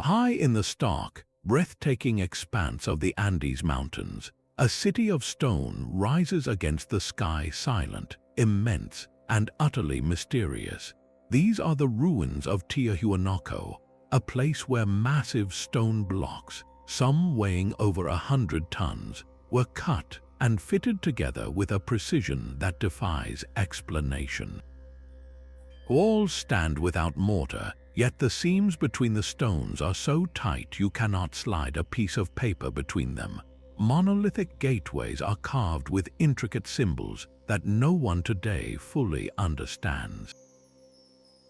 High in the stark, breathtaking expanse of the Andes Mountains, a city of stone rises against the sky, silent, immense, and utterly mysterious. These are the ruins of Tiahuanaco, a place where massive stone blocks, some weighing over 100 tons, were cut and fitted together with a precision that defies explanation. Walls stand without mortar, yet the seams between the stones are so tight you cannot slide a piece of paper between them. Monolithic gateways are carved with intricate symbols that no one today fully understands.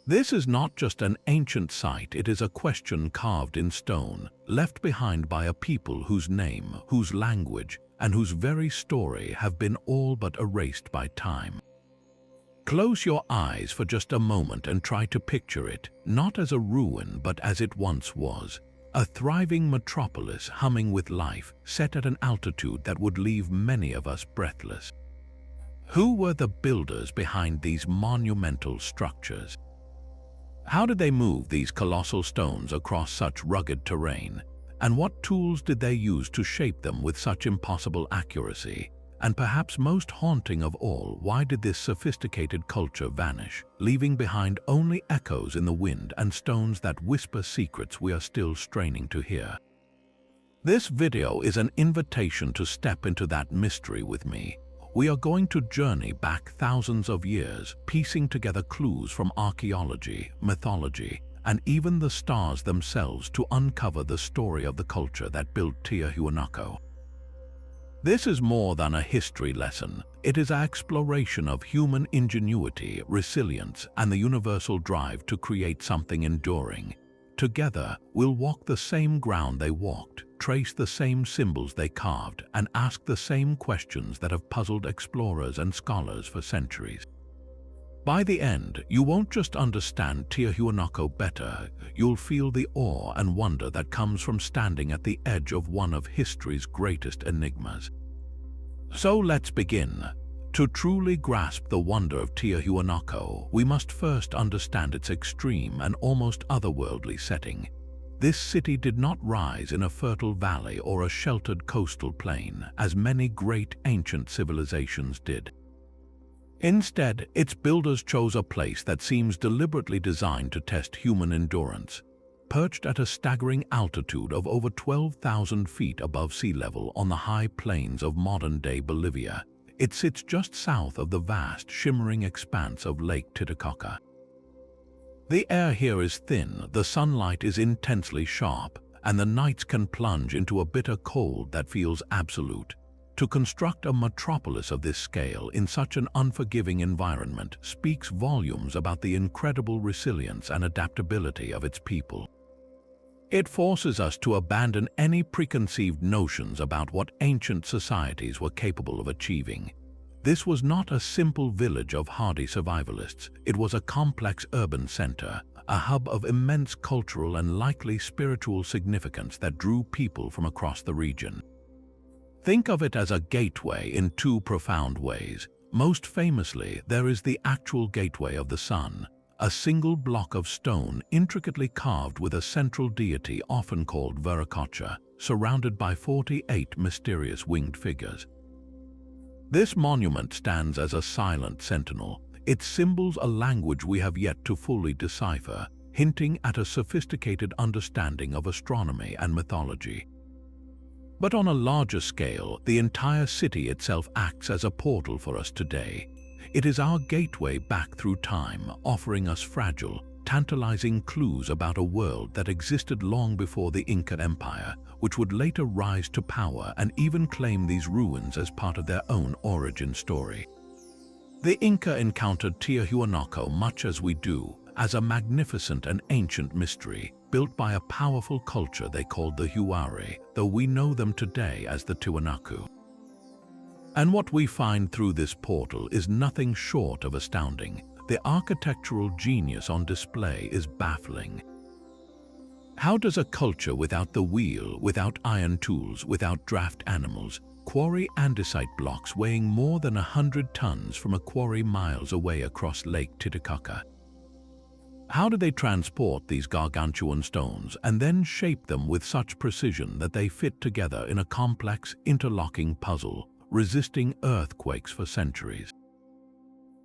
This is not just an ancient site, it is a question carved in stone, left behind by a people whose name, whose language, and whose very story have been all but erased by time. Close your eyes for just a moment and try to picture it, not as a ruin but as it once was. A thriving metropolis humming with life, set at an altitude that would leave many of us breathless. Who were the builders behind these monumental structures? How did they move these colossal stones across such rugged terrain? And what tools did they use to shape them with such impossible accuracy? And perhaps most haunting of all, why did this sophisticated culture vanish, leaving behind only echoes in the wind and stones that whisper secrets we are still straining to hear? This video is an invitation to step into that mystery with me. We are going to journey back thousands of years, piecing together clues from archaeology, mythology, and even the stars themselves to uncover the story of the culture that built Tiahuanaco. This is more than a history lesson. It is an exploration of human ingenuity, resilience, and the universal drive to create something enduring. Together, we'll walk the same ground they walked, trace the same symbols they carved, and ask the same questions that have puzzled explorers and scholars for centuries. By the end, you won't just understand Tiahuanaco better, you'll feel the awe and wonder that comes from standing at the edge of one of history's greatest enigmas. So let's begin. To truly grasp the wonder of Tiahuanaco, we must first understand its extreme and almost otherworldly setting. This city did not rise in a fertile valley or a sheltered coastal plain, as many great ancient civilizations did. Instead, its builders chose a place that seems deliberately designed to test human endurance. Perched at a staggering altitude of over 12,000 feet above sea level on the high plains of modern-day Bolivia, it sits just south of the vast, shimmering expanse of Lake Titicaca. The air here is thin, the sunlight is intensely sharp, and the nights can plunge into a bitter cold that feels absolute. To construct a metropolis of this scale in such an unforgiving environment speaks volumes about the incredible resilience and adaptability of its people. It forces us to abandon any preconceived notions about what ancient societies were capable of achieving. This was not a simple village of hardy survivalists. It was a complex urban center, a hub of immense cultural and likely spiritual significance that drew people from across the region. Think of it as a gateway in two profound ways. Most famously, there is the actual gateway of the sun, a single block of stone intricately carved with a central deity often called Viracocha, surrounded by 48 mysterious winged figures. This monument stands as a silent sentinel, its symbols a language we have yet to fully decipher, hinting at a sophisticated understanding of astronomy and mythology. But on a larger scale, the entire city itself acts as a portal for us today. It is our gateway back through time, offering us fragile, tantalizing clues about a world that existed long before the Inca Empire, which would later rise to power and even claim these ruins as part of their own origin story. The Inca encountered Tiahuanaco much as we do, as a magnificent and ancient mystery, built by a powerful culture they called the Huari, though we know them today as the Tiwanaku. And what we find through this portal is nothing short of astounding. The architectural genius on display is baffling. How does a culture without the wheel, without iron tools, without draft animals, quarry andesite blocks weighing more than 100 tons from a quarry miles away across Lake Titicaca? How do they transport these gargantuan stones and then shape them with such precision that they fit together in a complex, interlocking puzzle, resisting earthquakes for centuries?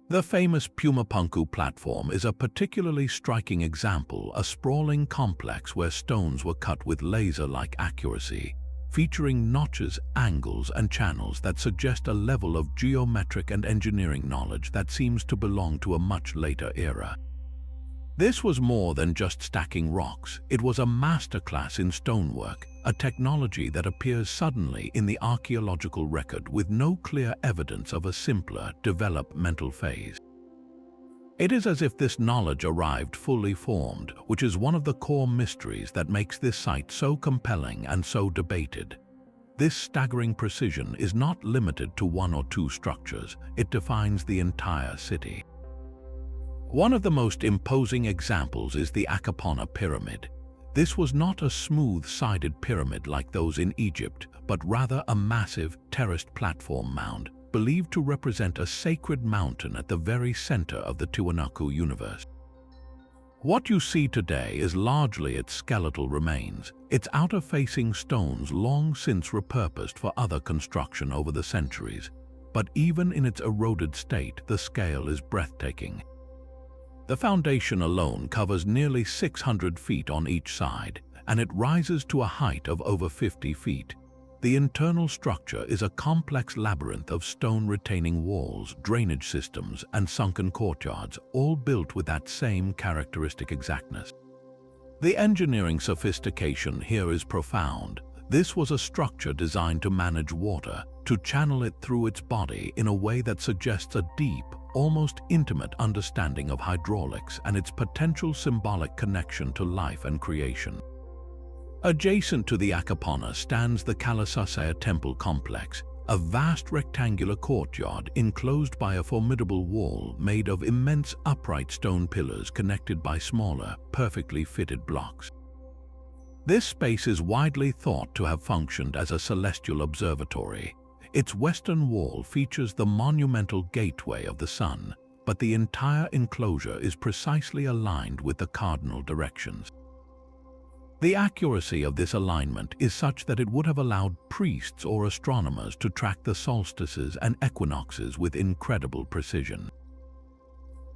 The famous Pumapunku platform is a particularly striking example, a sprawling complex where stones were cut with laser-like accuracy, featuring notches, angles, and channels that suggest a level of geometric and engineering knowledge that seems to belong to a much later era. This was more than just stacking rocks. It was a masterclass in stonework, a technology that appears suddenly in the archaeological record with no clear evidence of a simpler developmental phase. It is as if this knowledge arrived fully formed, which is one of the core mysteries that makes this site so compelling and so debated. This staggering precision is not limited to one or two structures. It defines the entire city. One of the most imposing examples is the Akapana pyramid. This was not a smooth-sided pyramid like those in Egypt, but rather a massive, terraced platform mound, believed to represent a sacred mountain at the very center of the Tiwanaku universe. What you see today is largely its skeletal remains, its outer-facing stones long since repurposed for other construction over the centuries. But even in its eroded state, the scale is breathtaking. The foundation alone covers nearly 600 feet on each side, and it rises to a height of over 50 feet. The internal structure is a complex labyrinth of stone-retaining walls, drainage systems, and sunken courtyards, all built with that same characteristic exactness. The engineering sophistication here is profound. This was a structure designed to manage water, to channel it through its body in a way that suggests a deep, almost intimate understanding of hydraulics and its potential symbolic connection to life and creation. Adjacent to the Akapana stands the Kalasasaya temple complex, a vast rectangular courtyard enclosed by a formidable wall made of immense upright stone pillars connected by smaller, perfectly fitted blocks. This space is widely thought to have functioned as a celestial observatory. Its western wall features the monumental gateway of the sun, but the entire enclosure is precisely aligned with the cardinal directions. The accuracy of this alignment is such that it would have allowed priests or astronomers to track the solstices and equinoxes with incredible precision.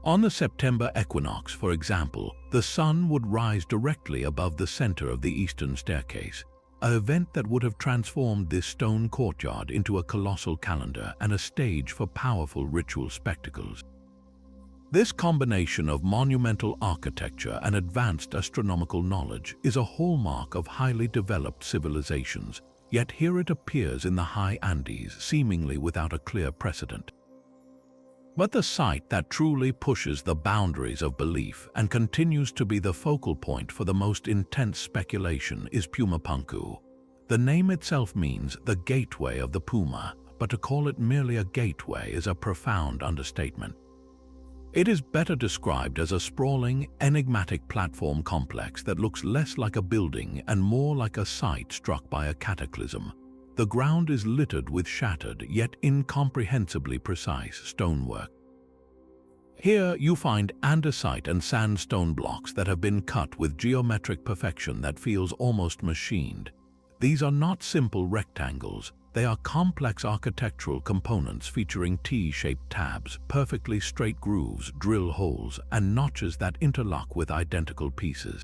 On the September equinox, for example, the sun would rise directly above the center of the eastern staircase, an event that would have transformed this stone courtyard into a colossal calendar and a stage for powerful ritual spectacles. This combination of monumental architecture and advanced astronomical knowledge is a hallmark of highly developed civilizations, yet here it appears in the high Andes, seemingly without a clear precedent. But the site that truly pushes the boundaries of belief and continues to be the focal point for the most intense speculation is Pumapunku. The name itself means the gateway of the Puma, but to call it merely a gateway is a profound understatement. It is better described as a sprawling, enigmatic platform complex that looks less like a building and more like a site struck by a cataclysm. The ground is littered with shattered, yet incomprehensibly precise stonework. Here you find andesite and sandstone blocks that have been cut with geometric perfection that feels almost machined. These are not simple rectangles. They are complex architectural components featuring T-shaped tabs, perfectly straight grooves, drill holes, and notches that interlock with identical pieces.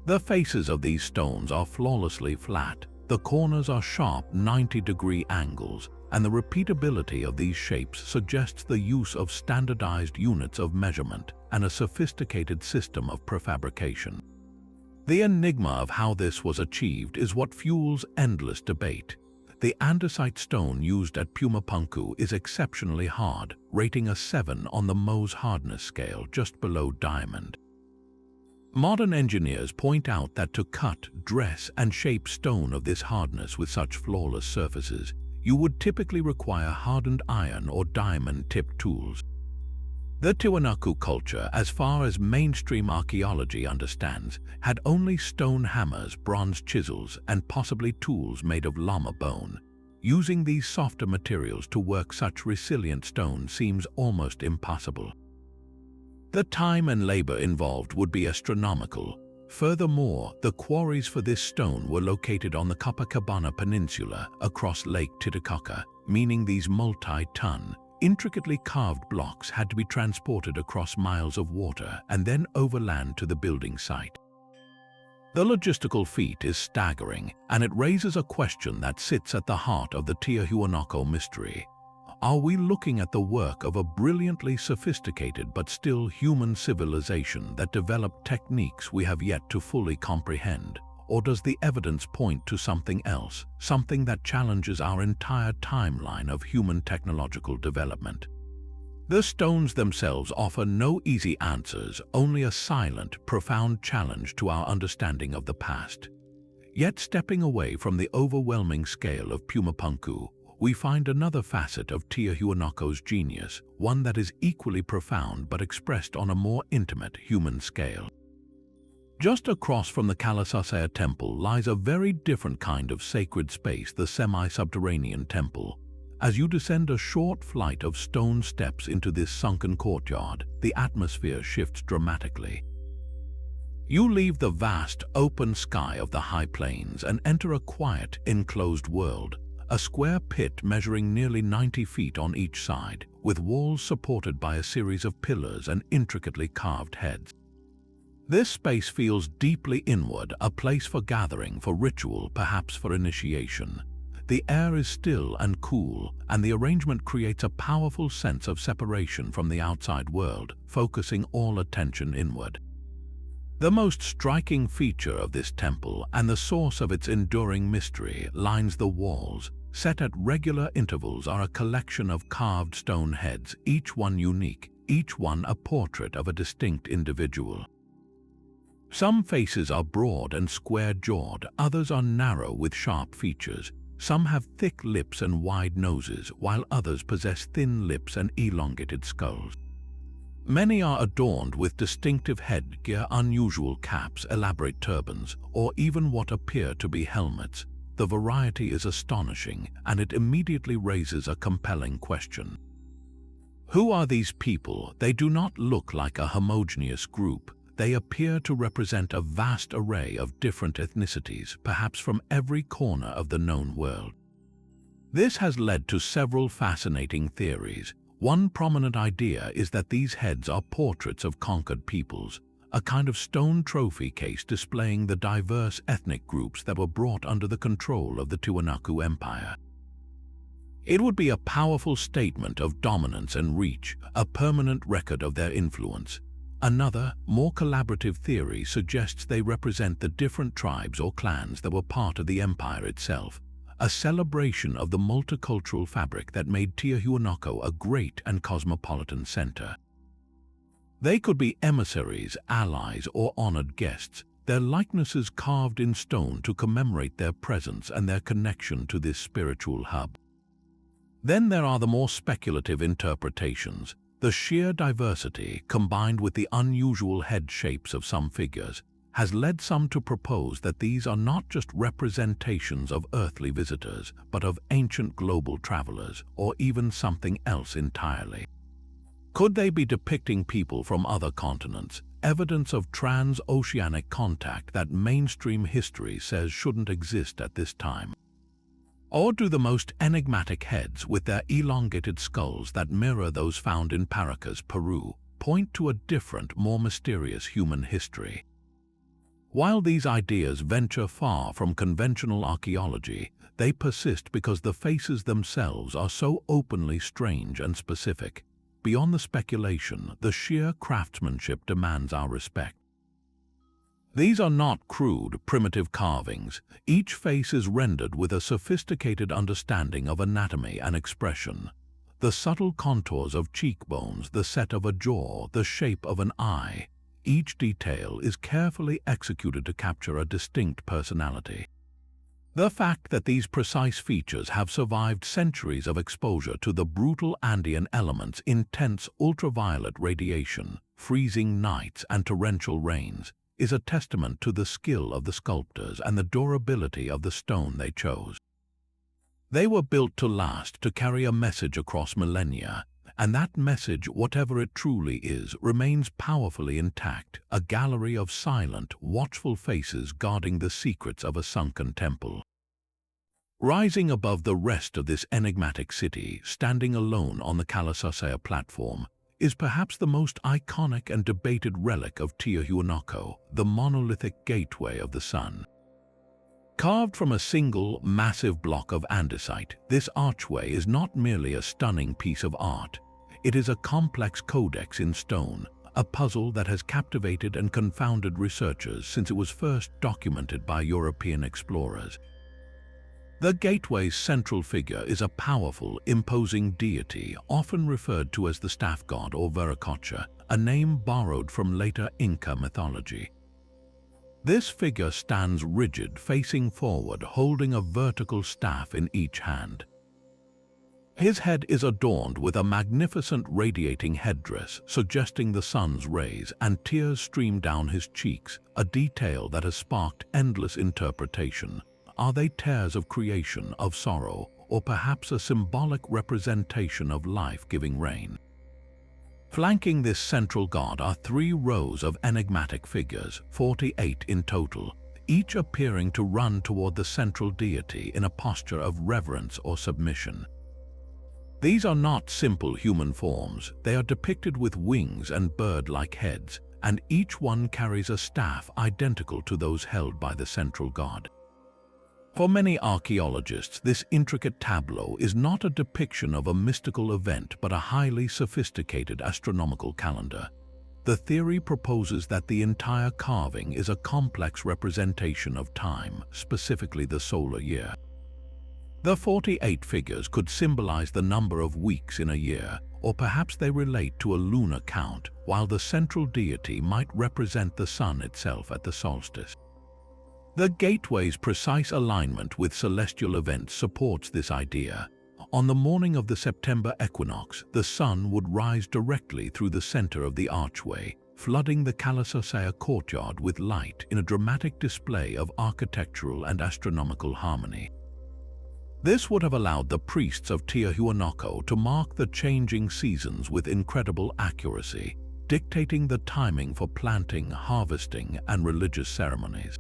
The faces of these stones are flawlessly flat. The corners are sharp 90-degree angles, and the repeatability of these shapes suggests the use of standardized units of measurement and a sophisticated system of prefabrication. The enigma of how this was achieved is what fuels endless debate. The andesite stone used at Pumapunku is exceptionally hard, rating a 7 on the Mohs hardness scale, just below diamond. Modern engineers point out that to cut, dress, and shape stone of this hardness with such flawless surfaces, you would typically require hardened iron or diamond-tipped tools. The Tiwanaku culture, as far as mainstream archaeology understands, had only stone hammers, bronze chisels, and possibly tools made of llama bone. Using these softer materials to work such resilient stone seems almost impossible. The time and labor involved would be astronomical. Furthermore, the quarries for this stone were located on the Akapana Peninsula across Lake Titicaca, meaning these multi-ton, intricately carved blocks had to be transported across miles of water and then overland to the building site. The logistical feat is staggering, and it raises a question that sits at the heart of the Tiahuanaco mystery. Are we looking at the work of a brilliantly sophisticated but still human civilization that developed techniques we have yet to fully comprehend? Or does the evidence point to something else, something that challenges our entire timeline of human technological development? The stones themselves offer no easy answers, only a silent, profound challenge to our understanding of the past. Yet stepping away from the overwhelming scale of Pumapunku, we find another facet of Tiahuanaco's genius, one that is equally profound but expressed on a more intimate human scale. Just across from the Kalasasaya temple lies a very different kind of sacred space, the semi-subterranean temple. As you descend a short flight of stone steps into this sunken courtyard, the atmosphere shifts dramatically. You leave the vast, open sky of the high plains and enter a quiet, enclosed world, a square pit measuring nearly 90 feet on each side, with walls supported by a series of pillars and intricately carved heads. This space feels deeply inward, a place for gathering, for ritual, perhaps for initiation. The air is still and cool, and the arrangement creates a powerful sense of separation from the outside world, focusing all attention inward. The most striking feature of this temple, and the source of its enduring mystery, lines the walls. Set at regular intervals are a collection of carved stone heads, each one unique, each one a portrait of a distinct individual. Some faces are broad and square-jawed, others are narrow with sharp features. Some have thick lips and wide noses, while others possess thin lips and elongated skulls. Many are adorned with distinctive headgear, unusual caps, elaborate turbans, or even what appear to be helmets. The variety is astonishing, and it immediately raises a compelling question. Who are these people? They do not look like a homogeneous group. They appear to represent a vast array of different ethnicities, perhaps from every corner of the known world. This has led to several fascinating theories. One prominent idea is that these heads are portraits of conquered peoples, a kind of stone trophy case displaying the diverse ethnic groups that were brought under the control of the Tiwanaku Empire. It would be a powerful statement of dominance and reach, a permanent record of their influence. Another, more collaborative theory suggests they represent the different tribes or clans that were part of the empire itself, a celebration of the multicultural fabric that made Tiahuanaco a great and cosmopolitan center. They could be emissaries, allies, or honored guests, their likenesses carved in stone to commemorate their presence and their connection to this spiritual hub. Then there are the more speculative interpretations. The sheer diversity, combined with the unusual head shapes of some figures, has led some to propose that these are not just representations of earthly visitors, but of ancient global travelers, or even something else entirely. Could they be depicting people from other continents, evidence of transoceanic contact that mainstream history says shouldn't exist at this time? Or do the most enigmatic heads, with their elongated skulls that mirror those found in Paracas, Peru, point to a different, more mysterious human history? While these ideas venture far from conventional archaeology, they persist because the faces themselves are so openly strange and specific. Beyond the speculation, the sheer craftsmanship demands our respect. These are not crude, primitive carvings. Each face is rendered with a sophisticated understanding of anatomy and expression. The subtle contours of cheekbones, the set of a jaw, the shape of an eye. Each detail is carefully executed to capture a distinct personality. The fact that these precise features have survived centuries of exposure to the brutal Andean elements, intense ultraviolet radiation, freezing nights, and torrential rains, is a testament to the skill of the sculptors and the durability of the stone they chose. They were built to last, to carry a message across millennia, And that message, whatever it truly is, remains powerfully intact, a gallery of silent, watchful faces guarding the secrets of a sunken temple. Rising above the rest of this enigmatic city, standing alone on the Kalasasaya platform, is perhaps the most iconic and debated relic of Tiahuanaco, the monolithic gateway of the sun. Carved from a single, massive block of andesite, this archway is not merely a stunning piece of art. It is a complex codex in stone, a puzzle that has captivated and confounded researchers since it was first documented by European explorers. The gateway's central figure is a powerful, imposing deity, often referred to as the staff god or Viracocha, a name borrowed from later Inca mythology. This figure stands rigid, facing forward, holding a vertical staff in each hand. His head is adorned with a magnificent radiating headdress, suggesting the sun's rays, and tears stream down his cheeks, a detail that has sparked endless interpretation. Are they tears of creation, of sorrow, or perhaps a symbolic representation of life-giving rain? Flanking this central god are 3 rows of enigmatic figures, 48 in total, each appearing to run toward the central deity in a posture of reverence or submission. These are not simple human forms. They are depicted with wings and bird-like heads, and each one carries a staff identical to those held by the central god. For many archaeologists, this intricate tableau is not a depiction of a mystical event but a highly sophisticated astronomical calendar. The theory proposes that the entire carving is a complex representation of time, specifically the solar year. The 48 figures could symbolize the number of weeks in a year, or perhaps they relate to a lunar count, while the central deity might represent the sun itself at the solstice. The gateway's precise alignment with celestial events supports this idea. On the morning of the September equinox, the sun would rise directly through the center of the archway, flooding the Kalasasaya courtyard with light in a dramatic display of architectural and astronomical harmony. This would have allowed the priests of Tiahuanaco to mark the changing seasons with incredible accuracy, dictating the timing for planting, harvesting, and religious ceremonies.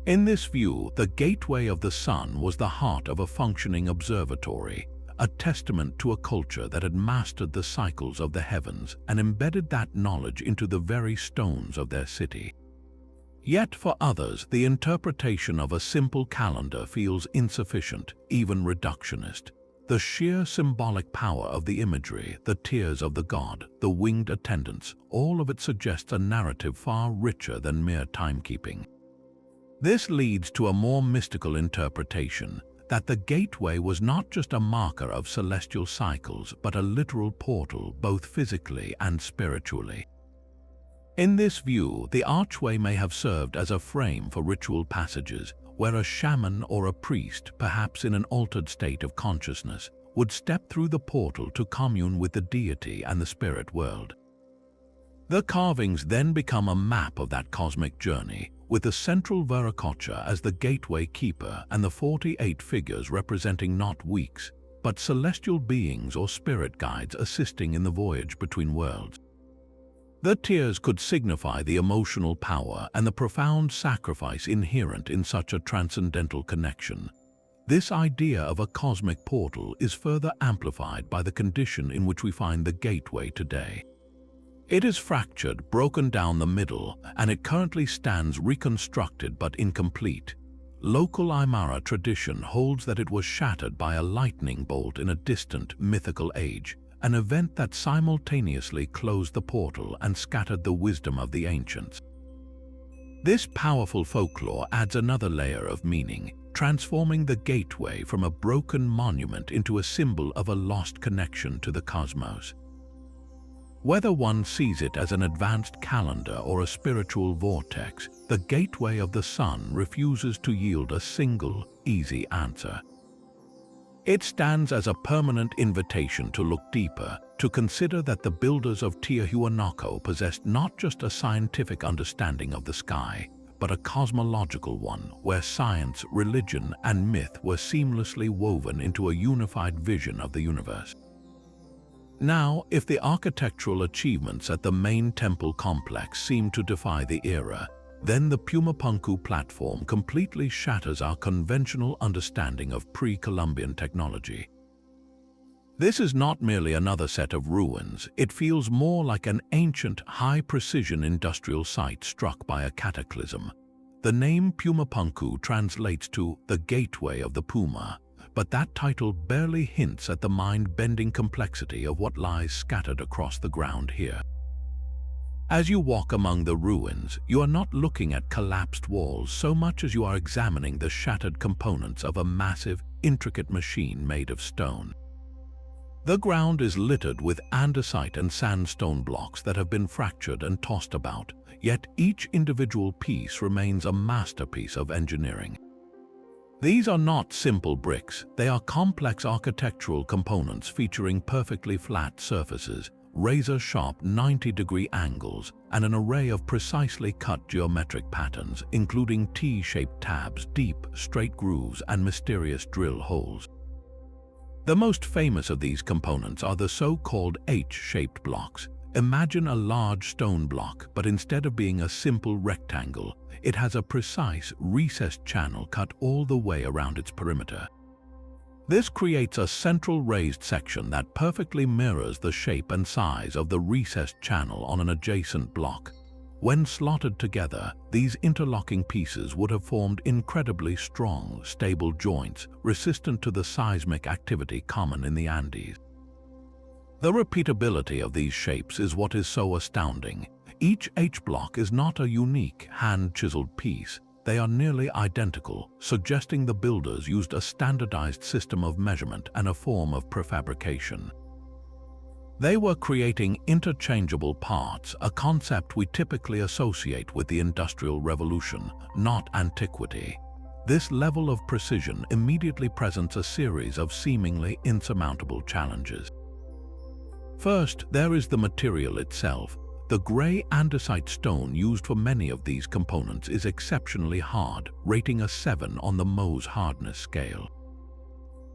In this view, the gateway of the sun was the heart of a functioning observatory, a testament to a culture that had mastered the cycles of the heavens and embedded that knowledge into the very stones of their city. Yet for others, the interpretation of a simple calendar feels insufficient, even reductionist. The sheer symbolic power of the imagery, the tears of the god, the winged attendants, all of it suggests a narrative far richer than mere timekeeping. This leads to a more mystical interpretation, that the gateway was not just a marker of celestial cycles, but a literal portal both physically and spiritually. In this view, the archway may have served as a frame for ritual passages, where a shaman or a priest, perhaps in an altered state of consciousness, would step through the portal to commune with the deity and the spirit world. The carvings then become a map of that cosmic journey, with the central Viracocha as the gateway keeper and the 48 figures representing not weeks, but celestial beings or spirit guides assisting in the voyage between worlds. The tears could signify the emotional power and the profound sacrifice inherent in such a transcendental connection. This idea of a cosmic portal is further amplified by the condition in which we find the gateway today. It is fractured, broken down the middle, and it currently stands reconstructed but incomplete. Local Aymara tradition holds that it was shattered by a lightning bolt in a distant, mythical age, an event that simultaneously closed the portal and scattered the wisdom of the ancients. This powerful folklore adds another layer of meaning, transforming the gateway from a broken monument into a symbol of a lost connection to the cosmos. Whether one sees it as an advanced calendar or a spiritual vortex, the gateway of the sun refuses to yield a single, easy answer. It stands as a permanent invitation to look deeper, to consider that the builders of Tiahuanaco possessed not just a scientific understanding of the sky, but a cosmological one where science, religion, and myth were seamlessly woven into a unified vision of the universe. Now, if the architectural achievements at the main temple complex seem to defy the era, then the Pumapunku platform completely shatters our conventional understanding of pre-Columbian technology. This is not merely another set of ruins, it feels more like an ancient, high-precision industrial site struck by a cataclysm. The name Pumapunku translates to the gateway of the Puma, but that title barely hints at the mind-bending complexity of what lies scattered across the ground here. As you walk among the ruins, you are not looking at collapsed walls so much as you are examining the shattered components of a massive, intricate machine made of stone. The ground is littered with andesite and sandstone blocks that have been fractured and tossed about, yet each individual piece remains a masterpiece of engineering. These are not simple bricks, they are complex architectural components featuring perfectly flat surfaces, razor-sharp 90-degree angles, and an array of precisely cut geometric patterns, including T-shaped tabs, deep, straight grooves, and mysterious drill holes. The most famous of these components are the so-called H-shaped blocks. Imagine a large stone block, but instead of being a simple rectangle, it has a precise, recessed channel cut all the way around its perimeter. This creates a central raised section that perfectly mirrors the shape and size of the recessed channel on an adjacent block. When slotted together, these interlocking pieces would have formed incredibly strong, stable joints, resistant to the seismic activity common in the Andes. The repeatability of these shapes is what is so astounding. Each H-block is not a unique, hand-chiseled piece. They are nearly identical, suggesting the builders used a standardized system of measurement and a form of prefabrication. They were creating interchangeable parts, a concept we typically associate with the Industrial Revolution, not antiquity. This level of precision immediately presents a series of seemingly insurmountable challenges. First, there is the material itself. The gray andesite stone used for many of these components is exceptionally hard, rating a 7 on the Mohs hardness scale.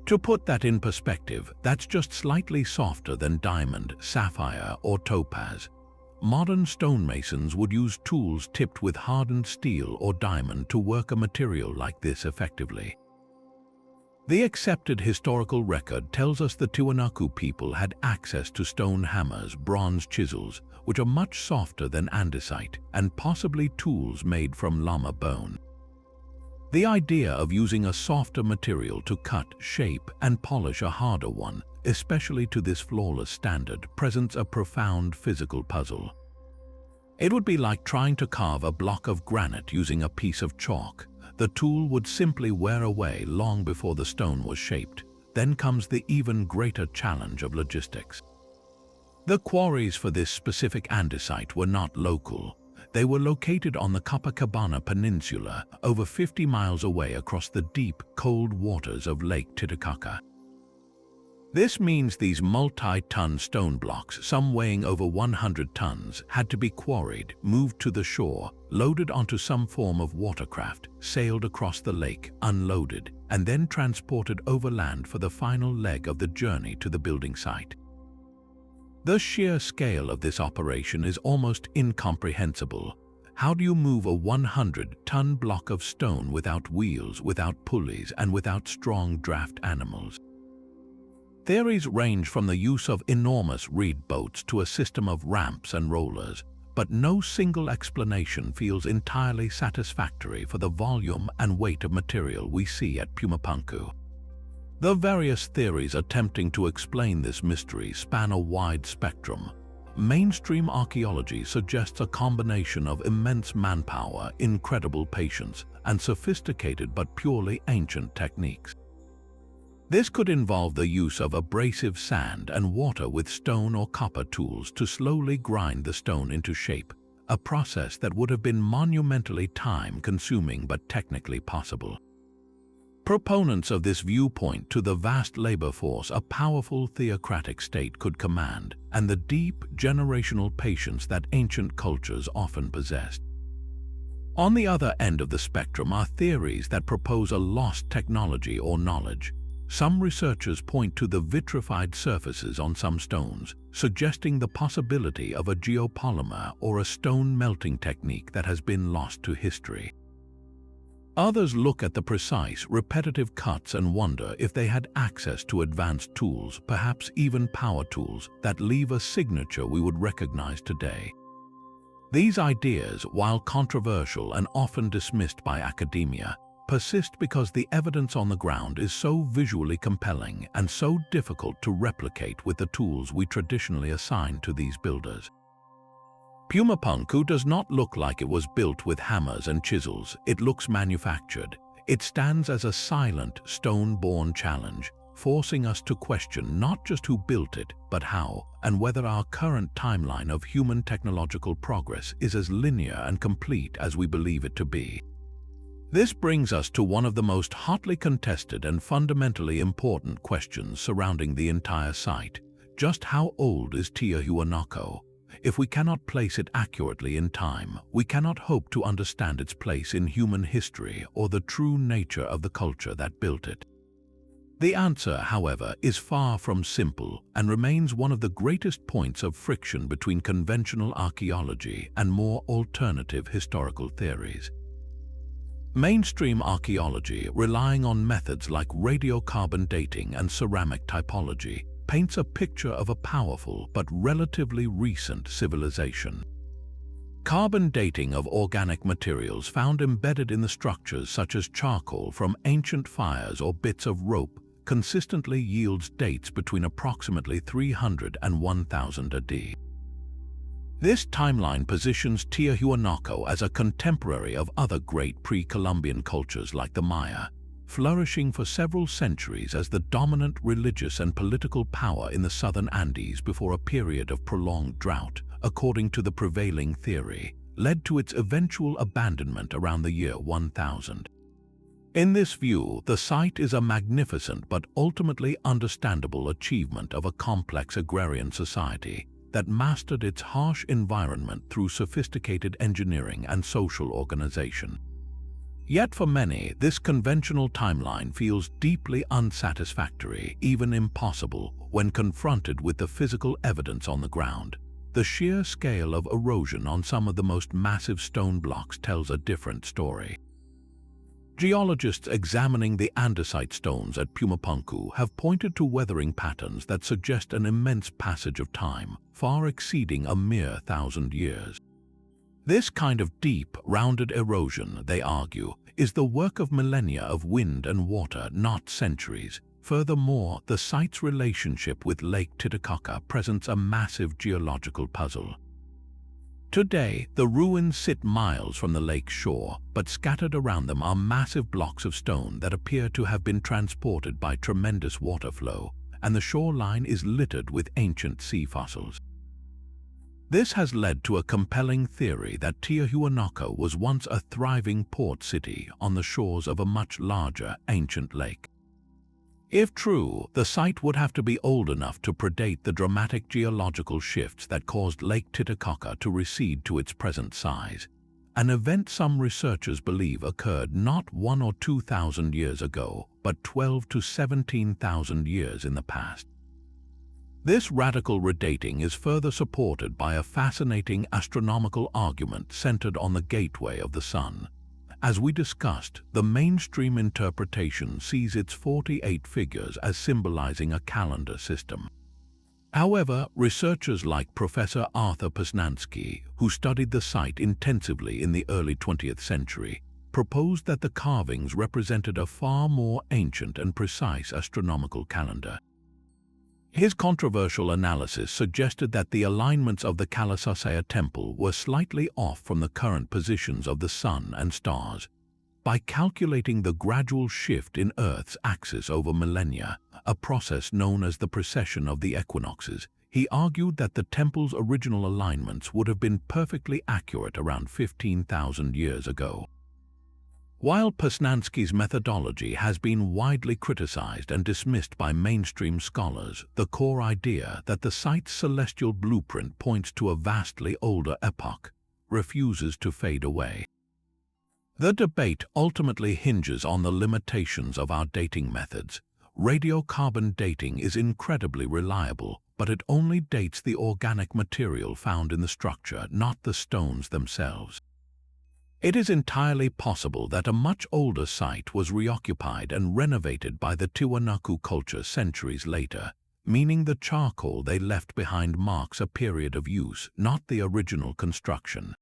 To put that in perspective, that's just slightly softer than diamond, sapphire, or topaz. Modern stonemasons would use tools tipped with hardened steel or diamond to work a material like this effectively. The accepted historical record tells us the Tiwanaku people had access to stone hammers, bronze chisels, which are much softer than andesite, and possibly tools made from llama bone. The idea of using a softer material to cut, shape, and polish a harder one, especially to this flawless standard, presents a profound physical puzzle. It would be like trying to carve a block of granite using a piece of chalk. The tool would simply wear away long before the stone was shaped. Then comes the even greater challenge of logistics. The quarries for this specific andesite were not local. They were located on the Akapana Peninsula, over 50 miles away across the deep, cold waters of Lake Titicaca. This means these multi-ton stone blocks, some weighing over 100 tons, had to be quarried, moved to the shore, loaded onto some form of watercraft, sailed across the lake, unloaded, and then transported overland for the final leg of the journey to the building site. The sheer scale of this operation is almost incomprehensible. How do you move a 100-ton block of stone without wheels, without pulleys, and without strong draft animals? Theories range from the use of enormous reed boats to a system of ramps and rollers, but no single explanation feels entirely satisfactory for the volume and weight of material we see at Pumapunku. The various theories attempting to explain this mystery span a wide spectrum. Mainstream archaeology suggests a combination of immense manpower, incredible patience, and sophisticated but purely ancient techniques. This could involve the use of abrasive sand and water with stone or copper tools to slowly grind the stone into shape, a process that would have been monumentally time-consuming but technically possible. Proponents of this viewpoint to the vast labor force a powerful theocratic state could command, and the deep, generational patience that ancient cultures often possessed. On the other end of the spectrum are theories that propose a lost technology or knowledge. Some researchers point to the vitrified surfaces on some stones, suggesting the possibility of a geopolymer or a stone melting technique that has been lost to history. Others look at the precise, repetitive cuts and wonder if they had access to advanced tools, perhaps even power tools, that leave a signature we would recognize today. These ideas, while controversial and often dismissed by academia, persist because the evidence on the ground is so visually compelling and so difficult to replicate with the tools we traditionally assign to these builders. Pumapunku does not look like it was built with hammers and chisels. It looks manufactured. It stands as a silent, stone-born challenge, forcing us to question not just who built it, but how, and whether our current timeline of human technological progress is as linear and complete as we believe it to be. This brings us to one of the most hotly contested and fundamentally important questions surrounding the entire site. Just how old is Tiahuanaco? If we cannot place it accurately in time, we cannot hope to understand its place in human history or the true nature of the culture that built it. The answer, however, is far from simple and remains one of the greatest points of friction between conventional archaeology and more alternative historical theories. Mainstream archaeology, relying on methods like radiocarbon dating and ceramic typology, paints a picture of a powerful but relatively recent civilization. Carbon dating of organic materials found embedded in the structures, such as charcoal from ancient fires or bits of rope, consistently yields dates between approximately 300 and 1000 AD. This timeline positions Tiahuanaco as a contemporary of other great pre-Columbian cultures like the Maya, flourishing for several centuries as the dominant religious and political power in the southern Andes before a period of prolonged drought, according to the prevailing theory, led to its eventual abandonment around the year 1000. In this view, the site is a magnificent but ultimately understandable achievement of a complex agrarian society that mastered its harsh environment through sophisticated engineering and social organization. Yet for many, this conventional timeline feels deeply unsatisfactory, even impossible, when confronted with the physical evidence on the ground. The sheer scale of erosion on some of the most massive stone blocks tells a different story. Geologists examining the andesite stones at Pumapunku have pointed to weathering patterns that suggest an immense passage of time, far exceeding a mere 1,000 years. This kind of deep, rounded erosion, they argue, is the work of millennia of wind and water, not centuries. Furthermore, the site's relationship with Lake Titicaca presents a massive geological puzzle. Today, the ruins sit miles from the lake's shore, but scattered around them are massive blocks of stone that appear to have been transported by tremendous water flow, and the shoreline is littered with ancient sea fossils. This has led to a compelling theory that Tiahuanaco was once a thriving port city on the shores of a much larger ancient lake. If true, the site would have to be old enough to predate the dramatic geological shifts that caused Lake Titicaca to recede to its present size, an event some researchers believe occurred not 1,000 or 2,000 years ago, but 12,000 to 17,000 years in the past. This radical redating is further supported by a fascinating astronomical argument centered on the gateway of the sun. As we discussed, the mainstream interpretation sees its 48 figures as symbolizing a calendar system. However, researchers like Professor Arthur Posnansky, who studied the site intensively in the early 20th century, proposed that the carvings represented a far more ancient and precise astronomical calendar. His controversial analysis suggested that the alignments of the Kalasasaya temple were slightly off from the current positions of the sun and stars. By calculating the gradual shift in Earth's axis over millennia, a process known as the precession of the equinoxes, he argued that the temple's original alignments would have been perfectly accurate around 15,000 years ago. While Posnansky's methodology has been widely criticized and dismissed by mainstream scholars, the core idea that the site's celestial blueprint points to a vastly older epoch refuses to fade away. The debate ultimately hinges on the limitations of our dating methods. Radiocarbon dating is incredibly reliable, but it only dates the organic material found in the structure, not the stones themselves. It is entirely possible that a much older site was reoccupied and renovated by the Tiwanaku culture centuries later, meaning the charcoal they left behind marks a period of use, not the original construction.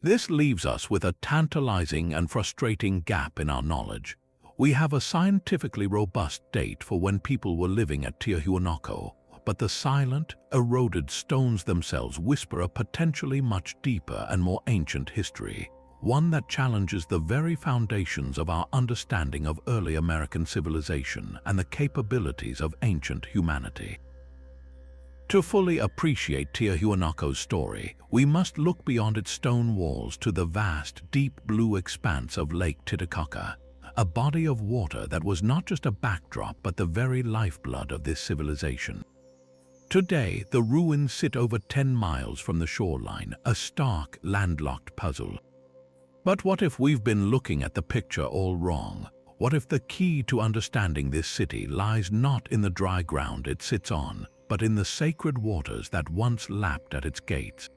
This leaves us with a tantalizing and frustrating gap in our knowledge. We have a scientifically robust date for when people were living at Tiahuanaco, but the silent, eroded stones themselves whisper a potentially much deeper and more ancient history, one that challenges the very foundations of our understanding of early American civilization and the capabilities of ancient humanity. To fully appreciate Tiahuanaco's story, we must look beyond its stone walls to the vast, deep blue expanse of Lake Titicaca, a body of water that was not just a backdrop but the very lifeblood of this civilization. Today, the ruins sit over 10 miles from the shoreline, a stark, landlocked puzzle. But what if we've been looking at the picture all wrong? What if the key to understanding this city lies not in the dry ground it sits on, but in the sacred waters that once lapped at its gates?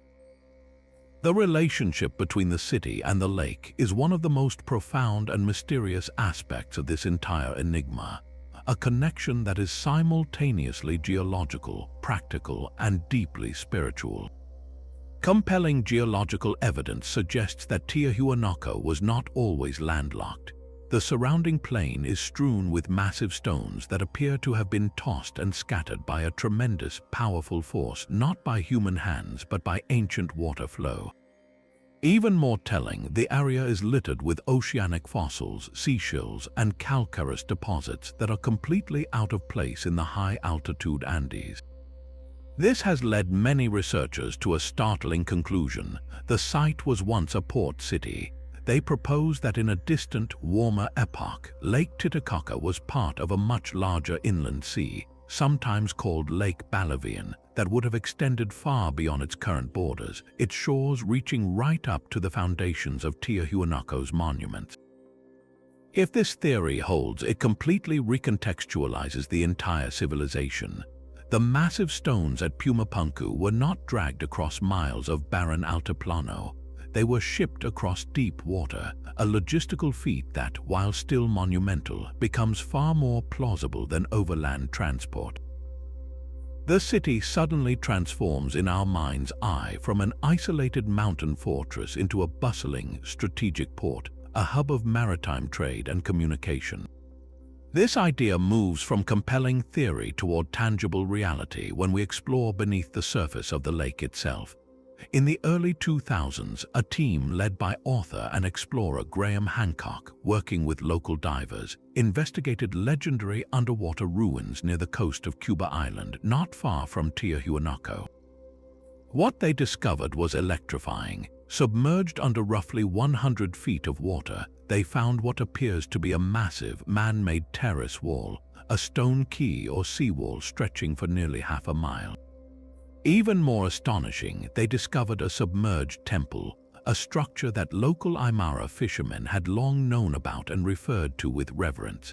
The relationship between the city and the lake is one of the most profound and mysterious aspects of this entire enigma, a connection that is simultaneously geological, practical, and deeply spiritual. Compelling geological evidence suggests that Tiahuanaco was not always landlocked. The surrounding plain is strewn with massive stones that appear to have been tossed and scattered by a tremendous, powerful force, not by human hands but by ancient water flow. Even more telling, the area is littered with oceanic fossils, seashells, and calcareous deposits that are completely out of place in the high-altitude Andes. This has led many researchers to a startling conclusion. The site was once a port city. They propose that in a distant, warmer epoch, Lake Titicaca was part of a much larger inland sea, sometimes called Lake Bolivian, that would have extended far beyond its current borders, its shores reaching right up to the foundations of Tiahuanaco's monuments. If this theory holds, it completely recontextualizes the entire civilization. The massive stones at Pumapunku were not dragged across miles of barren altiplano. They were shipped across deep water, a logistical feat that, while still monumental, becomes far more plausible than overland transport. The city suddenly transforms in our mind's eye from an isolated mountain fortress into a bustling, strategic port, a hub of maritime trade and communication. This idea moves from compelling theory toward tangible reality when we explore beneath the surface of the lake itself. In the early 2000s, a team led by author and explorer Graham Hancock, working with local divers, investigated legendary underwater ruins near the coast of Cuba Island, not far from Tiahuanaco. What they discovered was electrifying. Submerged under roughly 100 feet of water, they found what appears to be a massive, man-made terrace wall, a stone quay or seawall stretching for nearly half a mile. Even more astonishing, they discovered a submerged temple, a structure that local Aymara fishermen had long known about and referred to with reverence.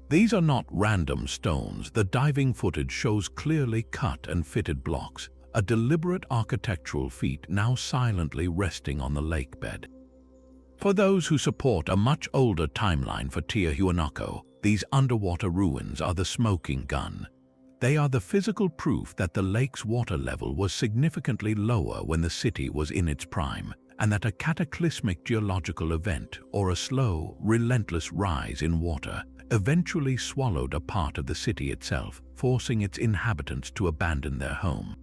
These are not random stones. The diving footage shows clearly cut and fitted blocks, a deliberate architectural feat now silently resting on the lake bed. For those who support a much older timeline for Tiahuanaco, these underwater ruins are the smoking gun. They are the physical proof that the lake's water level was significantly lower when the city was in its prime, and that a cataclysmic geological event, or a slow, relentless rise in water, eventually swallowed a part of the city itself, forcing its inhabitants to abandon their home.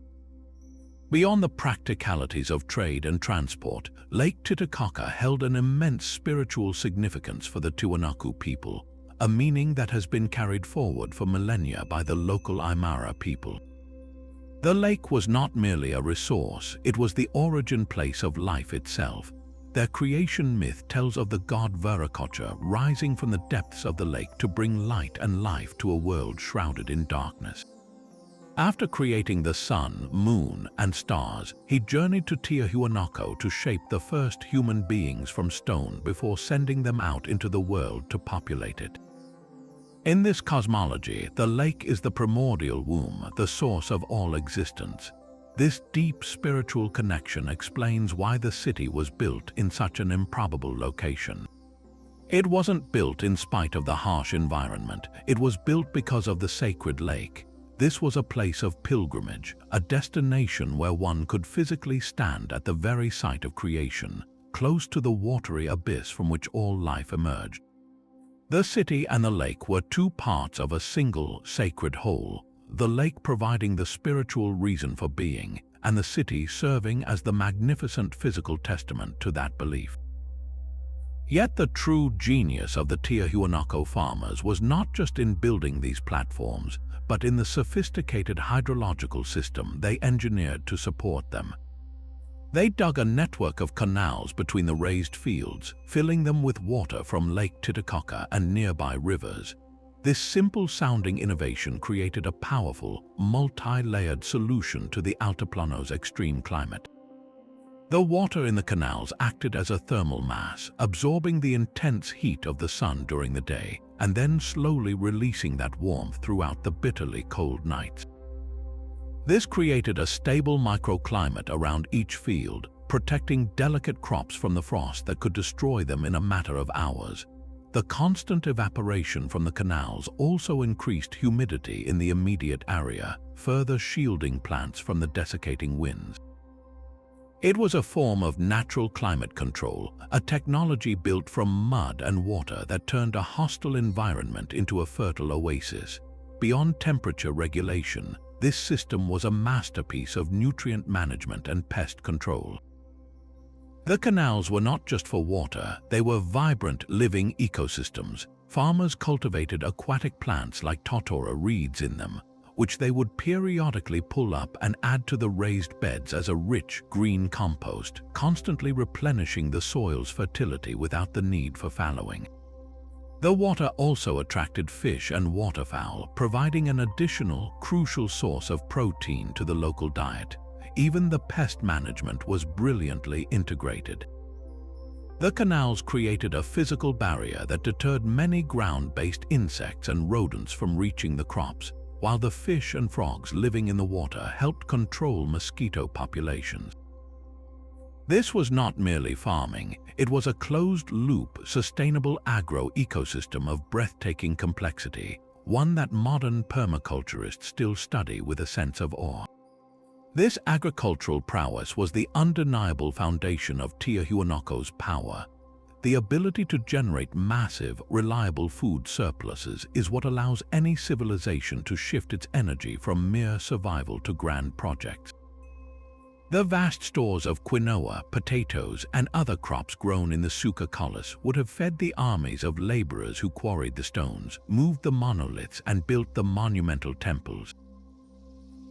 Beyond the practicalities of trade and transport, Lake Titicaca held an immense spiritual significance for the Tiwanaku people, a meaning that has been carried forward for millennia by the local Aymara people. The lake was not merely a resource, it was the origin place of life itself. Their creation myth tells of the god Viracocha rising from the depths of the lake to bring light and life to a world shrouded in darkness. After creating the sun, moon, and stars, he journeyed to Tiahuanaco to shape the first human beings from stone before sending them out into the world to populate it. In this cosmology, the lake is the primordial womb, the source of all existence. This deep spiritual connection explains why the city was built in such an improbable location. It wasn't built in spite of the harsh environment. It was built because of the sacred lake. This was a place of pilgrimage, a destination where one could physically stand at the very site of creation, close to the watery abyss from which all life emerged. The city and the lake were two parts of a single sacred whole, the lake providing the spiritual reason for being, and the city serving as the magnificent physical testament to that belief. Yet the true genius of the Tiahuanaco farmers was not just in building these platforms, but in the sophisticated hydrological system they engineered to support them. They dug a network of canals between the raised fields, filling them with water from Lake Titicaca and nearby rivers. This simple-sounding innovation created a powerful, multi-layered solution to the Altiplano's extreme climate. The water in the canals acted as a thermal mass, absorbing the intense heat of the sun during the day, and then slowly releasing that warmth throughout the bitterly cold nights. This created a stable microclimate around each field, protecting delicate crops from the frost that could destroy them in a matter of hours. The constant evaporation from the canals also increased humidity in the immediate area, further shielding plants from the desiccating winds. It was a form of natural climate control, a technology built from mud and water that turned a hostile environment into a fertile oasis. Beyond temperature regulation, this system was a masterpiece of nutrient management and pest control. The canals were not just for water, they were vibrant, living ecosystems. Farmers cultivated aquatic plants like totora reeds in them, which they would periodically pull up and add to the raised beds as a rich, green compost, constantly replenishing the soil's fertility without the need for fallowing. The water also attracted fish and waterfowl, providing an additional, crucial source of protein to the local diet. Even the pest management was brilliantly integrated. The canals created a physical barrier that deterred many ground-based insects and rodents from reaching the crops, while the fish and frogs living in the water helped control mosquito populations. This was not merely farming, it was a closed-loop, sustainable agro-ecosystem of breathtaking complexity, one that modern permaculturists still study with a sense of awe. This agricultural prowess was the undeniable foundation of Tiahuanaco's power. The ability to generate massive, reliable food surpluses is what allows any civilization to shift its energy from mere survival to grand projects. The vast stores of quinoa, potatoes, and other crops grown in the Suca Collis would have fed the armies of laborers who quarried the stones, moved the monoliths, and built the monumental temples.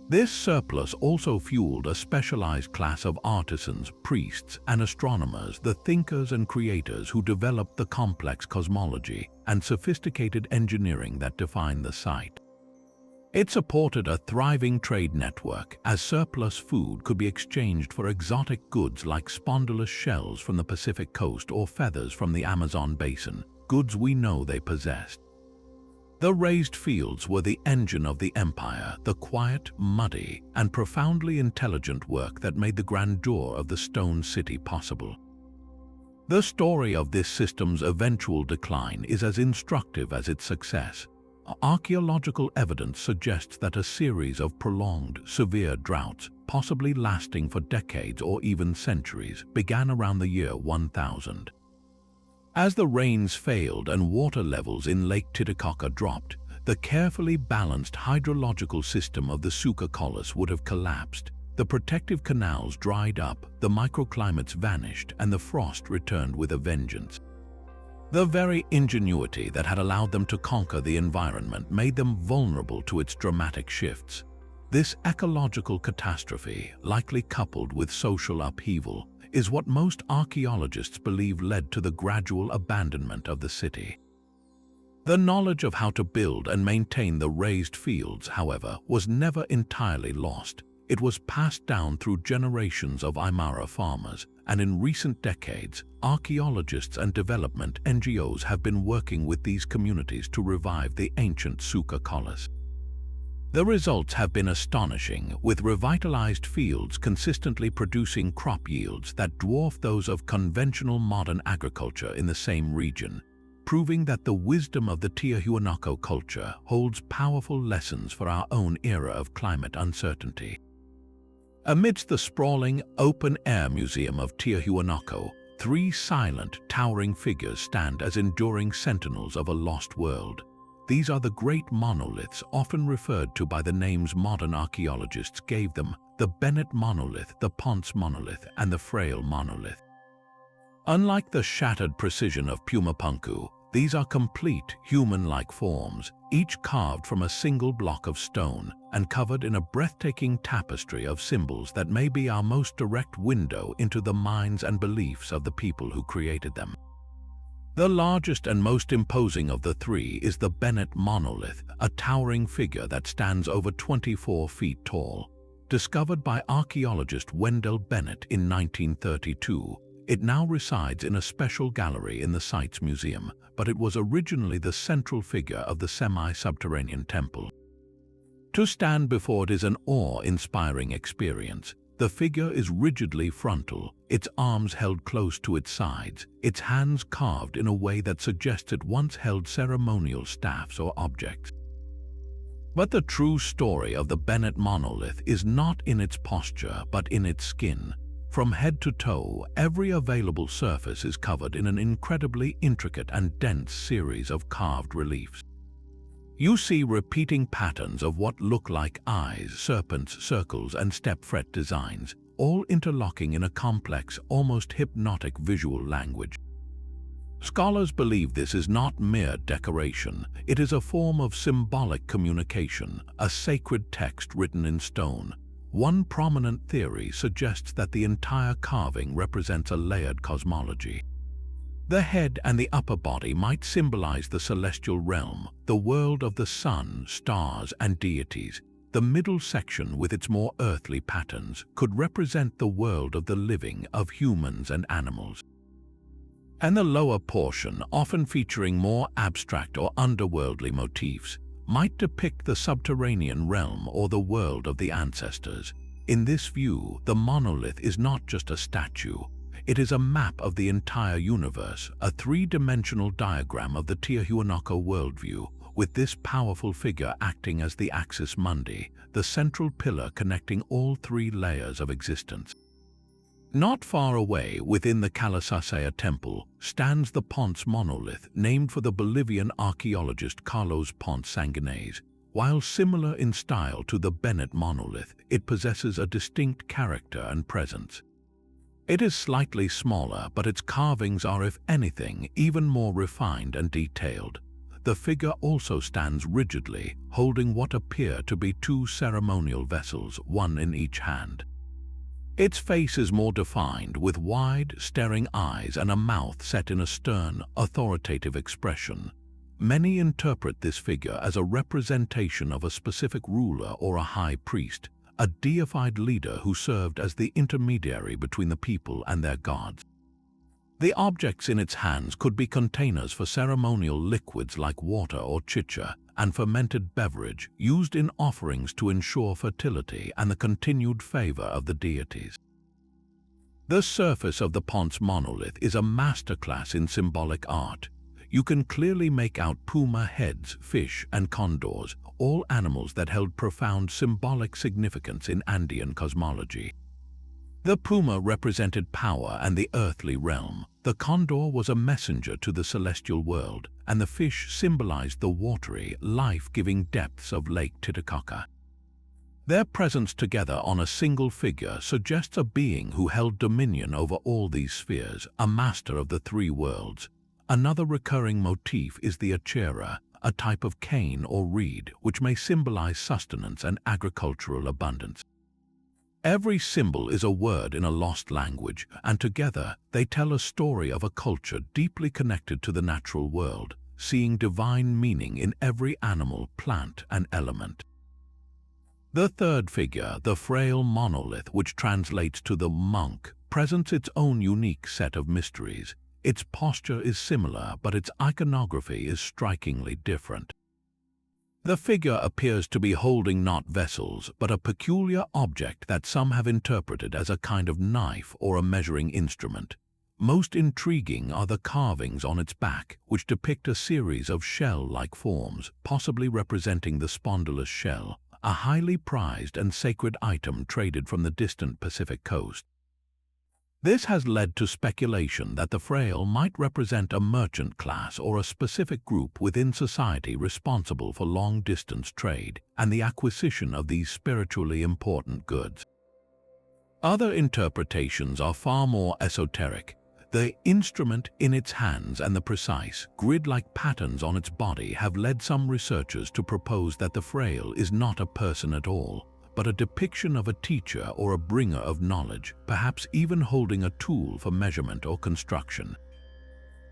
This surplus also fueled a specialized class of artisans, priests, and astronomers, the thinkers and creators who developed the complex cosmology and sophisticated engineering that defined the site. It supported a thriving trade network, as surplus food could be exchanged for exotic goods like spondylus shells from the Pacific coast or feathers from the Amazon basin, goods we know they possessed. The raised fields were the engine of the empire, the quiet, muddy, and profoundly intelligent work that made the grandeur of the stone city possible. The story of this system's eventual decline is as instructive as its success. Archaeological evidence suggests that a series of prolonged, severe droughts, possibly lasting for decades or even centuries, began around the year 1000. As the rains failed and water levels in Lake Titicaca dropped, the carefully balanced hydrological system of the Suca Collis would have collapsed. The protective canals dried up, the microclimates vanished, and the frost returned with a vengeance. The very ingenuity that had allowed them to conquer the environment made them vulnerable to its dramatic shifts. This ecological catastrophe, likely coupled with social upheaval, is what most archaeologists believe led to the gradual abandonment of the city. The knowledge of how to build and maintain the raised fields, however, was never entirely lost. It was passed down through generations of Aymara farmers, and in recent decades, archaeologists and development NGOs have been working with these communities to revive the ancient Suka colors. The results have been astonishing, with revitalized fields consistently producing crop yields that dwarf those of conventional modern agriculture in the same region, proving that the wisdom of the Tiahuanaco culture holds powerful lessons for our own era of climate uncertainty. Amidst the sprawling, open-air museum of Tiahuanaco, 3 silent, towering figures stand as enduring sentinels of a lost world. These are the great monoliths often referred to by the names modern archaeologists gave them: the Bennett monolith, the Ponce monolith, and the frail monolith. Unlike the shattered precision of Pumapunku, these are complete, human-like forms, each carved from a single block of stone and covered in a breathtaking tapestry of symbols that may be our most direct window into the minds and beliefs of the people who created them. The largest and most imposing of the 3 is the Bennett monolith, a towering figure that stands over 24 feet tall. Discovered by archaeologist Wendell Bennett in 1932, it now resides in a special gallery in the site's museum, but it was originally the central figure of the semi-subterranean temple. To stand before it is an awe-inspiring experience. The figure is rigidly frontal, its arms held close to its sides, its hands carved in a way that suggests it once held ceremonial staffs or objects. But the true story of the Bennett monolith is not in its posture but in its skin. From head to toe, every available surface is covered in an incredibly intricate and dense series of carved reliefs. You see repeating patterns of what look like eyes, serpents, circles, and step-fret designs, all interlocking in a complex, almost hypnotic visual language. Scholars believe this is not mere decoration. It is a form of symbolic communication, a sacred text written in stone. One prominent theory suggests that the entire carving represents a layered cosmology. The head and the upper body might symbolize the celestial realm, the world of the sun, stars, and deities. The middle section, with its more earthly patterns, could represent the world of the living, of humans and animals. And the lower portion, often featuring more abstract or underworldly motifs, might depict the subterranean realm or the world of the ancestors. In this view, the monolith is not just a statue. It is a map of the entire universe, a 3-dimensional diagram of the Tiahuanaco worldview, with this powerful figure acting as the axis mundi, the central pillar connecting all 3 layers of existence. Not far away, within the Kalasasaya temple, stands the Ponce monolith, named for the Bolivian archaeologist Carlos Ponce Sanguinés. While similar in style to the Bennett monolith, it possesses a distinct character and presence. It is slightly smaller, but its carvings are, if anything, even more refined and detailed. The figure also stands rigidly, holding what appear to be 2 ceremonial vessels, one in each hand. Its face is more defined, with wide, staring eyes and a mouth set in a stern, authoritative expression. Many interpret this figure as a representation of a specific ruler or a high priest, a deified leader who served as the intermediary between the people and their gods. The objects in its hands could be containers for ceremonial liquids like water or chicha, and fermented beverage used in offerings to ensure fertility and the continued favor of the deities. The surface of the Ponce monolith is a masterclass in symbolic art. You can clearly make out puma heads, fish, and condors, all animals that held profound symbolic significance in Andean cosmology. The puma represented power and the earthly realm, the condor was a messenger to the celestial world, and the fish symbolized the watery, life-giving depths of Lake Titicaca. Their presence together on a single figure suggests a being who held dominion over all these spheres, a master of the 3 worlds. Another recurring motif is the achera, a type of cane or reed which may symbolize sustenance and agricultural abundance. Every symbol is a word in a lost language, and together they tell a story of a culture deeply connected to the natural world, seeing divine meaning in every animal, plant, and element. The third figure, the frail monolith, which translates to the monk, presents its own unique set of mysteries. Its posture is similar, but its iconography is strikingly different. The figure appears to be holding not vessels, but a peculiar object that some have interpreted as a kind of knife or a measuring instrument. Most intriguing are the carvings on its back, which depict a series of shell-like forms, possibly representing the spondylus shell, a highly prized and sacred item traded from the distant Pacific coast. This has led to speculation that the frail might represent a merchant class or a specific group within society responsible for long-distance trade and the acquisition of these spiritually important goods. Other interpretations are far more esoteric. The instrument in its hands and the precise, grid-like patterns on its body have led some researchers to propose that the frail is not a person at all, but a depiction of a teacher or a bringer of knowledge, perhaps even holding a tool for measurement or construction.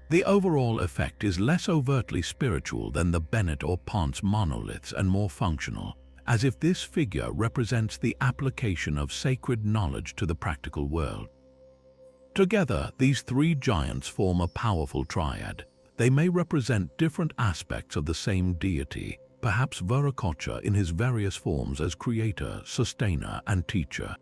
The overall effect is less overtly spiritual than the Bennett or Ponce monoliths and more functional, as if this figure represents the application of sacred knowledge to the practical world. Together, these three giants form a powerful triad. They may represent different aspects of the same deity, perhaps Viracocha in his various forms as creator, sustainer, and teacher.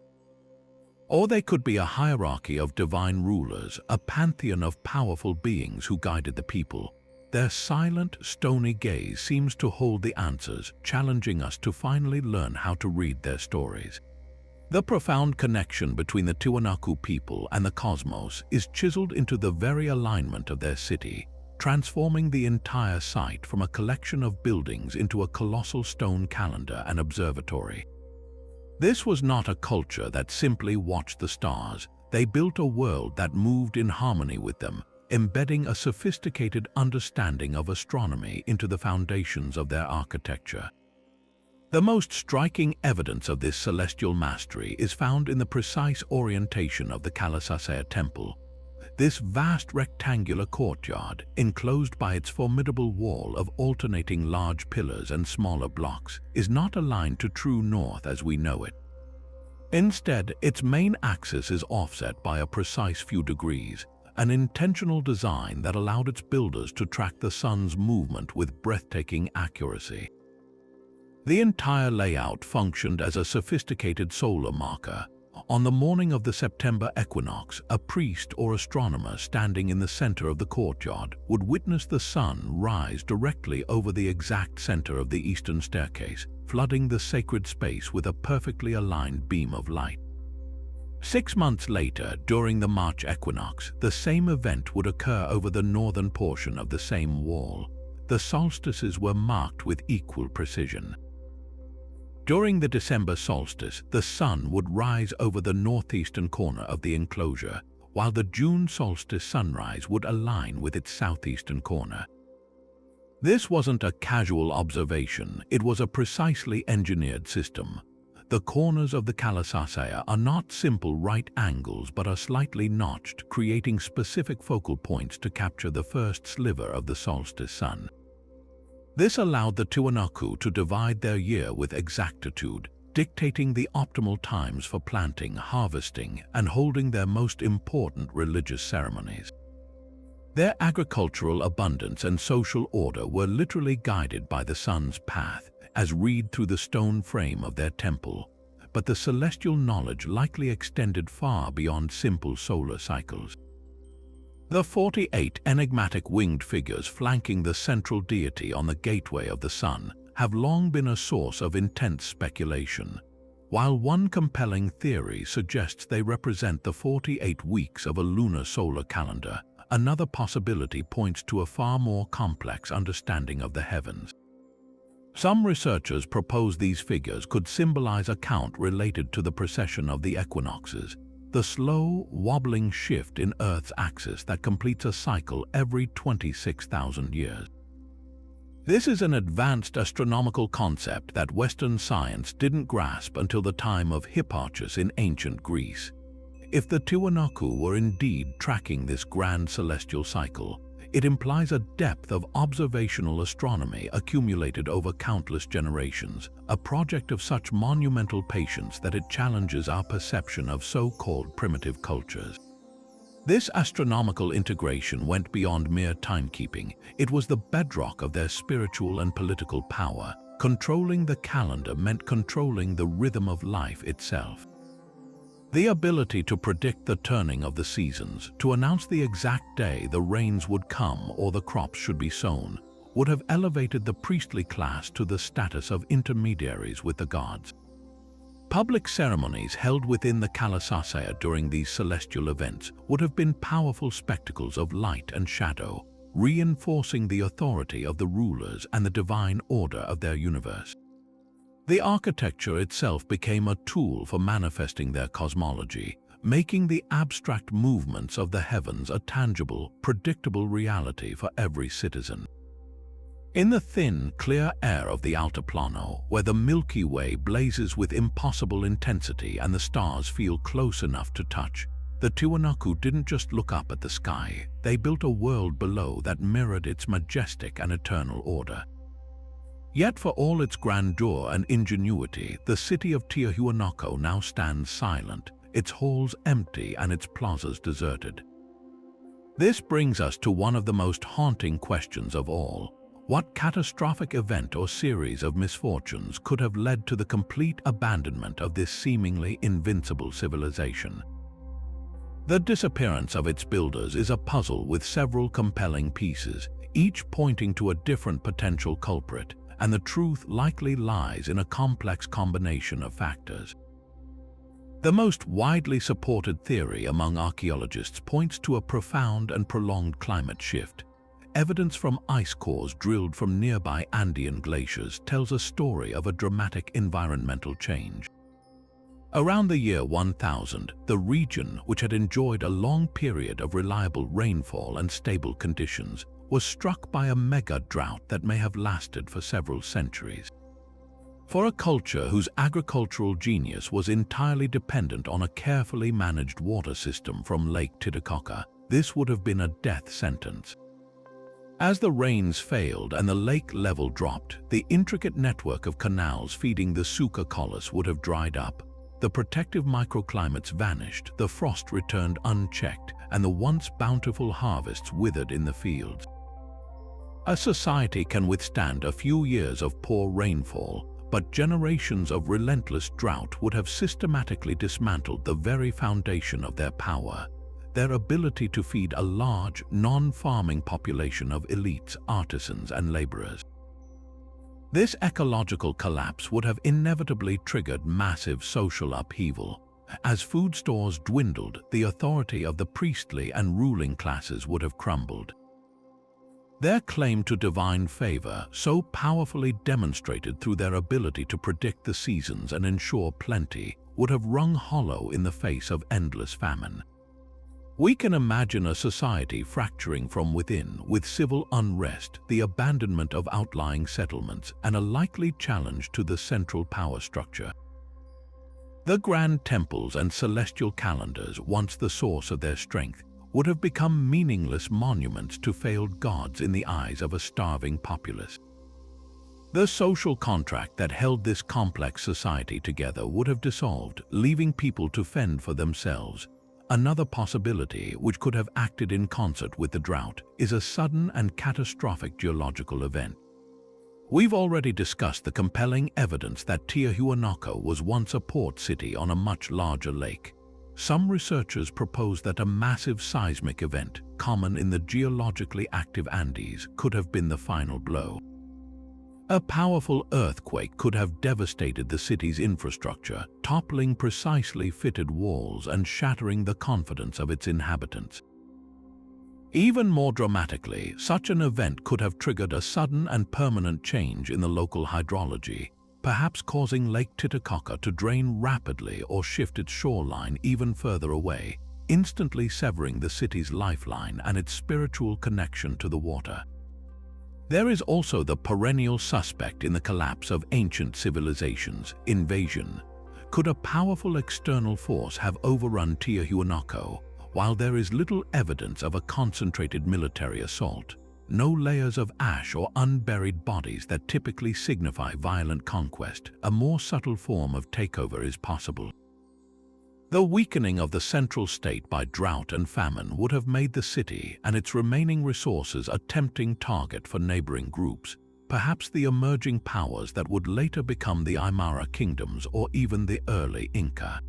Or they could be a hierarchy of divine rulers, a pantheon of powerful beings who guided the people. Their silent, stony gaze seems to hold the answers, challenging us to finally learn how to read their stories. The profound connection between the Tiwanaku people and the cosmos is chiseled into the very alignment of their city, transforming the entire site from a collection of buildings into a colossal stone calendar and observatory. This was not a culture that simply watched the stars. They built a world that moved in harmony with them, embedding a sophisticated understanding of astronomy into the foundations of their architecture. The most striking evidence of this celestial mastery is found in the precise orientation of the Kalasasaya temple. This vast rectangular courtyard, enclosed by its formidable wall of alternating large pillars and smaller blocks, is not aligned to true north as we know it. Instead, its main axis is offset by a precise few degrees, an intentional design that allowed its builders to track the sun's movement with breathtaking accuracy. The entire layout functioned as a sophisticated solar marker. On the morning of the September equinox, a priest or astronomer standing in the center of the courtyard would witness the sun rise directly over the exact center of the eastern staircase, flooding the sacred space with a perfectly aligned beam of light. 6 months later, during the March equinox, the same event would occur over the northern portion of the same wall. The solstices were marked with equal precision. During the December solstice, the sun would rise over the northeastern corner of the enclosure, while the June solstice sunrise would align with its southeastern corner. This wasn't a casual observation, it was a precisely engineered system. The corners of the Kalasasaya are not simple right angles but are slightly notched, creating specific focal points to capture the first sliver of the solstice sun. This allowed the Tiwanaku to divide their year with exactitude, dictating the optimal times for planting, harvesting, and holding their most important religious ceremonies. Their agricultural abundance and social order were literally guided by the sun's path, as read through the stone frame of their temple, but the celestial knowledge likely extended far beyond simple solar cycles. The 48 enigmatic winged figures flanking the central deity on the gateway of the sun have long been a source of intense speculation. While one compelling theory suggests they represent the 48 weeks of a lunar solar calendar, another possibility points to a far more complex understanding of the heavens. Some researchers propose these figures could symbolize a count related to the precession of the equinoxes, the slow, wobbling shift in Earth's axis that completes a cycle every 26,000 years. This is an advanced astronomical concept that Western science didn't grasp until the time of Hipparchus in ancient Greece. If the Tiwanaku were indeed tracking this grand celestial cycle, It implies a depth of observational astronomy accumulated over countless generations, a project of such monumental patience that it challenges our perception of so-called primitive cultures. This astronomical integration went beyond mere timekeeping. It was the bedrock of their spiritual and political power. Controlling the calendar meant controlling the rhythm of life itself. The ability to predict the turning of the seasons, to announce the exact day the rains would come or the crops should be sown, would have elevated the priestly class to the status of intermediaries with the gods. Public ceremonies held within the Kalasasaya during these celestial events would have been powerful spectacles of light and shadow, reinforcing the authority of the rulers and the divine order of their universe. The architecture itself became a tool for manifesting their cosmology, making the abstract movements of the heavens a tangible, predictable reality for every citizen. In the thin, clear air of the Altiplano, where the Milky Way blazes with impossible intensity and the stars feel close enough to touch, the Tiwanaku didn't just look up at the sky, they built a world below that mirrored its majestic and eternal order. Yet for all its grandeur and ingenuity, the city of Tiahuanaco now stands silent, its halls empty and its plazas deserted. This brings us to one of the most haunting questions of all. What catastrophic event or series of misfortunes could have led to the complete abandonment of this seemingly invincible civilization? The disappearance of its builders is a puzzle with several compelling pieces, each pointing to a different potential culprit, and the truth likely lies in a complex combination of factors. The most widely supported theory among archaeologists points to a profound and prolonged climate shift. Evidence from ice cores drilled from nearby Andean glaciers tells a story of a dramatic environmental change. Around the year 1000, the region, which had enjoyed a long period of reliable rainfall and stable conditions, was struck by a mega drought that may have lasted for several centuries. For a culture whose agricultural genius was entirely dependent on a carefully managed water system from Lake Titicaca, this would have been a death sentence. As the rains failed and the lake level dropped, the intricate network of canals feeding the Suca Collis would have dried up. The protective microclimates vanished, the frost returned unchecked, and the once bountiful harvests withered in the fields. A society can withstand a few years of poor rainfall, but generations of relentless drought would have systematically dismantled the very foundation of their power, their ability to feed a large, non-farming population of elites, artisans, and laborers. This ecological collapse would have inevitably triggered massive social upheaval. As food stores dwindled, the authority of the priestly and ruling classes would have crumbled. Their claim to divine favor, so powerfully demonstrated through their ability to predict the seasons and ensure plenty, would have rung hollow in the face of endless famine. We can imagine a society fracturing from within, with civil unrest, the abandonment of outlying settlements, and a likely challenge to the central power structure. The grand temples and celestial calendars, once the source of their strength, would have become meaningless monuments to failed gods in the eyes of a starving populace. The social contract that held this complex society together would have dissolved, leaving people to fend for themselves. Another possibility, which could have acted in concert with the drought, is a sudden and catastrophic geological event. We've already discussed the compelling evidence that Tiahuanaco was once a port city on a much larger lake. Some researchers propose that a massive seismic event, common in the geologically active Andes, could have been the final blow. A powerful earthquake could have devastated the city's infrastructure, toppling precisely fitted walls and shattering the confidence of its inhabitants. Even more dramatically, such an event could have triggered a sudden and permanent change in the local hydrology, perhaps causing Lake Titicaca to drain rapidly or shift its shoreline even further away, instantly severing the city's lifeline and its spiritual connection to the water. There is also the perennial suspect in the collapse of ancient civilizations: invasion. Could a powerful external force have overrun Tiahuanaco, While there is little evidence of a concentrated military assault, no layers of ash or unburied bodies that typically signify violent conquest, a more subtle form of takeover is possible. The weakening of the central state by drought and famine would have made the city and its remaining resources a tempting target for neighboring groups, perhaps the emerging powers that would later become the Aymara kingdoms or even the early Inca.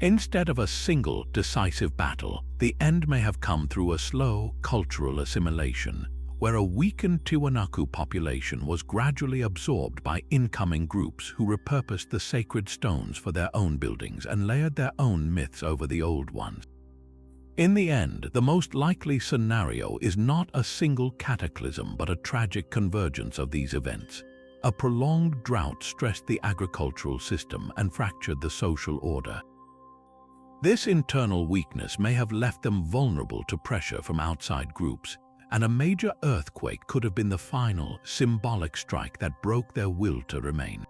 Instead of a single, decisive battle, the end may have come through a slow cultural assimilation, where a weakened Tiwanaku population was gradually absorbed by incoming groups who repurposed the sacred stones for their own buildings and layered their own myths over the old ones. In the end, the most likely scenario is not a single cataclysm but a tragic convergence of these events. A prolonged drought stressed the agricultural system and fractured the social order. This internal weakness may have left them vulnerable to pressure from outside groups, and a major earthquake could have been the final, symbolic strike that broke their will to remain.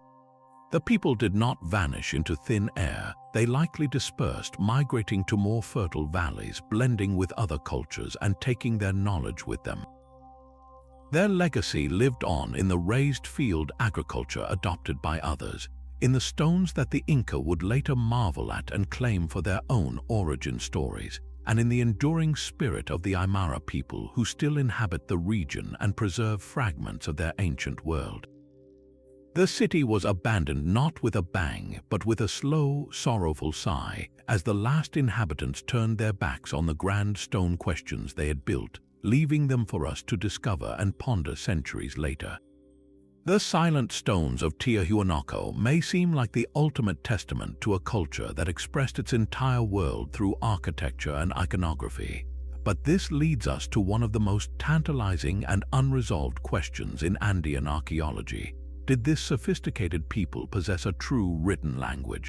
The people did not vanish into thin air. They likely dispersed, migrating to more fertile valleys, blending with other cultures and taking their knowledge with them. Their legacy lived on in the raised field agriculture adopted by others, in the stones that the Inca would later marvel at and claim for their own origin stories, and in the enduring spirit of the Aymara people who still inhabit the region and preserve fragments of their ancient world. The city was abandoned not with a bang, but with a slow, sorrowful sigh, as the last inhabitants turned their backs on the grand stone questions they had built, leaving them for us to discover and ponder centuries later. The silent stones of Tiahuanaco may seem like the ultimate testament to a culture that expressed its entire world through architecture and iconography. But this leads us to one of the most tantalizing and unresolved questions in Andean archaeology. Did this sophisticated people possess a true written language?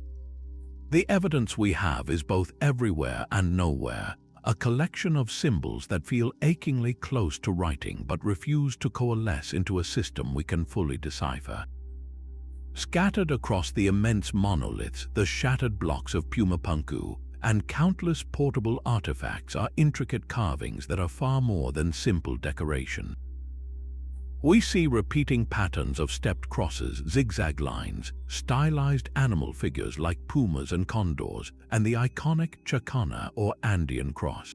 The evidence we have is both everywhere and nowhere, a collection of symbols that feel achingly close to writing but refuse to coalesce into a system we can fully decipher. Scattered across the immense monoliths, the shattered blocks of Pumapunku, and countless portable artifacts are intricate carvings that are far more than simple decoration. We see repeating patterns of stepped crosses, zigzag lines, stylized animal figures like pumas and condors, and the iconic chacana or Andean cross.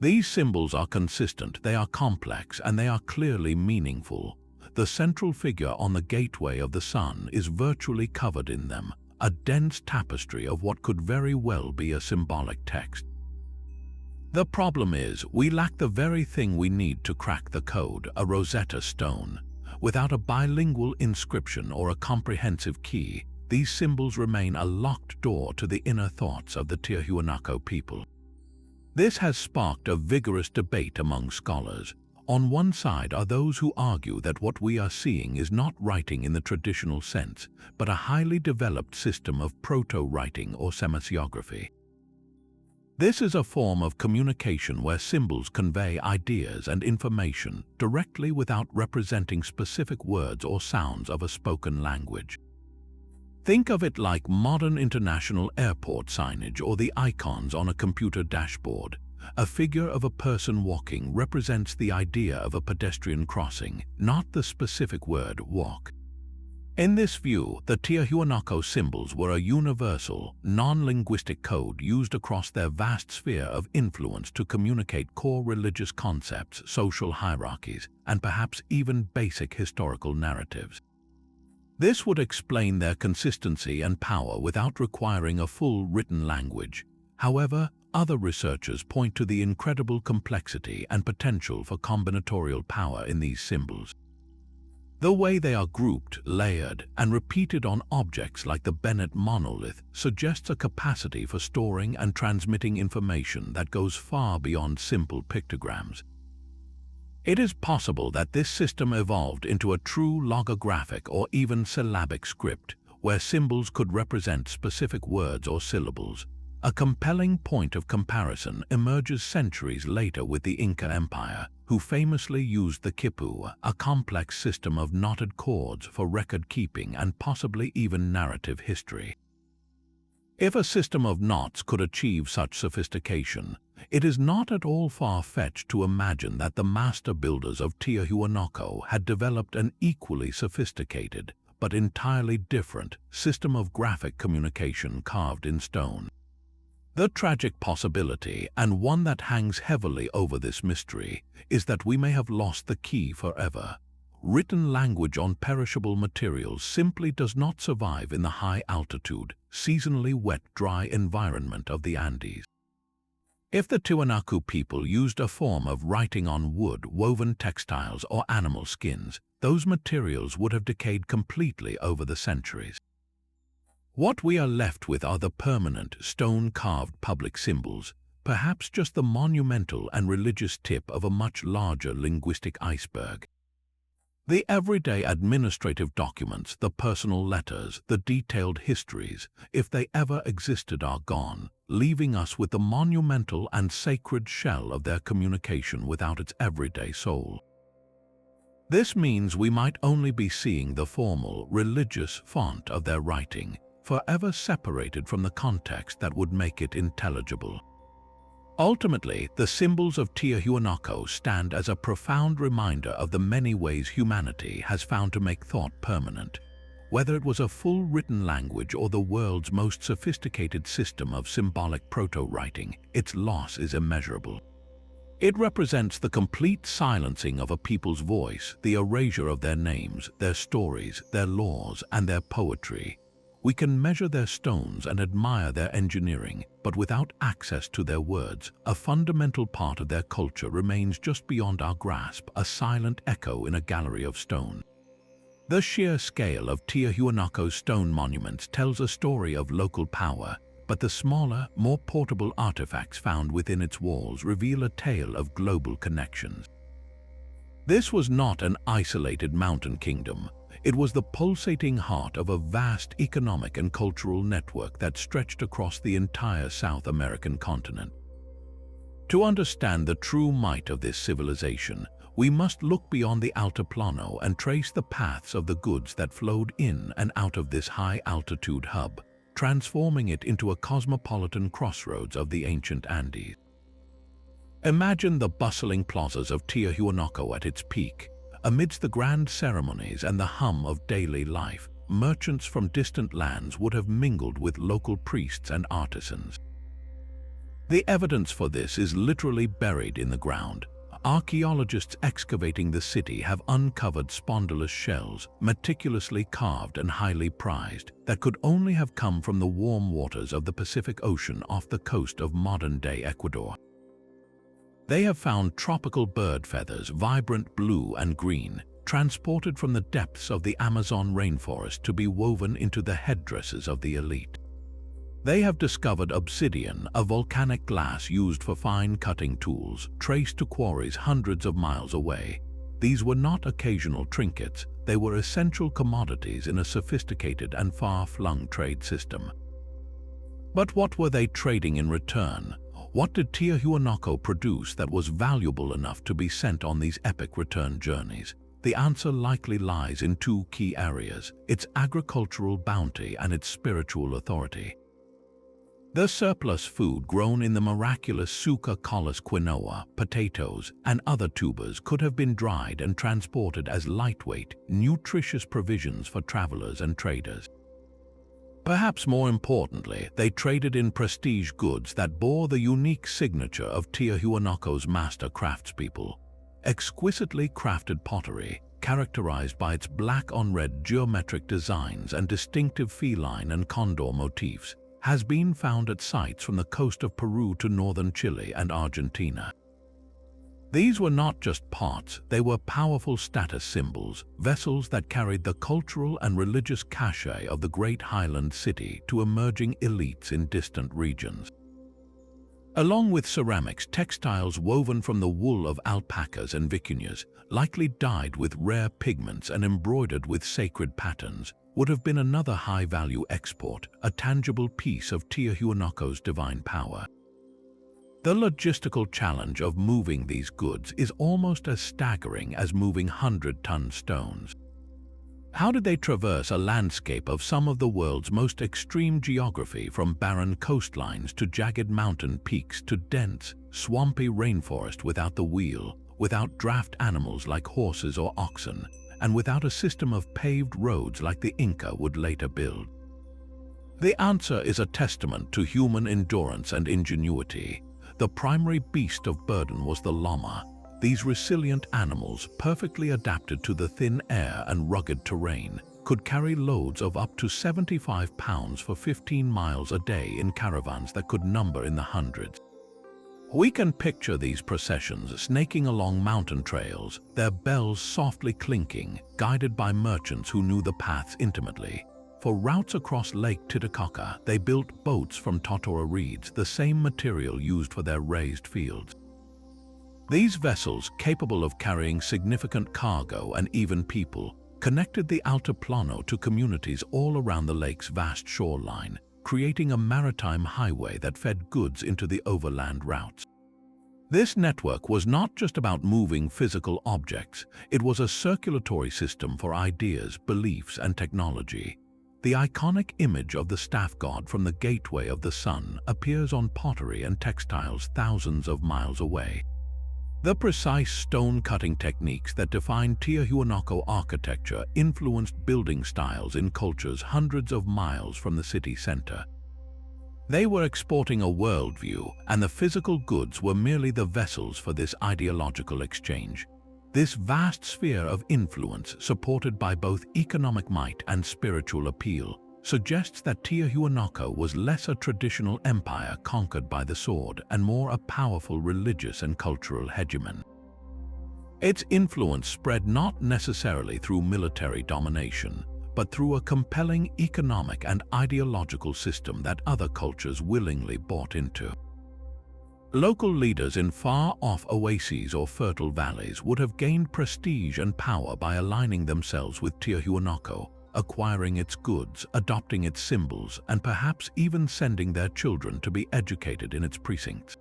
These symbols are consistent, they are complex, and they are clearly meaningful. The central figure on the gateway of the sun is virtually covered in them, a dense tapestry of what could very well be a symbolic text. The problem is, we lack the very thing we need to crack the code, a Rosetta Stone. Without a bilingual inscription or a comprehensive key, these symbols remain a locked door to the inner thoughts of the Tiahuanaco people. This has sparked a vigorous debate among scholars. On one side are those who argue that what we are seeing is not writing in the traditional sense, but a highly developed system of proto-writing or semasiography. This is a form of communication where symbols convey ideas and information directly without representing specific words or sounds of a spoken language. Think of it like modern international airport signage or the icons on a computer dashboard. A figure of a person walking represents the idea of a pedestrian crossing, not the specific word walk. In this view, the Tiahuanaco symbols were a universal, non-linguistic code used across their vast sphere of influence to communicate core religious concepts, social hierarchies, and perhaps even basic historical narratives. This would explain their consistency and power without requiring a full written language. However, other researchers point to the incredible complexity and potential for combinatorial power in these symbols. The way they are grouped, layered, and repeated on objects like the Bennett monolith suggests a capacity for storing and transmitting information that goes far beyond simple pictograms. It is possible that this system evolved into a true logographic or even syllabic script, where symbols could represent specific words or syllables. A compelling point of comparison emerges centuries later with the Inca Empire, who famously used the quipu, a complex system of knotted cords for record-keeping and possibly even narrative history. If a system of knots could achieve such sophistication, it is not at all far-fetched to imagine that the master builders of Tiahuanaco had developed an equally sophisticated, but entirely different, system of graphic communication carved in stone. The tragic possibility, and one that hangs heavily over this mystery, is that we may have lost the key forever. Written language on perishable materials simply does not survive in the high-altitude, seasonally wet, dry environment of the Andes. If the Tiwanaku people used a form of writing on wood, woven textiles, or animal skins, those materials would have decayed completely over the centuries. What we are left with are the permanent, stone-carved public symbols, perhaps just the monumental and religious tip of a much larger linguistic iceberg. The everyday administrative documents, the personal letters, the detailed histories, if they ever existed, are gone, leaving us with the monumental and sacred shell of their communication without its everyday soul. This means we might only be seeing the formal, religious font of their writing, forever separated from the context that would make it intelligible. Ultimately, the symbols of Tiahuanaco stand as a profound reminder of the many ways humanity has found to make thought permanent. Whether it was a full written language or the world's most sophisticated system of symbolic proto-writing, its loss is immeasurable. It represents the complete silencing of a people's voice, the erasure of their names, their stories, their laws, and their poetry. We can measure their stones and admire their engineering, but without access to their words, a fundamental part of their culture remains just beyond our grasp, a silent echo in a gallery of stone. The sheer scale of Tiahuanaco's stone monuments tells a story of local power, but the smaller, more portable artifacts found within its walls reveal a tale of global connections. This was not an isolated mountain kingdom. It was the pulsating heart of a vast economic and cultural network that stretched across the entire South American continent. To understand the true might of this civilization, we must look beyond the Altiplano and trace the paths of the goods that flowed in and out of this high-altitude hub, transforming it into a cosmopolitan crossroads of the ancient Andes. Imagine the bustling plazas of Tiahuanaco at its peak. Amidst the grand ceremonies and the hum of daily life, merchants from distant lands would have mingled with local priests and artisans. The evidence for this is literally buried in the ground. Archaeologists excavating the city have uncovered spondylus shells, meticulously carved and highly prized, that could only have come from the warm waters of the Pacific Ocean off the coast of modern-day Ecuador. They have found tropical bird feathers, vibrant blue and green, transported from the depths of the Amazon rainforest to be woven into the headdresses of the elite. They have discovered obsidian, a volcanic glass used for fine cutting tools, traced to quarries hundreds of miles away. These were not occasional trinkets, they were essential commodities in a sophisticated and far-flung trade system. But what were they trading in return? What did Tiahuanaco produce that was valuable enough to be sent on these epic return journeys? The answer likely lies in two key areas: its agricultural bounty and its spiritual authority. The surplus food grown in the miraculous Suca collis quinoa, potatoes, and other tubers could have been dried and transported as lightweight, nutritious provisions for travelers and traders. Perhaps more importantly, they traded in prestige goods that bore the unique signature of Tiahuanaco's master craftspeople. Exquisitely crafted pottery, characterized by its black-on-red geometric designs and distinctive feline and condor motifs, has been found at sites from the coast of Peru to northern Chile and Argentina. These were not just pots, they were powerful status symbols, vessels that carried the cultural and religious cachet of the great highland city to emerging elites in distant regions. Along with ceramics, textiles woven from the wool of alpacas and vicuñas, likely dyed with rare pigments and embroidered with sacred patterns, would have been another high-value export, a tangible piece of Tiahuanaco's divine power. The logistical challenge of moving these goods is almost as staggering as moving 100-ton stones. How did they traverse a landscape of some of the world's most extreme geography, from barren coastlines to jagged mountain peaks to dense, swampy rainforest, without the wheel, without draft animals like horses or oxen, and without a system of paved roads like the Inca would later build? The answer is a testament to human endurance and ingenuity. The primary beast of burden was the llama. These resilient animals, perfectly adapted to the thin air and rugged terrain, could carry loads of up to 75 pounds for 15 miles a day in caravans that could number in the hundreds. We can picture these processions snaking along mountain trails, their bells softly clinking, guided by merchants who knew the paths intimately. For routes across Lake Titicaca, they built boats from totora reeds, the same material used for their raised fields. These vessels, capable of carrying significant cargo and even people, connected the Altiplano to communities all around the lake's vast shoreline, creating a maritime highway that fed goods into the overland routes. This network was not just about moving physical objects, it was a circulatory system for ideas, beliefs, and technology. The iconic image of the staff god from the Gateway of the Sun appears on pottery and textiles thousands of miles away. The precise stone-cutting techniques that defined Tiahuanaco architecture influenced building styles in cultures hundreds of miles from the city center. They were exporting a worldview, and the physical goods were merely the vessels for this ideological exchange. This vast sphere of influence, supported by both economic might and spiritual appeal, suggests that Tiahuanaco was less a traditional empire conquered by the sword and more a powerful religious and cultural hegemon. Its influence spread not necessarily through military domination, but through a compelling economic and ideological system that other cultures willingly bought into. Local leaders in far-off oases or fertile valleys would have gained prestige and power by aligning themselves with Tiahuanaco, acquiring its goods, adopting its symbols, and perhaps even sending their children to be educated in its precincts.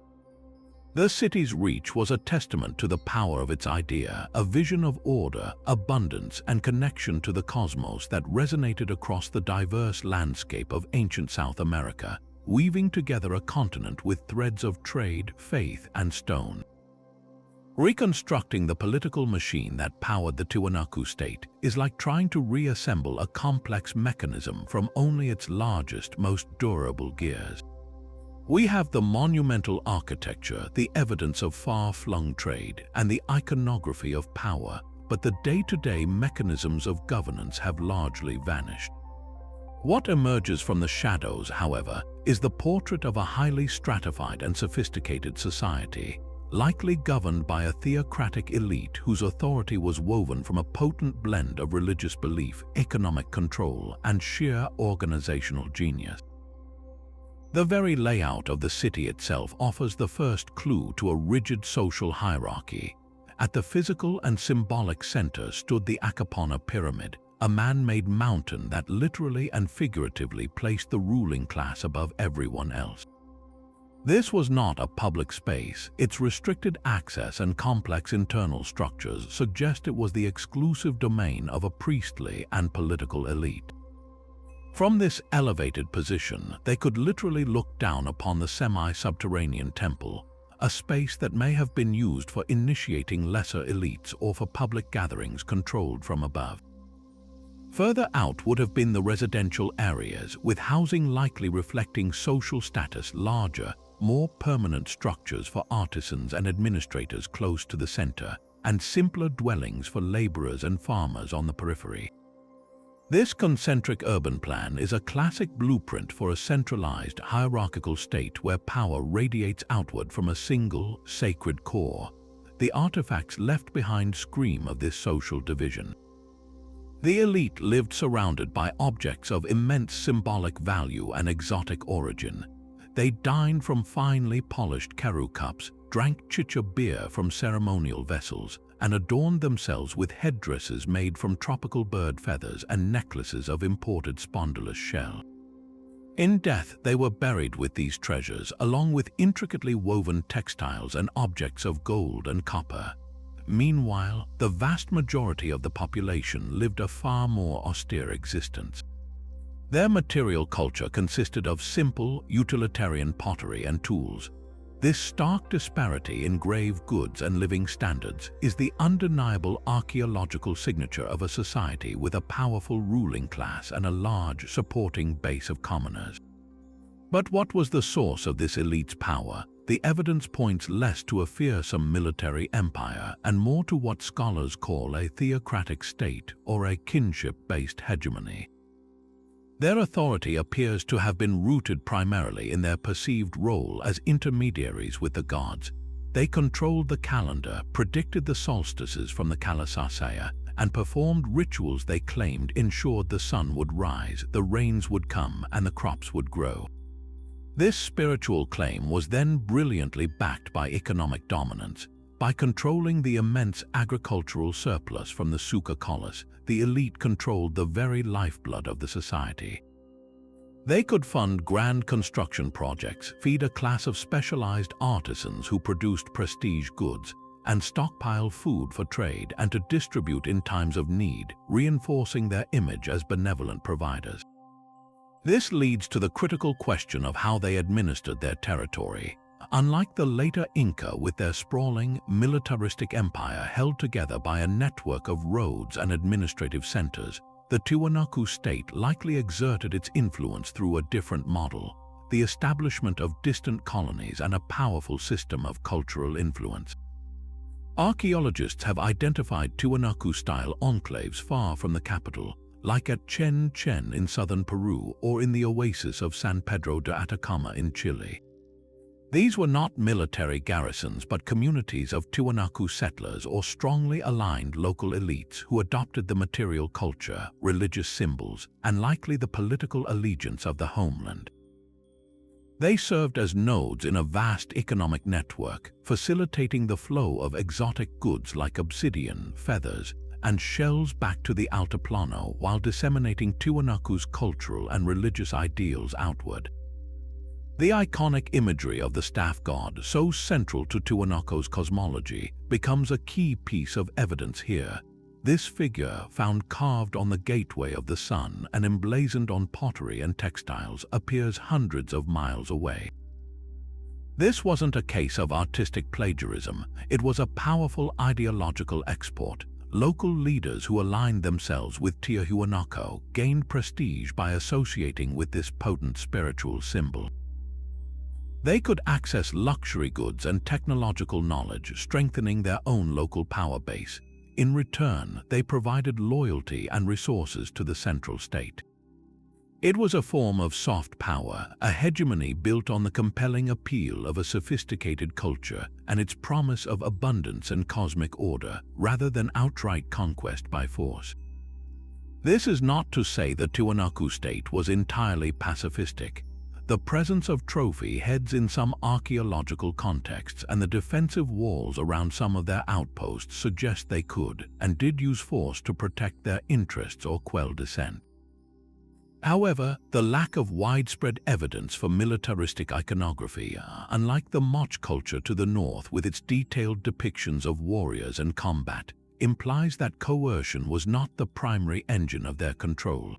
The city's reach was a testament to the power of its idea, a vision of order, abundance, and connection to the cosmos that resonated across the diverse landscape of ancient South America, weaving together a continent with threads of trade, faith, and stone. Reconstructing the political machine that powered the Tiwanaku state is like trying to reassemble a complex mechanism from only its largest, most durable gears. We have the monumental architecture, the evidence of far-flung trade, and the iconography of power, but the day-to-day mechanisms of governance have largely vanished. What emerges from the shadows, however, is the portrait of a highly stratified and sophisticated society, likely governed by a theocratic elite whose authority was woven from a potent blend of religious belief, economic control, and sheer organizational genius. The very layout of the city itself offers the first clue to a rigid social hierarchy. At the physical and symbolic center stood the Akapana pyramid, a man-made mountain that literally and figuratively placed the ruling class above everyone else. This was not a public space. Its restricted access and complex internal structures suggest it was the exclusive domain of a priestly and political elite. From this elevated position, they could literally look down upon the semi-subterranean temple, a space that may have been used for initiating lesser elites or for public gatherings controlled from above. Further out would have been the residential areas, with housing likely reflecting social status, larger, more permanent structures for artisans and administrators close to the center, and simpler dwellings for laborers and farmers on the periphery. This concentric urban plan is a classic blueprint for a centralized, hierarchical state where power radiates outward from a single, sacred core. The artifacts left behind scream of this social division. The elite lived surrounded by objects of immense symbolic value and exotic origin. They dined from finely polished keru cups, drank chicha beer from ceremonial vessels, and adorned themselves with headdresses made from tropical bird feathers and necklaces of imported spondylus shell. In death, they were buried with these treasures, along with intricately woven textiles and objects of gold and copper. Meanwhile, the vast majority of the population lived a far more austere existence. Their material culture consisted of simple, utilitarian pottery and tools. This stark disparity in grave goods and living standards is the undeniable archaeological signature of a society with a powerful ruling class and a large supporting base of commoners. But what was the source of this elite's power? The evidence points less to a fearsome military empire and more to what scholars call a theocratic state or a kinship-based hegemony. Their authority appears to have been rooted primarily in their perceived role as intermediaries with the gods. They controlled the calendar, predicted the solstices from the Kalasasaya, and performed rituals they claimed ensured the sun would rise, the rains would come, and the crops would grow. This spiritual claim was then brilliantly backed by economic dominance. By controlling the immense agricultural surplus from the Suka Colossus, the elite controlled the very lifeblood of the society. They could fund grand construction projects, feed a class of specialized artisans who produced prestige goods, and stockpile food for trade and to distribute in times of need, reinforcing their image as benevolent providers. This leads to the critical question of how they administered their territory. Unlike the later Inca with their sprawling, militaristic empire held together by a network of roads and administrative centers, the Tiwanaku state likely exerted its influence through a different model, the establishment of distant colonies and a powerful system of cultural influence. Archaeologists have identified Tiwanaku-style enclaves far from the capital, like at Chen Chen in southern Peru or in the oasis of San Pedro de Atacama in Chile. These were not military garrisons but communities of Tiwanaku settlers or strongly aligned local elites who adopted the material culture, religious symbols, and likely the political allegiance of the homeland. They served as nodes in a vast economic network, facilitating the flow of exotic goods like obsidian, feathers, and shells back to the Altiplano while disseminating Tiwanaku's cultural and religious ideals outward. The iconic imagery of the staff god, so central to Tiwanaku's cosmology, becomes a key piece of evidence here. This figure, found carved on the gateway of the sun and emblazoned on pottery and textiles, appears hundreds of miles away. This wasn't a case of artistic plagiarism, it was a powerful ideological export. Local leaders who aligned themselves with Tiahuanaco gained prestige by associating with this potent spiritual symbol. They could access luxury goods and technological knowledge, strengthening their own local power base. In return, they provided loyalty and resources to the central state. It was a form of soft power, a hegemony built on the compelling appeal of a sophisticated culture and its promise of abundance and cosmic order, rather than outright conquest by force. This is not to say the Tiwanaku state was entirely pacifistic. The presence of trophy heads in some archaeological contexts and the defensive walls around some of their outposts suggest they could and did use force to protect their interests or quell dissent. However, the lack of widespread evidence for militaristic iconography, unlike the Moche culture to the north with its detailed depictions of warriors and combat, implies that coercion was not the primary engine of their control.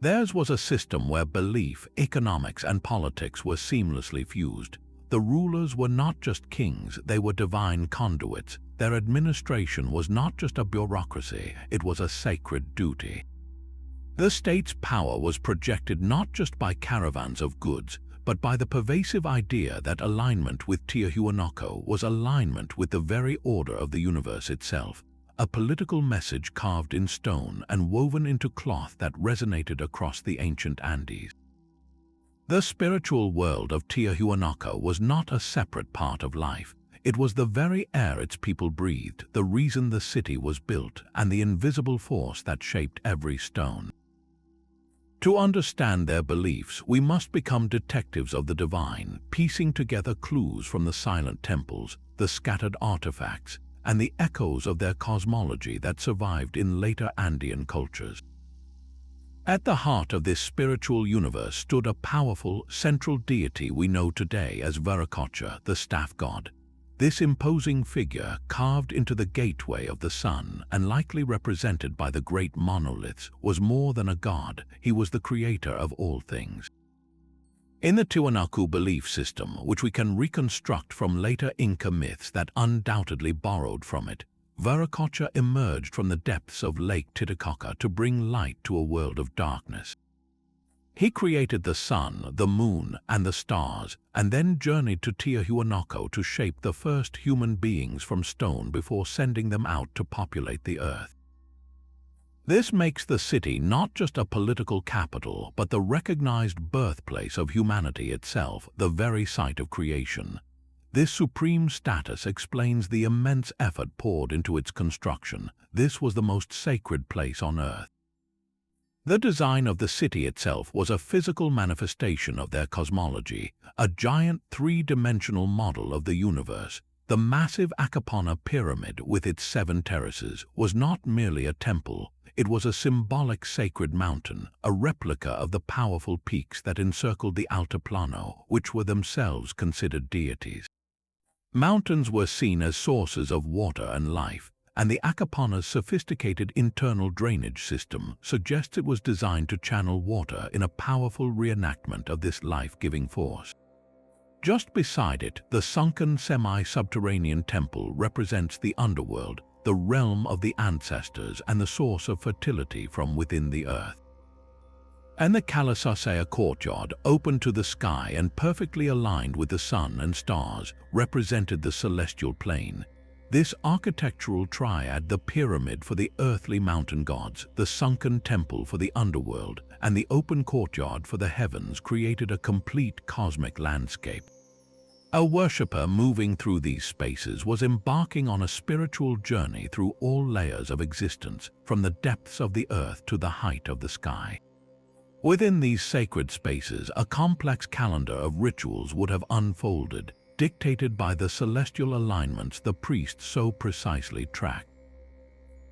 Theirs was a system where belief, economics, and politics were seamlessly fused. The rulers were not just kings, they were divine conduits. Their administration was not just a bureaucracy, it was a sacred duty. The state's power was projected not just by caravans of goods, but by the pervasive idea that alignment with Tiahuanaco was alignment with the very order of the universe itself, a political message carved in stone and woven into cloth that resonated across the ancient Andes. The spiritual world of Tiahuanaco was not a separate part of life. It was the very air its people breathed, the reason the city was built, and the invisible force that shaped every stone. To understand their beliefs, we must become detectives of the divine, piecing together clues from the silent temples, the scattered artifacts, and the echoes of their cosmology that survived in later Andean cultures. At the heart of this spiritual universe stood a powerful, central deity we know today as Viracocha, the staff god. This imposing figure, carved into the gateway of the sun and likely represented by the great monoliths, was more than a god. He was the creator of all things. In the Tiwanaku belief system, which we can reconstruct from later Inca myths that undoubtedly borrowed from it, Viracocha emerged from the depths of Lake Titicaca to bring light to a world of darkness. He created the sun, the moon, and the stars, and then journeyed to Tiahuanaco to shape the first human beings from stone before sending them out to populate the earth. This makes the city not just a political capital, but the recognized birthplace of humanity itself, the very site of creation. This supreme status explains the immense effort poured into its construction. This was the most sacred place on earth. The design of the city itself was a physical manifestation of their cosmology, a giant three-dimensional model of the universe. The massive Akapana pyramid with its 7 terraces was not merely a temple, it was a symbolic sacred mountain, a replica of the powerful peaks that encircled the Altiplano, which were themselves considered deities. Mountains were seen as sources of water and life, and the Akapana's sophisticated internal drainage system suggests it was designed to channel water in a powerful reenactment of this life-giving force. Just beside it, the sunken semi-subterranean temple represents the underworld, the realm of the ancestors and the source of fertility from within the earth. And the Kalasasaya courtyard, open to the sky and perfectly aligned with the sun and stars, represented the celestial plane. This architectural triad, the pyramid for the earthly mountain gods, the sunken temple for the underworld, and the open courtyard for the heavens, created a complete cosmic landscape. A worshipper moving through these spaces was embarking on a spiritual journey through all layers of existence, from the depths of the earth to the height of the sky. Within these sacred spaces, a complex calendar of rituals would have unfolded, dictated by the celestial alignments the priests so precisely tracked.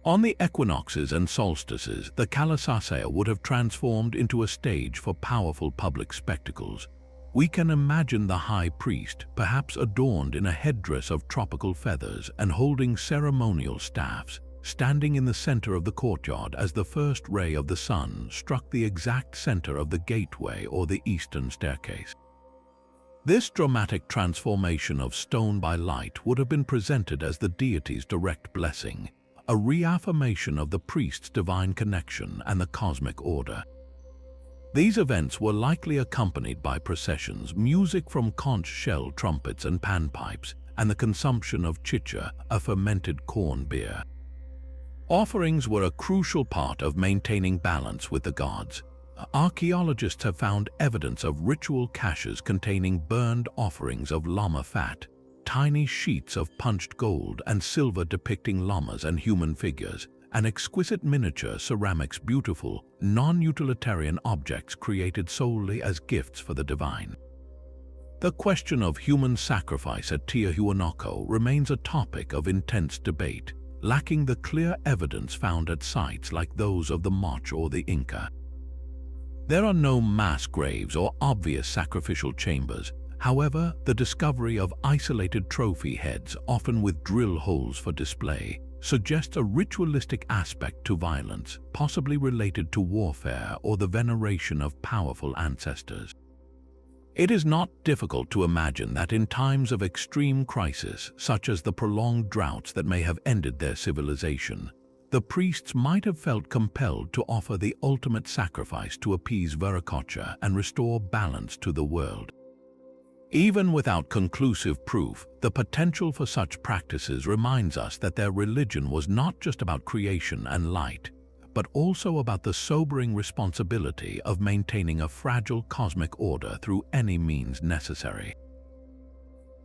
On the equinoxes and solstices, the Kalasasaya would have transformed into a stage for powerful public spectacles. We can imagine the high priest, perhaps adorned in a headdress of tropical feathers and holding ceremonial staffs, standing in the center of the courtyard as the first ray of the sun struck the exact center of the gateway or the eastern staircase. This dramatic transformation of stone by light would have been presented as the deity's direct blessing, a reaffirmation of the priest's divine connection and the cosmic order. These events were likely accompanied by processions, music from conch shell trumpets and panpipes, and the consumption of chicha, a fermented corn beer. Offerings were a crucial part of maintaining balance with the gods. Archaeologists have found evidence of ritual caches containing burned offerings of llama fat, tiny sheets of punched gold and silver depicting llamas and human figures, and exquisite miniature ceramics, beautiful, non-utilitarian objects created solely as gifts for the divine. The question of human sacrifice at Tiahuanaco remains a topic of intense debate, lacking the clear evidence found at sites like those of the Moche or the Inca. There are no mass graves or obvious sacrificial chambers. However, the discovery of isolated trophy heads, often with drill holes for display, suggests a ritualistic aspect to violence, possibly related to warfare or the veneration of powerful ancestors. It is not difficult to imagine that in times of extreme crisis, such as the prolonged droughts that may have ended their civilization, the priests might have felt compelled to offer the ultimate sacrifice to appease Viracocha and restore balance to the world. Even without conclusive proof, the potential for such practices reminds us that their religion was not just about creation and light, but also about the sobering responsibility of maintaining a fragile cosmic order through any means necessary.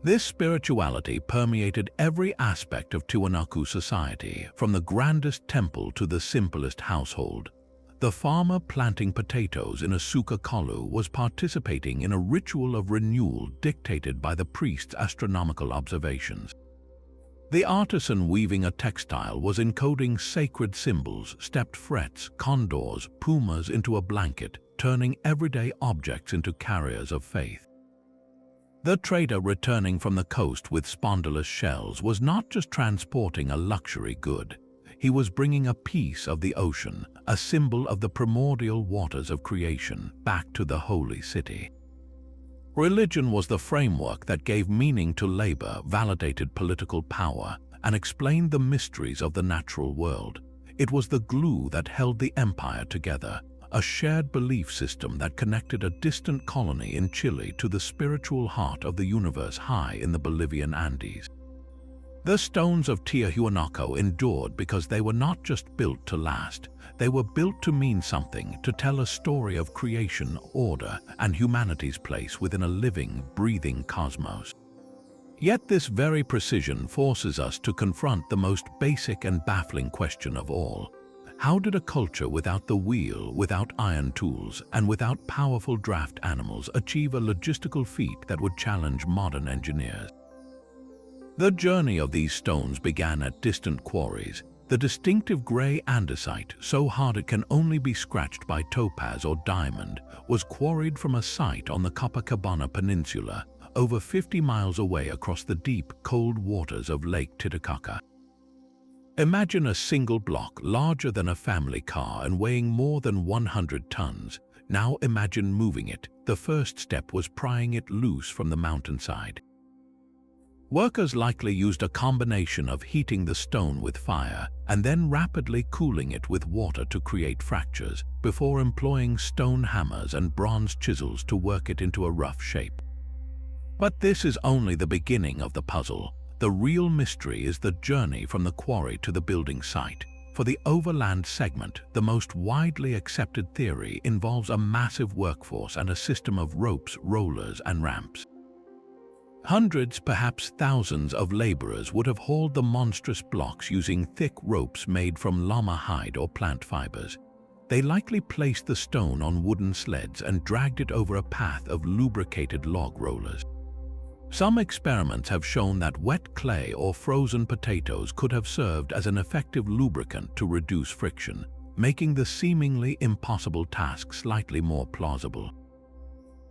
This spirituality permeated every aspect of Tiwanaku society, from the grandest temple to the simplest household. The farmer planting potatoes in a suka kolu was participating in a ritual of renewal dictated by the priest's astronomical observations. The artisan weaving a textile was encoding sacred symbols, stepped frets, condors, pumas into a blanket, turning everyday objects into carriers of faith. The trader returning from the coast with spondylus shells was not just transporting a luxury good. He was bringing a piece of the ocean, a symbol of the primordial waters of creation, back to the holy city. Religion was the framework that gave meaning to labor, validated political power, and explained the mysteries of the natural world. It was the glue that held the empire together, a shared belief system that connected a distant colony in Chile to the spiritual heart of the universe high in the Bolivian Andes. The stones of Tiahuanaco endured because they were not just built to last. They were built to mean something, to tell a story of creation, order, and humanity's place within a living, breathing cosmos. Yet this very precision forces us to confront the most basic and baffling question of all. How did a culture without the wheel, without iron tools, and without powerful draft animals achieve a logistical feat that would challenge modern engineers? The journey of these stones began at distant quarries. The distinctive gray andesite, so hard it can only be scratched by topaz or diamond, was quarried from a site on the Akapana Peninsula, over 50 miles away across the deep, cold waters of Lake Titicaca. Imagine a single block larger than a family car and weighing more than 100 tons. Now imagine moving it. The first step was prying it loose from the mountainside. Workers likely used a combination of heating the stone with fire and then rapidly cooling it with water to create fractures, before employing stone hammers and bronze chisels to work it into a rough shape. But this is only the beginning of the puzzle. The real mystery is the journey from the quarry to the building site. For the overland segment, the most widely accepted theory involves a massive workforce and a system of ropes, rollers, and ramps. Hundreds, perhaps thousands of laborers would have hauled the monstrous blocks using thick ropes made from llama hide or plant fibers. They likely placed the stone on wooden sleds and dragged it over a path of lubricated log rollers. Some experiments have shown that wet clay or frozen potatoes could have served as an effective lubricant to reduce friction, making the seemingly impossible task slightly more plausible.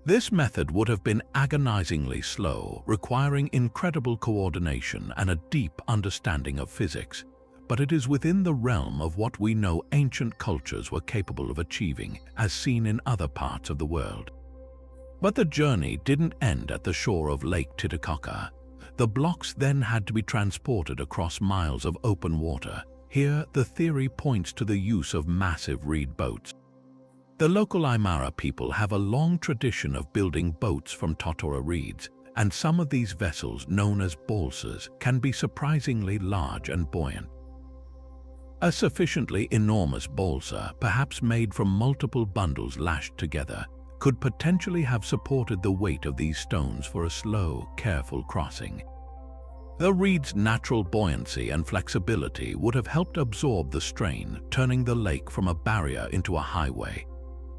This method would have been agonizingly slow, requiring incredible coordination and a deep understanding of physics, but it is within the realm of what we know ancient cultures were capable of achieving, as seen in other parts of the world. But the journey didn't end at the shore of Lake Titicaca. The blocks then had to be transported across miles of open water. Here, the theory points to the use of massive reed boats. The local Aymara people have a long tradition of building boats from totora reeds, and some of these vessels, known as balsas, can be surprisingly large and buoyant. A sufficiently enormous balsa, perhaps made from multiple bundles lashed together, could potentially have supported the weight of these stones for a slow, careful crossing. The reed's natural buoyancy and flexibility would have helped absorb the strain, turning the lake from a barrier into a highway.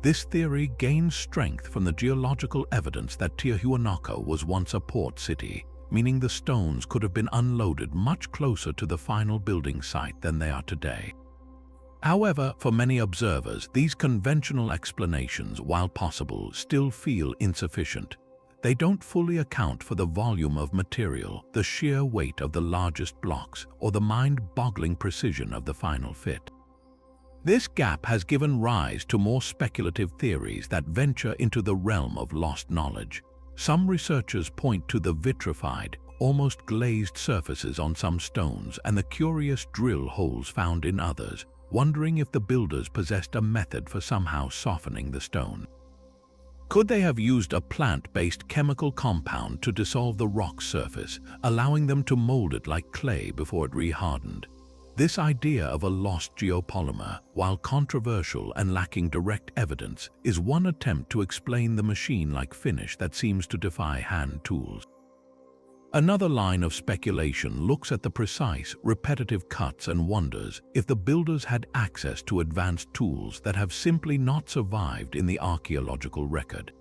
This theory gains strength from the geological evidence that Tiahuanaco was once a port city, meaning the stones could have been unloaded much closer to the final building site than they are today. However, for many observers, these conventional explanations, while possible, still feel insufficient. They don't fully account for the volume of material, the sheer weight of the largest blocks, or the mind-boggling precision of the final fit. This gap has given rise to more speculative theories that venture into the realm of lost knowledge. Some researchers point to the vitrified, almost glazed surfaces on some stones and the curious drill holes found in others, wondering if the builders possessed a method for somehow softening the stone. Could they have used a plant-based chemical compound to dissolve the rock's surface, allowing them to mold it like clay before it rehardened? This idea of a lost geopolymer, while controversial and lacking direct evidence, is one attempt to explain the machine-like finish that seems to defy hand tools. Another line of speculation looks at the precise, repetitive cuts and wonders if the builders had access to advanced tools that have simply not survived in the archaeological record.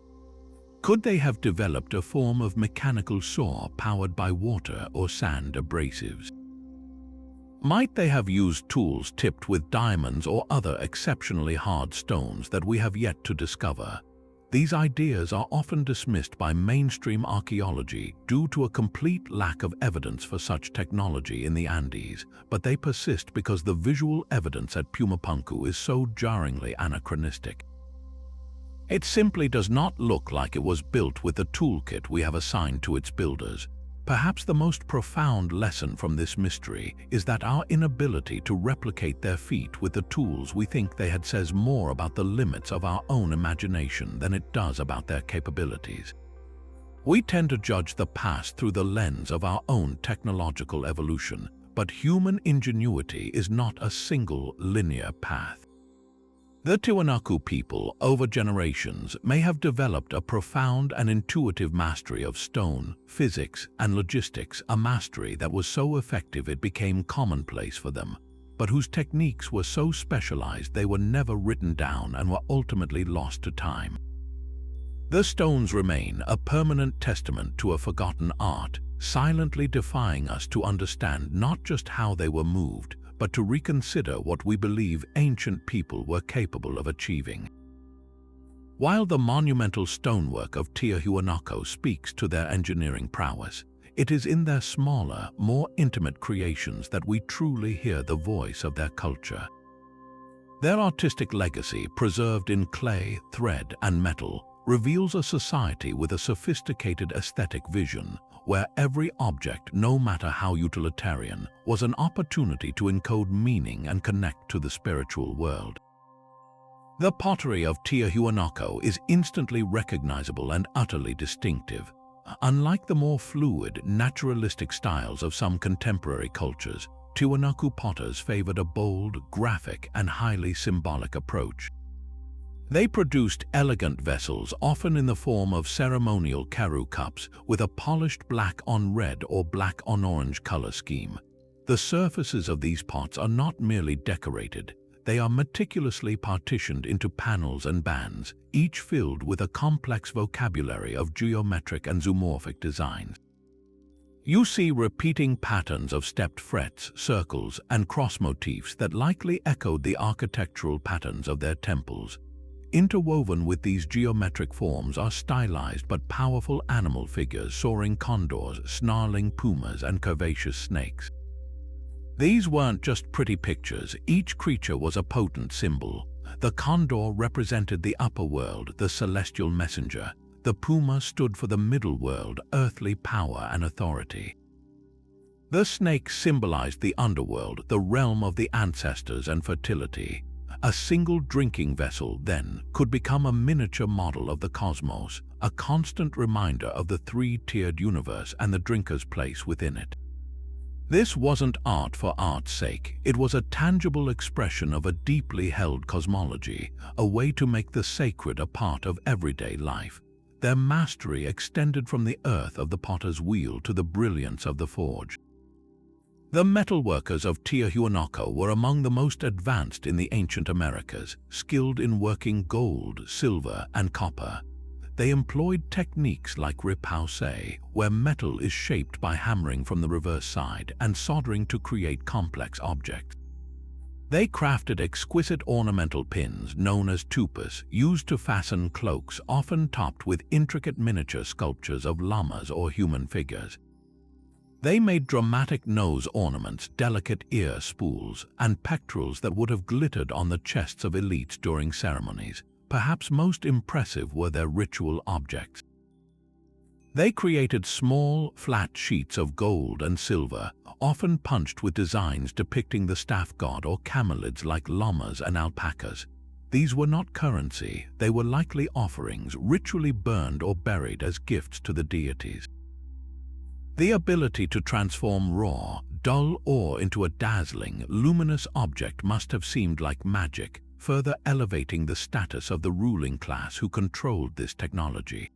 Could they have developed a form of mechanical saw powered by water or sand abrasives? Might they have used tools tipped with diamonds or other exceptionally hard stones that we have yet to discover? These ideas are often dismissed by mainstream archaeology due to a complete lack of evidence for such technology in the Andes, but they persist because the visual evidence at Pumapunku is so jarringly anachronistic. It simply does not look like it was built with the toolkit we have assigned to its builders. Perhaps the most profound lesson from this mystery is that our inability to replicate their feat with the tools we think they had says more about the limits of our own imagination than it does about their capabilities. We tend to judge the past through the lens of our own technological evolution, but human ingenuity is not a single linear path. The Tiwanaku people, over generations, may have developed a profound and intuitive mastery of stone, physics, and logistics, a mastery that was so effective it became commonplace for them, but whose techniques were so specialized they were never written down and were ultimately lost to time. The stones remain a permanent testament to a forgotten art, silently defying us to understand not just how they were moved, but to reconsider what we believe ancient people were capable of achieving. While the monumental stonework of Tiahuanaco speaks to their engineering prowess, it is in their smaller, more intimate creations that we truly hear the voice of their culture. Their artistic legacy, preserved in clay, thread, and metal, reveals a society with a sophisticated aesthetic vision, where every object, no matter how utilitarian, was an opportunity to encode meaning and connect to the spiritual world. The pottery of Tiahuanaco is instantly recognizable and utterly distinctive. Unlike the more fluid, naturalistic styles of some contemporary cultures, Tiwanaku potters favored a bold, graphic, and highly symbolic approach. They produced elegant vessels, often in the form of ceremonial karu cups, with a polished black on red or black on orange color scheme. The surfaces of these pots are not merely decorated. They are meticulously partitioned into panels and bands, each filled with a complex vocabulary of geometric and zoomorphic designs. You see repeating patterns of stepped frets, circles, and cross motifs that likely echoed the architectural patterns of their temples. Interwoven with these geometric forms are stylized but powerful animal figures, soaring condors, snarling pumas, and curvaceous snakes. These weren't just pretty pictures. Each creature was a potent symbol. The condor represented the upper world, the celestial messenger. The puma stood for the middle world, earthly power and authority. The snake symbolized the underworld, the realm of the ancestors and fertility. A single drinking vessel, then, could become a miniature model of the cosmos, a constant reminder of the three-tiered universe and the drinker's place within it. This wasn't art for art's sake. It was a tangible expression of a deeply held cosmology, a way to make the sacred a part of everyday life. Their mastery extended from the earth of the potter's wheel to the brilliance of the forge. The metalworkers of Tiahuanaco were among the most advanced in the ancient Americas, skilled in working gold, silver, and copper. They employed techniques like repoussé, where metal is shaped by hammering from the reverse side, and soldering to create complex objects. They crafted exquisite ornamental pins, known as tupas, used to fasten cloaks, often topped with intricate miniature sculptures of llamas or human figures. They made dramatic nose ornaments, delicate ear spools, and pectorals that would have glittered on the chests of elites during ceremonies. Perhaps most impressive were their ritual objects. They created small, flat sheets of gold and silver, often punched with designs depicting the staff god or camelids like llamas and alpacas. These were not currency. They were likely offerings, ritually burned or buried as gifts to the deities. The ability to transform raw, dull ore into a dazzling, luminous object must have seemed like magic, further elevating the status of the ruling class who controlled this technology.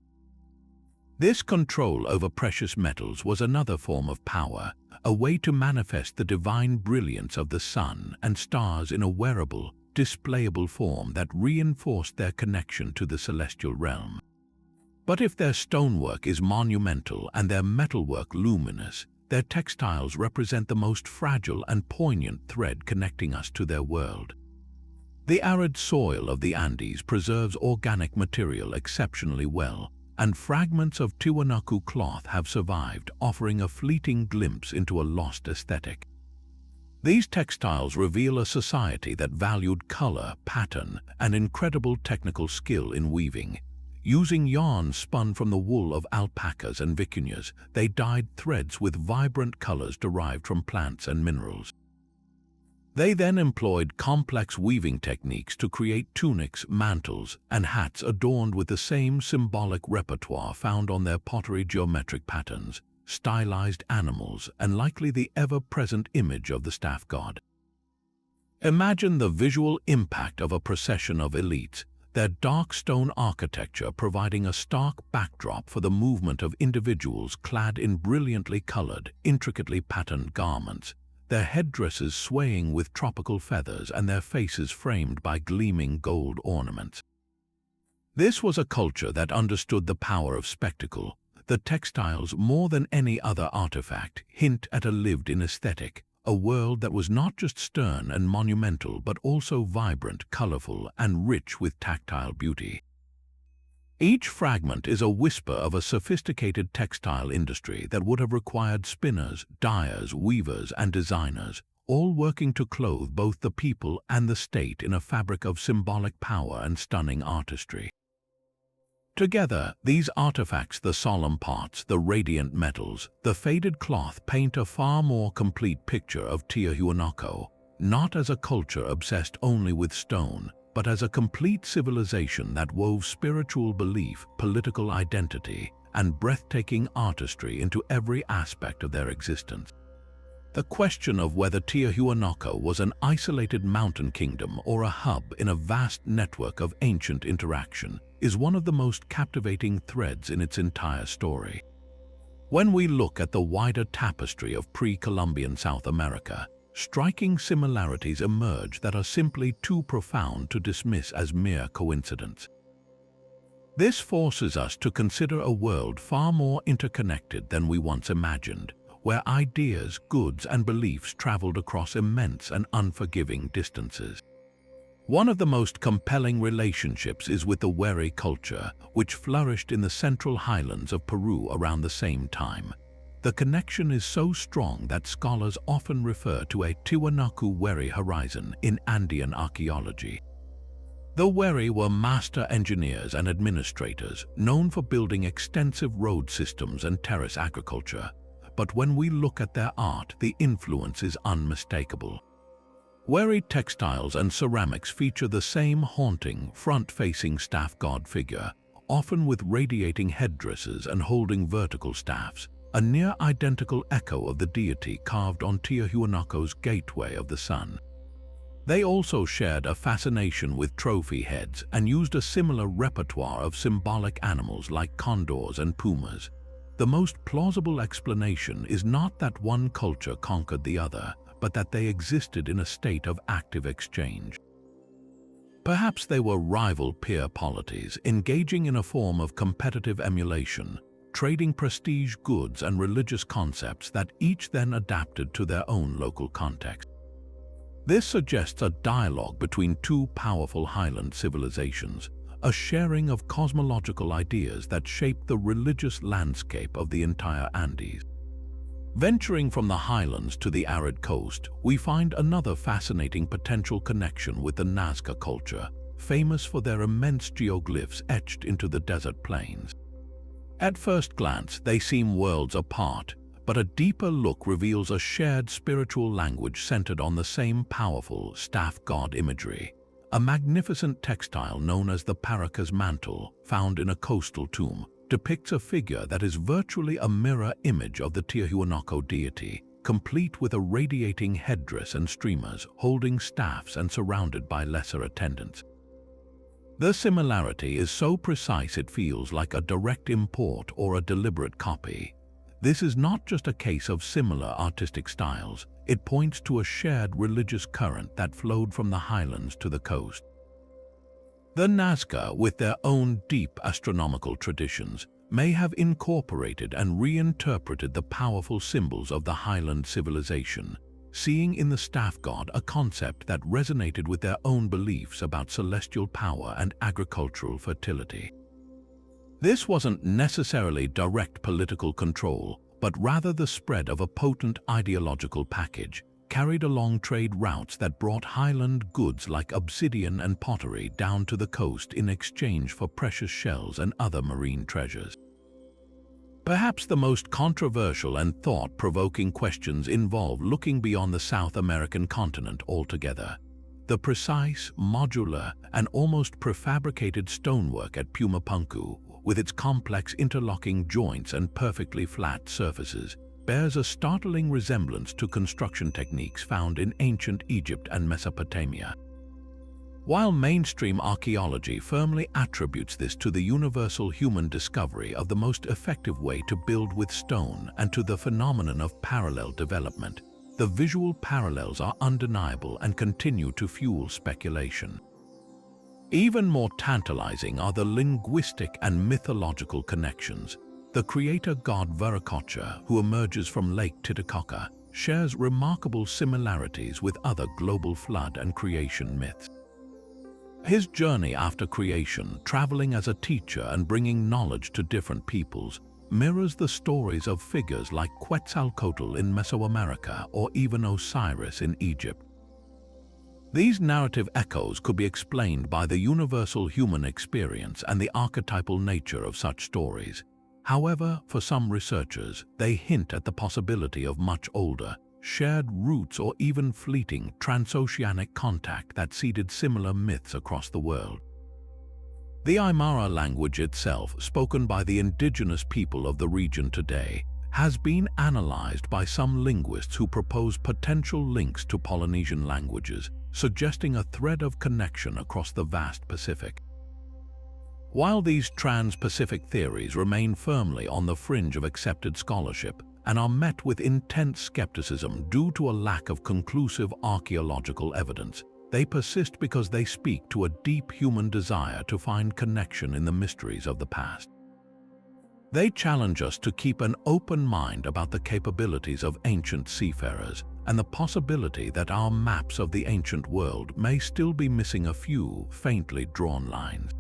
This control over precious metals was another form of power, a way to manifest the divine brilliance of the sun and stars in a wearable, displayable form that reinforced their connection to the celestial realm. But if their stonework is monumental and their metalwork luminous, their textiles represent the most fragile and poignant thread connecting us to their world. The arid soil of the Andes preserves organic material exceptionally well, and fragments of Tiwanaku cloth have survived, offering a fleeting glimpse into a lost aesthetic. These textiles reveal a society that valued color, pattern, and incredible technical skill in weaving. Using yarn spun from the wool of alpacas and vicuñas, they dyed threads with vibrant colors derived from plants and minerals. They then employed complex weaving techniques to create tunics, mantles, and hats adorned with the same symbolic repertoire found on their pottery: geometric patterns, stylized animals, and likely the ever-present image of the staff god. Imagine the visual impact of a procession of elites, their dark stone architecture providing a stark backdrop for the movement of individuals clad in brilliantly colored, intricately patterned garments, their headdresses swaying with tropical feathers and their faces framed by gleaming gold ornaments. This was a culture that understood the power of spectacle. The textiles, more than any other artifact, hint at a lived-in aesthetic, a world that was not just stern and monumental but also vibrant, colorful, and rich with tactile beauty. Each fragment is a whisper of a sophisticated textile industry that would have required spinners, dyers, weavers, and designers, all working to clothe both the people and the state in a fabric of symbolic power and stunning artistry. Together, these artifacts, the solemn pots, the radiant metals, the faded cloth, paint a far more complete picture of Tiahuanaco, not as a culture obsessed only with stone, but as a complete civilization that wove spiritual belief, political identity, and breathtaking artistry into every aspect of their existence. The question of whether Tiahuanaco was an isolated mountain kingdom or a hub in a vast network of ancient interaction is one of the most captivating threads in its entire story. When we look at the wider tapestry of pre-Columbian South America, striking similarities emerge that are simply too profound to dismiss as mere coincidence. This forces us to consider a world far more interconnected than we once imagined, where ideas, goods, and beliefs traveled across immense and unforgiving distances. One of the most compelling relationships is with the Wari culture, which flourished in the central highlands of Peru around the same time. The connection is so strong that scholars often refer to a Tiwanaku-Wari horizon in Andean archaeology. The Wari were master engineers and administrators, known for building extensive road systems and terrace agriculture. But when we look at their art, the influence is unmistakable. Wari textiles and ceramics feature the same haunting, front-facing staff god figure, often with radiating headdresses and holding vertical staffs, a near-identical echo of the deity carved on Tiahuanaco's gateway of the sun. They also shared a fascination with trophy heads and used a similar repertoire of symbolic animals like condors and pumas. The most plausible explanation is not that one culture conquered the other, but that they existed in a state of active exchange. Perhaps they were rival peer polities, engaging in a form of competitive emulation, trading prestige goods and religious concepts that each then adapted to their own local context. This suggests a dialogue between two powerful highland civilizations, a sharing of cosmological ideas that shaped the religious landscape of the entire Andes. Venturing from the highlands to the arid coast, we find another fascinating potential connection with the Nazca culture, famous for their immense geoglyphs etched into the desert plains. At first glance, they seem worlds apart, but a deeper look reveals a shared spiritual language centered on the same powerful staff god imagery. A magnificent textile known as the Paraca's mantle, found in a coastal tomb, depicts a figure that is virtually a mirror image of the Tiahuanaco deity, complete with a radiating headdress and streamers, holding staffs and surrounded by lesser attendants. The similarity is so precise it feels like a direct import or a deliberate copy. This is not just a case of similar artistic styles, it points to a shared religious current that flowed from the highlands to the coast. The Nazca, with their own deep astronomical traditions, may have incorporated and reinterpreted the powerful symbols of the highland civilization, seeing in the staff god a concept that resonated with their own beliefs about celestial power and agricultural fertility. This wasn't necessarily direct political control, but rather the spread of a potent ideological package, carried along trade routes that brought highland goods like obsidian and pottery down to the coast in exchange for precious shells and other marine treasures. Perhaps the most controversial and thought-provoking questions involve looking beyond the South American continent altogether. The precise, modular, and almost prefabricated stonework at Pumapunku, with its complex interlocking joints and perfectly flat surfaces, bears a startling resemblance to construction techniques found in ancient Egypt and Mesopotamia. While mainstream archaeology firmly attributes this to the universal human discovery of the most effective way to build with stone and to the phenomenon of parallel development, the visual parallels are undeniable and continue to fuel speculation. Even more tantalizing are the linguistic and mythological connections. The creator god Viracocha, who emerges from Lake Titicaca, shares remarkable similarities with other global flood and creation myths. His journey after creation, traveling as a teacher and bringing knowledge to different peoples, mirrors the stories of figures like Quetzalcoatl in Mesoamerica or even Osiris in Egypt. These narrative echoes could be explained by the universal human experience and the archetypal nature of such stories. However, for some researchers, they hint at the possibility of much older, shared roots or even fleeting transoceanic contact that seeded similar myths across the world. The Aymara language itself, spoken by the indigenous people of the region today, has been analyzed by some linguists who propose potential links to Polynesian languages, suggesting a thread of connection across the vast Pacific. While these trans-Pacific theories remain firmly on the fringe of accepted scholarship and are met with intense skepticism due to a lack of conclusive archaeological evidence, they persist because they speak to a deep human desire to find connection in the mysteries of the past. They challenge us to keep an open mind about the capabilities of ancient seafarers and the possibility that our maps of the ancient world may still be missing a few faintly drawn lines.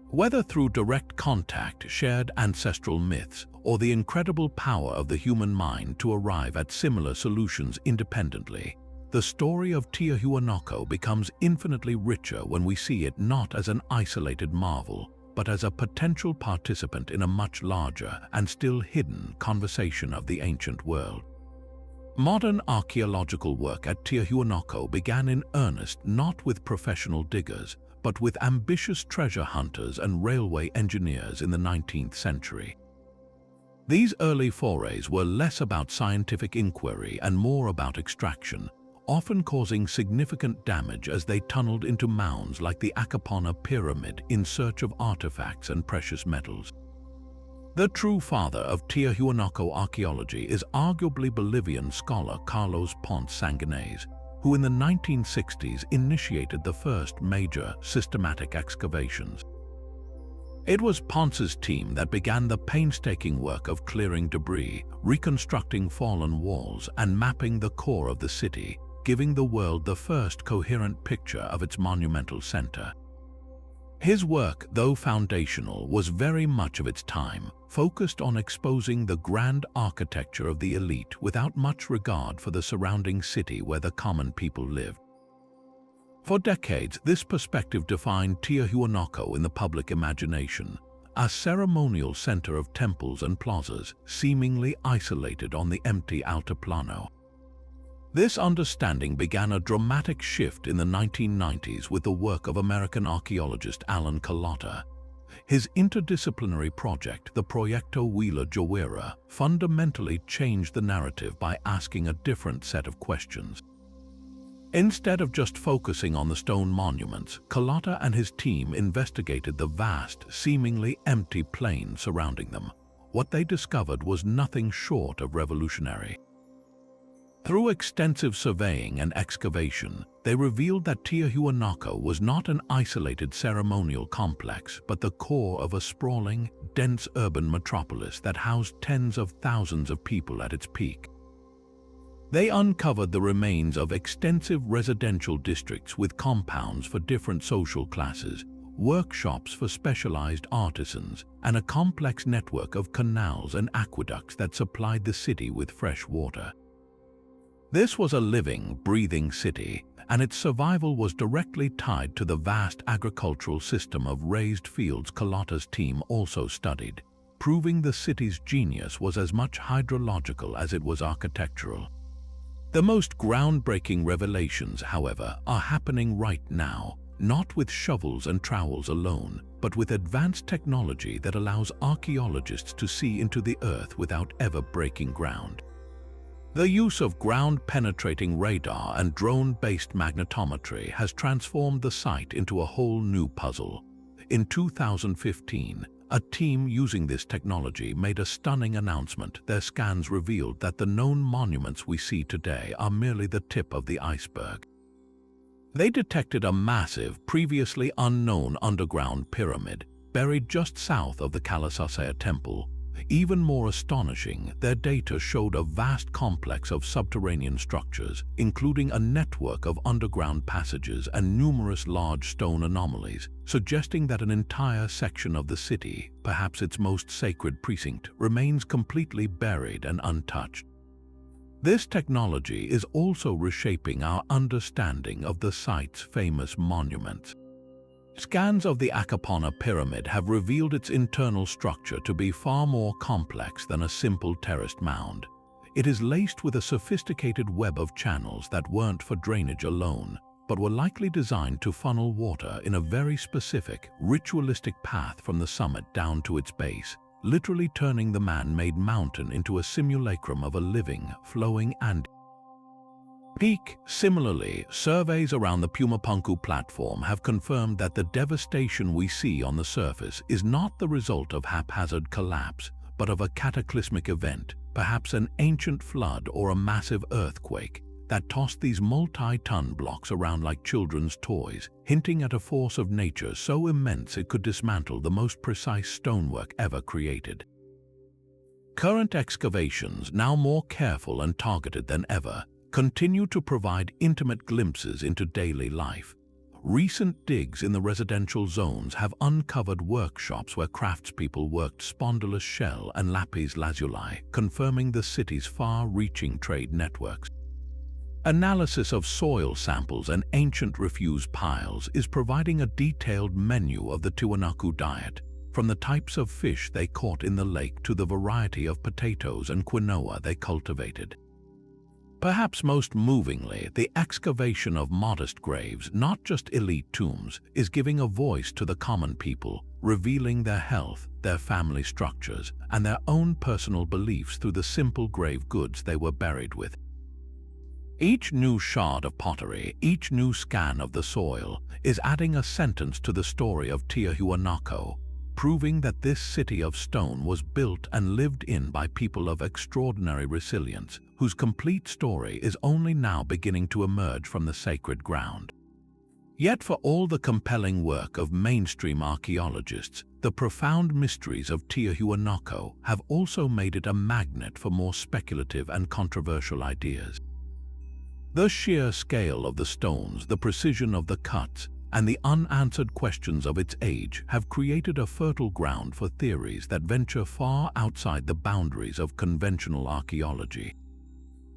Whether through direct contact, shared ancestral myths, or the incredible power of the human mind to arrive at similar solutions independently, the story of Tiahuanaco becomes infinitely richer when we see it not as an isolated marvel, but as a potential participant in a much larger and still hidden conversation of the ancient world. Modern archaeological work at Tiahuanaco began in earnest not with professional diggers, but with ambitious treasure hunters and railway engineers in the 19th century. These early forays were less about scientific inquiry and more about extraction, often causing significant damage as they tunneled into mounds like the Akapana pyramid in search of artifacts and precious metals. The true father of Tiahuanaco archaeology is arguably Bolivian scholar Carlos Ponce Sanguinés, who in the 1960s initiated the first major systematic excavations. It was Ponce's team that began the painstaking work of clearing debris, reconstructing fallen walls, and mapping the core of the city, giving the world the first coherent picture of its monumental center. His work, though foundational, was very much of its time, focused on exposing the grand architecture of the elite without much regard for the surrounding city where the common people lived. For decades, this perspective defined Tiahuanaco in the public imagination, a ceremonial center of temples and plazas, seemingly isolated on the empty Altiplano. This understanding began a dramatic shift in the 1990s with the work of American archaeologist Alan Kalata. His interdisciplinary project, the Proyecto Wheeler Jawera, fundamentally changed the narrative by asking a different set of questions. Instead of just focusing on the stone monuments, Kalata and his team investigated the vast, seemingly empty plain surrounding them. What they discovered was nothing short of revolutionary. Through extensive surveying and excavation, they revealed that Tiahuanaco was not an isolated ceremonial complex, but the core of a sprawling, dense urban metropolis that housed tens of thousands of people at its peak. They uncovered the remains of extensive residential districts with compounds for different social classes, workshops for specialized artisans, and a complex network of canals and aqueducts that supplied the city with fresh water. This was a living, breathing city, and its survival was directly tied to the vast agricultural system of raised fields Carlotta's team also studied, proving the city's genius was as much hydrological as it was architectural. The most groundbreaking revelations, however, are happening right now, not with shovels and trowels alone, but with advanced technology that allows archaeologists to see into the earth without ever breaking ground. The use of ground-penetrating radar and drone-based magnetometry has transformed the site into a whole new puzzle. In 2015, a team using this technology made a stunning announcement. Their scans revealed that the known monuments we see today are merely the tip of the iceberg. They detected a massive, previously unknown underground pyramid buried just south of the Kalasasaya temple. Even more astonishing, their data showed a vast complex of subterranean structures, including a network of underground passages and numerous large stone anomalies, suggesting that an entire section of the city, perhaps its most sacred precinct, remains completely buried and untouched. This technology is also reshaping our understanding of the site's famous monuments. Scans of the Akapana pyramid have revealed its internal structure to be far more complex than a simple terraced mound. It is laced with a sophisticated web of channels that weren't for drainage alone, but were likely designed to funnel water in a very specific, ritualistic path from the summit down to its base, literally turning the man-made mountain into a simulacrum of a living, flowing Andes peak. Similarly, surveys around the Pumapunku platform have confirmed that the devastation we see on the surface is not the result of haphazard collapse, but of a cataclysmic event, perhaps an ancient flood or a massive earthquake, that tossed these multi-ton blocks around like children's toys, hinting at a force of nature so immense it could dismantle the most precise stonework ever created. Current excavations, now more careful and targeted than ever, continue to provide intimate glimpses into daily life. Recent digs in the residential zones have uncovered workshops where craftspeople worked spondylus shell and lapis lazuli, confirming the city's far-reaching trade networks. Analysis of soil samples and ancient refuse piles is providing a detailed menu of the Tiwanaku diet, from the types of fish they caught in the lake to the variety of potatoes and quinoa they cultivated. Perhaps most movingly, the excavation of modest graves, not just elite tombs, is giving a voice to the common people, revealing their health, their family structures, and their own personal beliefs through the simple grave goods they were buried with. Each new shard of pottery, each new scan of the soil, is adding a sentence to the story of Tiahuanaco, proving that this city of stone was built and lived in by people of extraordinary resilience, whose complete story is only now beginning to emerge from the sacred ground. Yet for all the compelling work of mainstream archaeologists, the profound mysteries of Tiahuanaco have also made it a magnet for more speculative and controversial ideas. The sheer scale of the stones, the precision of the cuts, and the unanswered questions of its age have created a fertile ground for theories that venture far outside the boundaries of conventional archaeology.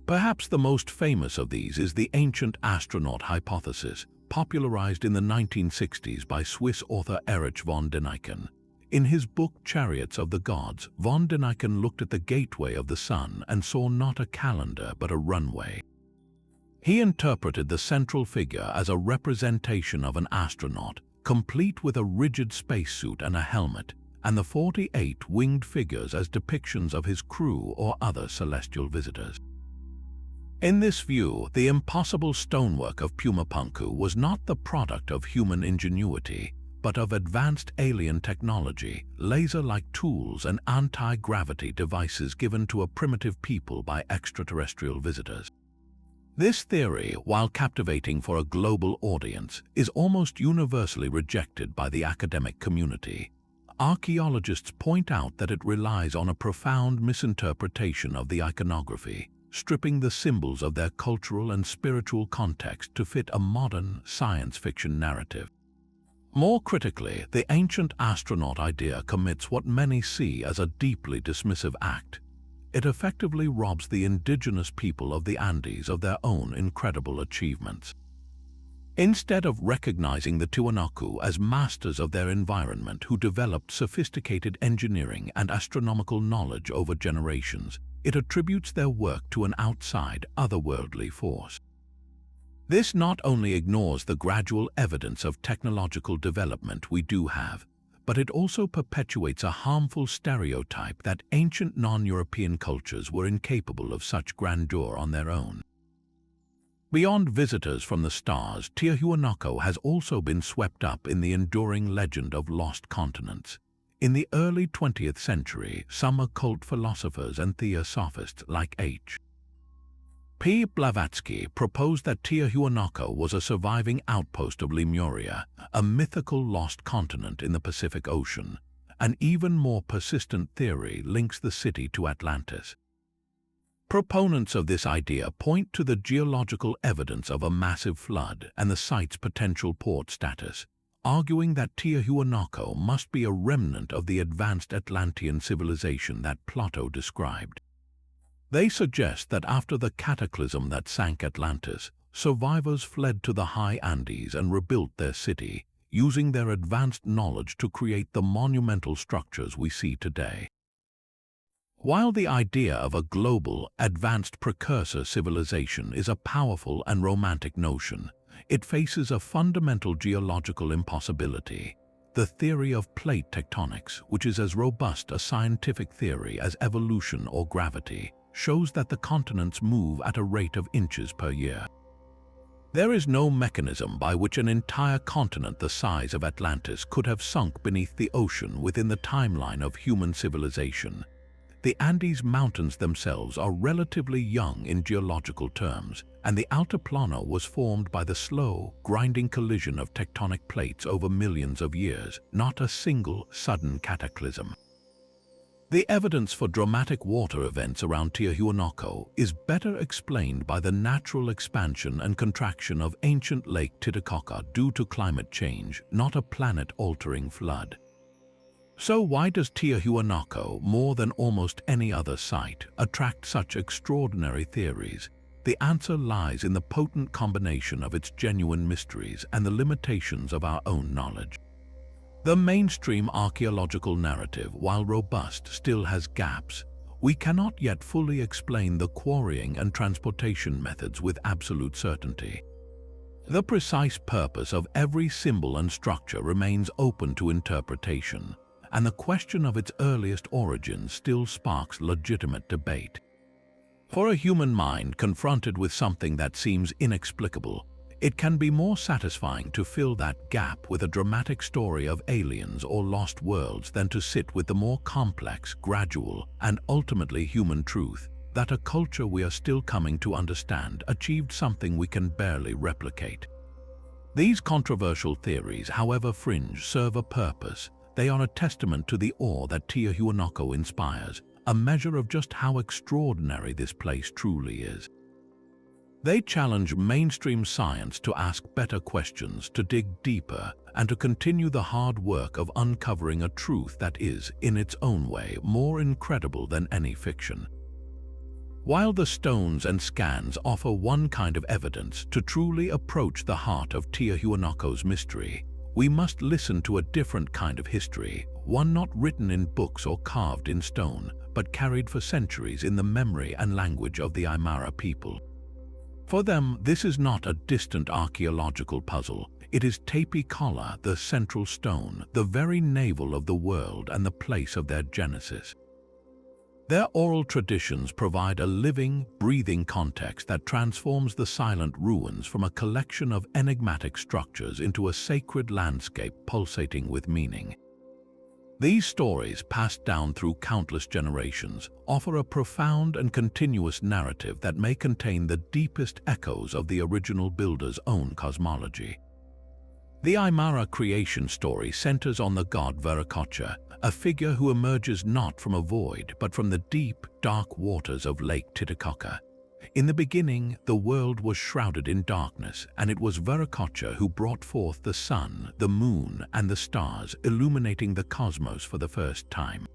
Perhaps the most famous of these is the ancient astronaut hypothesis, popularized in the 1960s by Swiss author Erich von Däniken. In his book Chariots of the Gods, von Däniken looked at the gateway of the sun and saw not a calendar but a runway. He interpreted the central figure as a representation of an astronaut, complete with a rigid spacesuit and a helmet, and the 48 winged figures as depictions of his crew or other celestial visitors. In this view, the impossible stonework of Pumapunku was not the product of human ingenuity, but of advanced alien technology, laser-like tools and anti-gravity devices given to a primitive people by extraterrestrial visitors. This theory, while captivating for a global audience, is almost universally rejected by the academic community. Archaeologists point out that it relies on a profound misinterpretation of the iconography, stripping the symbols of their cultural and spiritual context to fit a modern science fiction narrative. More critically, the ancient astronaut idea commits what many see as a deeply dismissive act. It effectively robs the indigenous people of the Andes of their own incredible achievements. Instead of recognizing the Tiwanaku as masters of their environment who developed sophisticated engineering and astronomical knowledge over generations, it attributes their work to an outside, otherworldly force. This not only ignores the gradual evidence of technological development we do have, but it also perpetuates a harmful stereotype that ancient non-European cultures were incapable of such grandeur on their own. Beyond visitors from the stars, Tiahuanaco has also been swept up in the enduring legend of lost continents. In the early 20th century, some occult philosophers and theosophists like H.P. Blavatsky proposed that Tiahuanaco was a surviving outpost of Lemuria, a mythical lost continent in the Pacific Ocean. An even more persistent theory links the city to Atlantis. Proponents of this idea point to the geological evidence of a massive flood and the site's potential port status, arguing that Tiahuanaco must be a remnant of the advanced Atlantean civilization that Plato described. They suggest that after the cataclysm that sank Atlantis, survivors fled to the high Andes and rebuilt their city, using their advanced knowledge to create the monumental structures we see today. While the idea of a global, advanced precursor civilization is a powerful and romantic notion, it faces a fundamental geological impossibility. The theory of plate tectonics, which is as robust a scientific theory as evolution or gravity, shows that the continents move at a rate of inches per year. There is no mechanism by which an entire continent the size of Atlantis could have sunk beneath the ocean within the timeline of human civilization. The Andes Mountains themselves are relatively young in geological terms, and the Altiplano was formed by the slow, grinding collision of tectonic plates over millions of years, not a single sudden cataclysm. The evidence for dramatic water events around Tiahuanaco is better explained by the natural expansion and contraction of ancient Lake Titicaca due to climate change, not a planet-altering flood. So why does Tiahuanaco, more than almost any other site, attract such extraordinary theories? The answer lies in the potent combination of its genuine mysteries and the limitations of our own knowledge. The mainstream archaeological narrative, while robust, still has gaps. We cannot yet fully explain the quarrying and transportation methods with absolute certainty. The precise purpose of every symbol and structure remains open to interpretation, and the question of its earliest origins still sparks legitimate debate. For a human mind confronted with something that seems inexplicable, it can be more satisfying to fill that gap with a dramatic story of aliens or lost worlds than to sit with the more complex, gradual, and ultimately human truth that a culture we are still coming to understand achieved something we can barely replicate. These controversial theories, however fringe, serve a purpose. They are a testament to the awe that Tiahuanaco inspires, a measure of just how extraordinary this place truly is. They challenge mainstream science to ask better questions, to dig deeper, and to continue the hard work of uncovering a truth that is, in its own way, more incredible than any fiction. While the stones and scans offer one kind of evidence, to truly approach the heart of Tiahuanaco's mystery, we must listen to a different kind of history, one not written in books or carved in stone, but carried for centuries in the memory and language of the Aymara people. For them, this is not a distant archaeological puzzle. It is Tipicolla, the central stone, the very navel of the world and the place of their genesis. Their oral traditions provide a living, breathing context that transforms the silent ruins from a collection of enigmatic structures into a sacred landscape pulsating with meaning. These stories, passed down through countless generations, offer a profound and continuous narrative that may contain the deepest echoes of the original builder's own cosmology. The Aymara creation story centers on the god Viracocha, a figure who emerges not from a void but from the deep, dark waters of Lake Titicaca. In the beginning, the world was shrouded in darkness, and it was Viracocha who brought forth the sun, the moon, and the stars, illuminating the cosmos for the first time.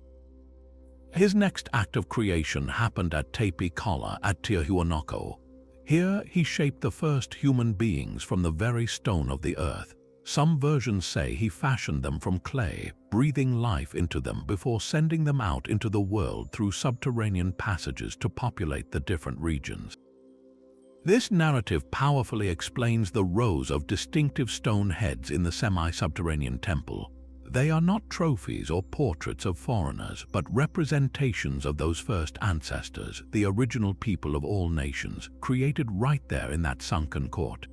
His next act of creation happened at Tiahuanaco at Tiahuanaco. Here, he shaped the first human beings from the very stone of the earth. Some versions say he fashioned them from clay, breathing life into them before sending them out into the world through subterranean passages to populate the different regions. This narrative powerfully explains the rows of distinctive stone heads in the semi-subterranean temple. They are not trophies or portraits of foreigners, but representations of those first ancestors, the original people of all nations, created right there in that sunken court.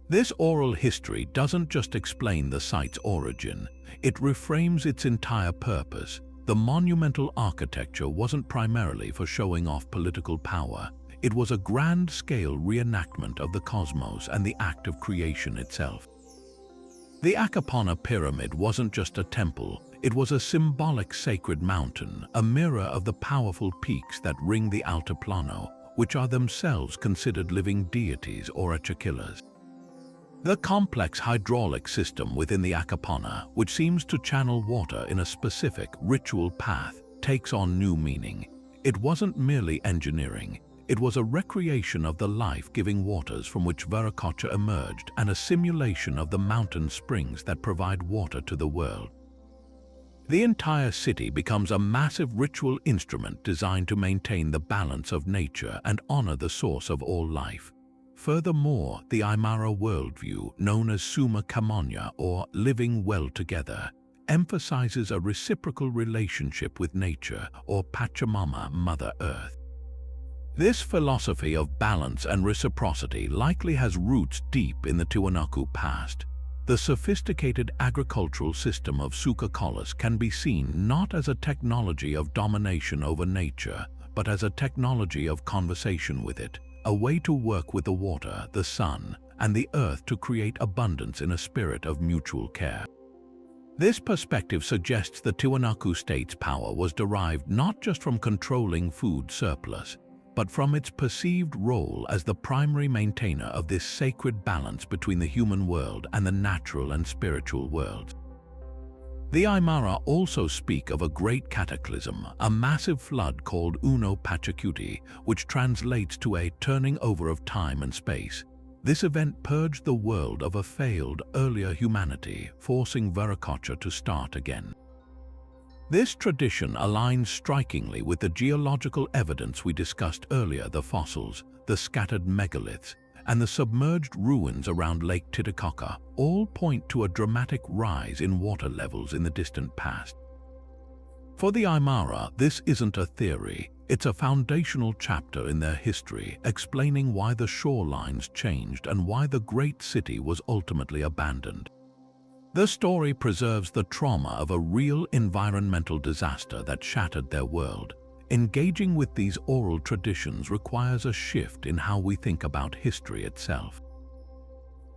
This oral history doesn't just explain the site's origin, it reframes its entire purpose. The monumental architecture wasn't primarily for showing off political power. It was a grand-scale reenactment of the cosmos and the act of creation itself. The Akapana pyramid wasn't just a temple, it was a symbolic sacred mountain, a mirror of the powerful peaks that ring the Altiplano, which are themselves considered living deities or achakillas. The complex hydraulic system within the Akapana, which seems to channel water in a specific ritual path, takes on new meaning. It wasn't merely engineering, it was a recreation of the life-giving waters from which Viracocha emerged and a simulation of the mountain springs that provide water to the world. The entire city becomes a massive ritual instrument designed to maintain the balance of nature and honor the source of all life. Furthermore, the Aymara worldview, known as Suma Kamonya or living well together, emphasizes a reciprocal relationship with nature or Pachamama, Mother Earth. This philosophy of balance and reciprocity likely has roots deep in the Tiwanaku past. The sophisticated agricultural system of Sukakolas can be seen not as a technology of domination over nature, but as a technology of conversation with it, a way to work with the water, the sun, and the earth to create abundance in a spirit of mutual care. This perspective suggests the Tiwanaku state's power was derived not just from controlling food surplus, but from its perceived role as the primary maintainer of this sacred balance between the human world and the natural and spiritual worlds. The Aymara also speak of a great cataclysm, a massive flood called Uno Pachacuti, which translates to a turning over of time and space. This event purged the world of a failed, earlier humanity, forcing Viracocha to start again. This tradition aligns strikingly with the geological evidence we discussed earlier, the fossils, the scattered megaliths, and the submerged ruins around Lake Titicaca all point to a dramatic rise in water levels in the distant past. For the Aymara, this isn't a theory, it's a foundational chapter in their history, explaining why the shorelines changed and why the great city was ultimately abandoned. The story preserves the trauma of a real environmental disaster that shattered their world. Engaging with these oral traditions requires a shift in how we think about history itself.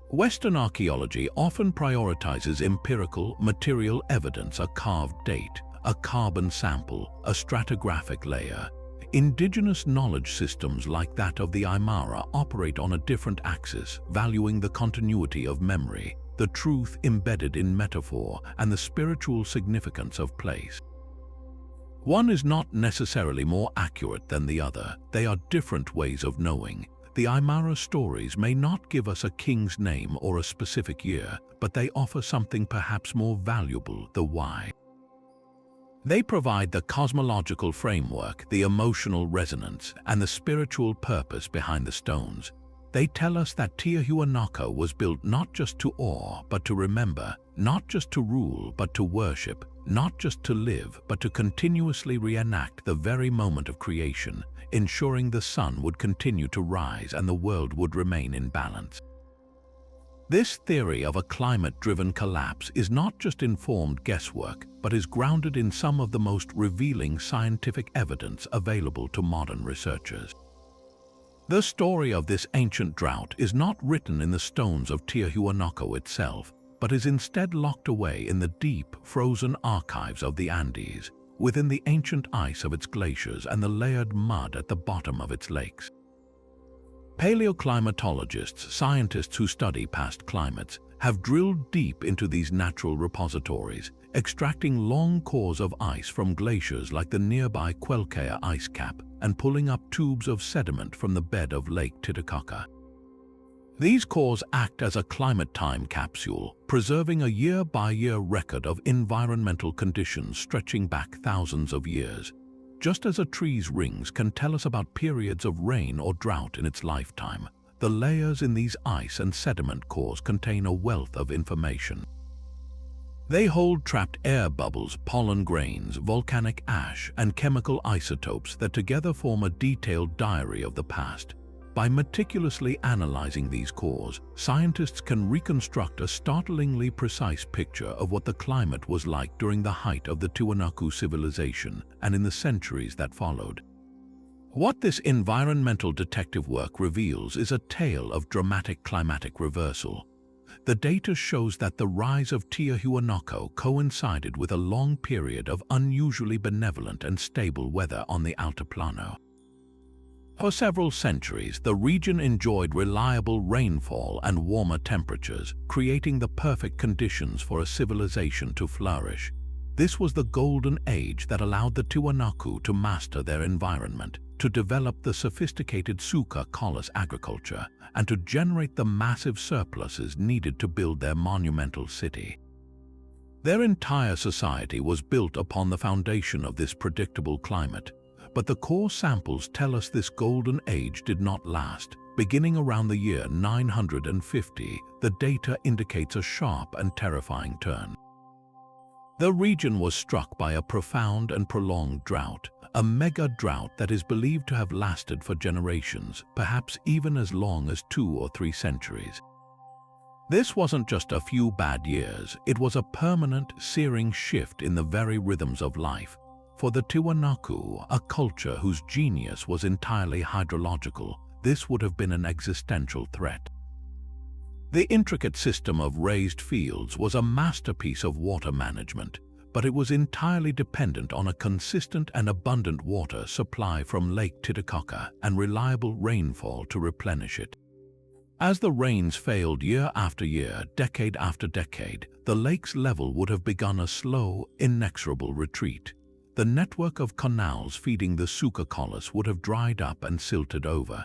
Western archaeology often prioritizes empirical, material evidence, a carved date, a carbon sample, a stratigraphic layer. Indigenous knowledge systems like that of the Aymara operate on a different axis, valuing the continuity of memory, the truth embedded in metaphor, and the spiritual significance of place. One is not necessarily more accurate than the other. They are different ways of knowing. The Aymara stories may not give us a king's name or a specific year, but they offer something perhaps more valuable, the why. They provide the cosmological framework, the emotional resonance, and the spiritual purpose behind the stones. They tell us that Tiahuanaco was built not just to awe, but to remember, not just to rule, but to worship, not just to live, but to continuously reenact the very moment of creation, ensuring the sun would continue to rise and the world would remain in balance. This theory of a climate-driven collapse is not just informed guesswork, but is grounded in some of the most revealing scientific evidence available to modern researchers. The story of this ancient drought is not written in the stones of Tiahuanaco itself, but is instead locked away in the deep, frozen archives of the Andes, within the ancient ice of its glaciers and the layered mud at the bottom of its lakes. Paleoclimatologists, scientists who study past climates, have drilled deep into these natural repositories, extracting long cores of ice from glaciers like the nearby Quelcaya ice cap and pulling up tubes of sediment from the bed of Lake Titicaca. These cores act as a climate time capsule, preserving a year-by-year record of environmental conditions stretching back thousands of years. Just as a tree's rings can tell us about periods of rain or drought in its lifetime, the layers in these ice and sediment cores contain a wealth of information. They hold trapped air bubbles, pollen grains, volcanic ash, and chemical isotopes that together form a detailed diary of the past. By meticulously analyzing these cores, scientists can reconstruct a startlingly precise picture of what the climate was like during the height of the Tiwanaku civilization and in the centuries that followed. What this environmental detective work reveals is a tale of dramatic climatic reversal. The data shows that the rise of Tiahuanaco coincided with a long period of unusually benevolent and stable weather on the Altiplano. For several centuries, the region enjoyed reliable rainfall and warmer temperatures, creating the perfect conditions for a civilization to flourish. This was the golden age that allowed the Tiwanaku to master their environment, to develop the sophisticated suka colors agriculture, and to generate the massive surpluses needed to build their monumental city. Their entire society was built upon the foundation of this predictable climate. But the core samples tell us this golden age did not last. Beginning around the year 950, the data indicates a sharp and terrifying turn. The region was struck by a profound and prolonged drought, a mega drought that is believed to have lasted for generations, perhaps even as long as 2 or 3 centuries. This wasn't just a few bad years, it was a permanent, searing shift in the very rhythms of life. For the Tiwanaku, a culture whose genius was entirely hydrological, this would have been an existential threat. The intricate system of raised fields was a masterpiece of water management, but it was entirely dependent on a consistent and abundant water supply from Lake Titicaca and reliable rainfall to replenish it. As the rains failed year after year, decade after decade, the lake's level would have begun a slow, inexorable retreat. The network of canals feeding the suka colors would have dried up and silted over.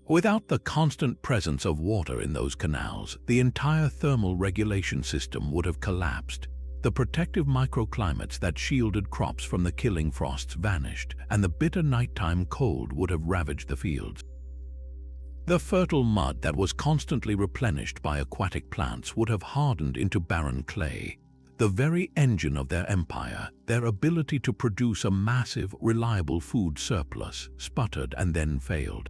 Without the constant presence of water in those canals, the entire thermal regulation system would have collapsed. The protective microclimates that shielded crops from the killing frosts vanished, and the bitter nighttime cold would have ravaged the fields. The fertile mud that was constantly replenished by aquatic plants would have hardened into barren clay. The very engine of their empire, their ability to produce a massive, reliable food surplus, sputtered and then failed.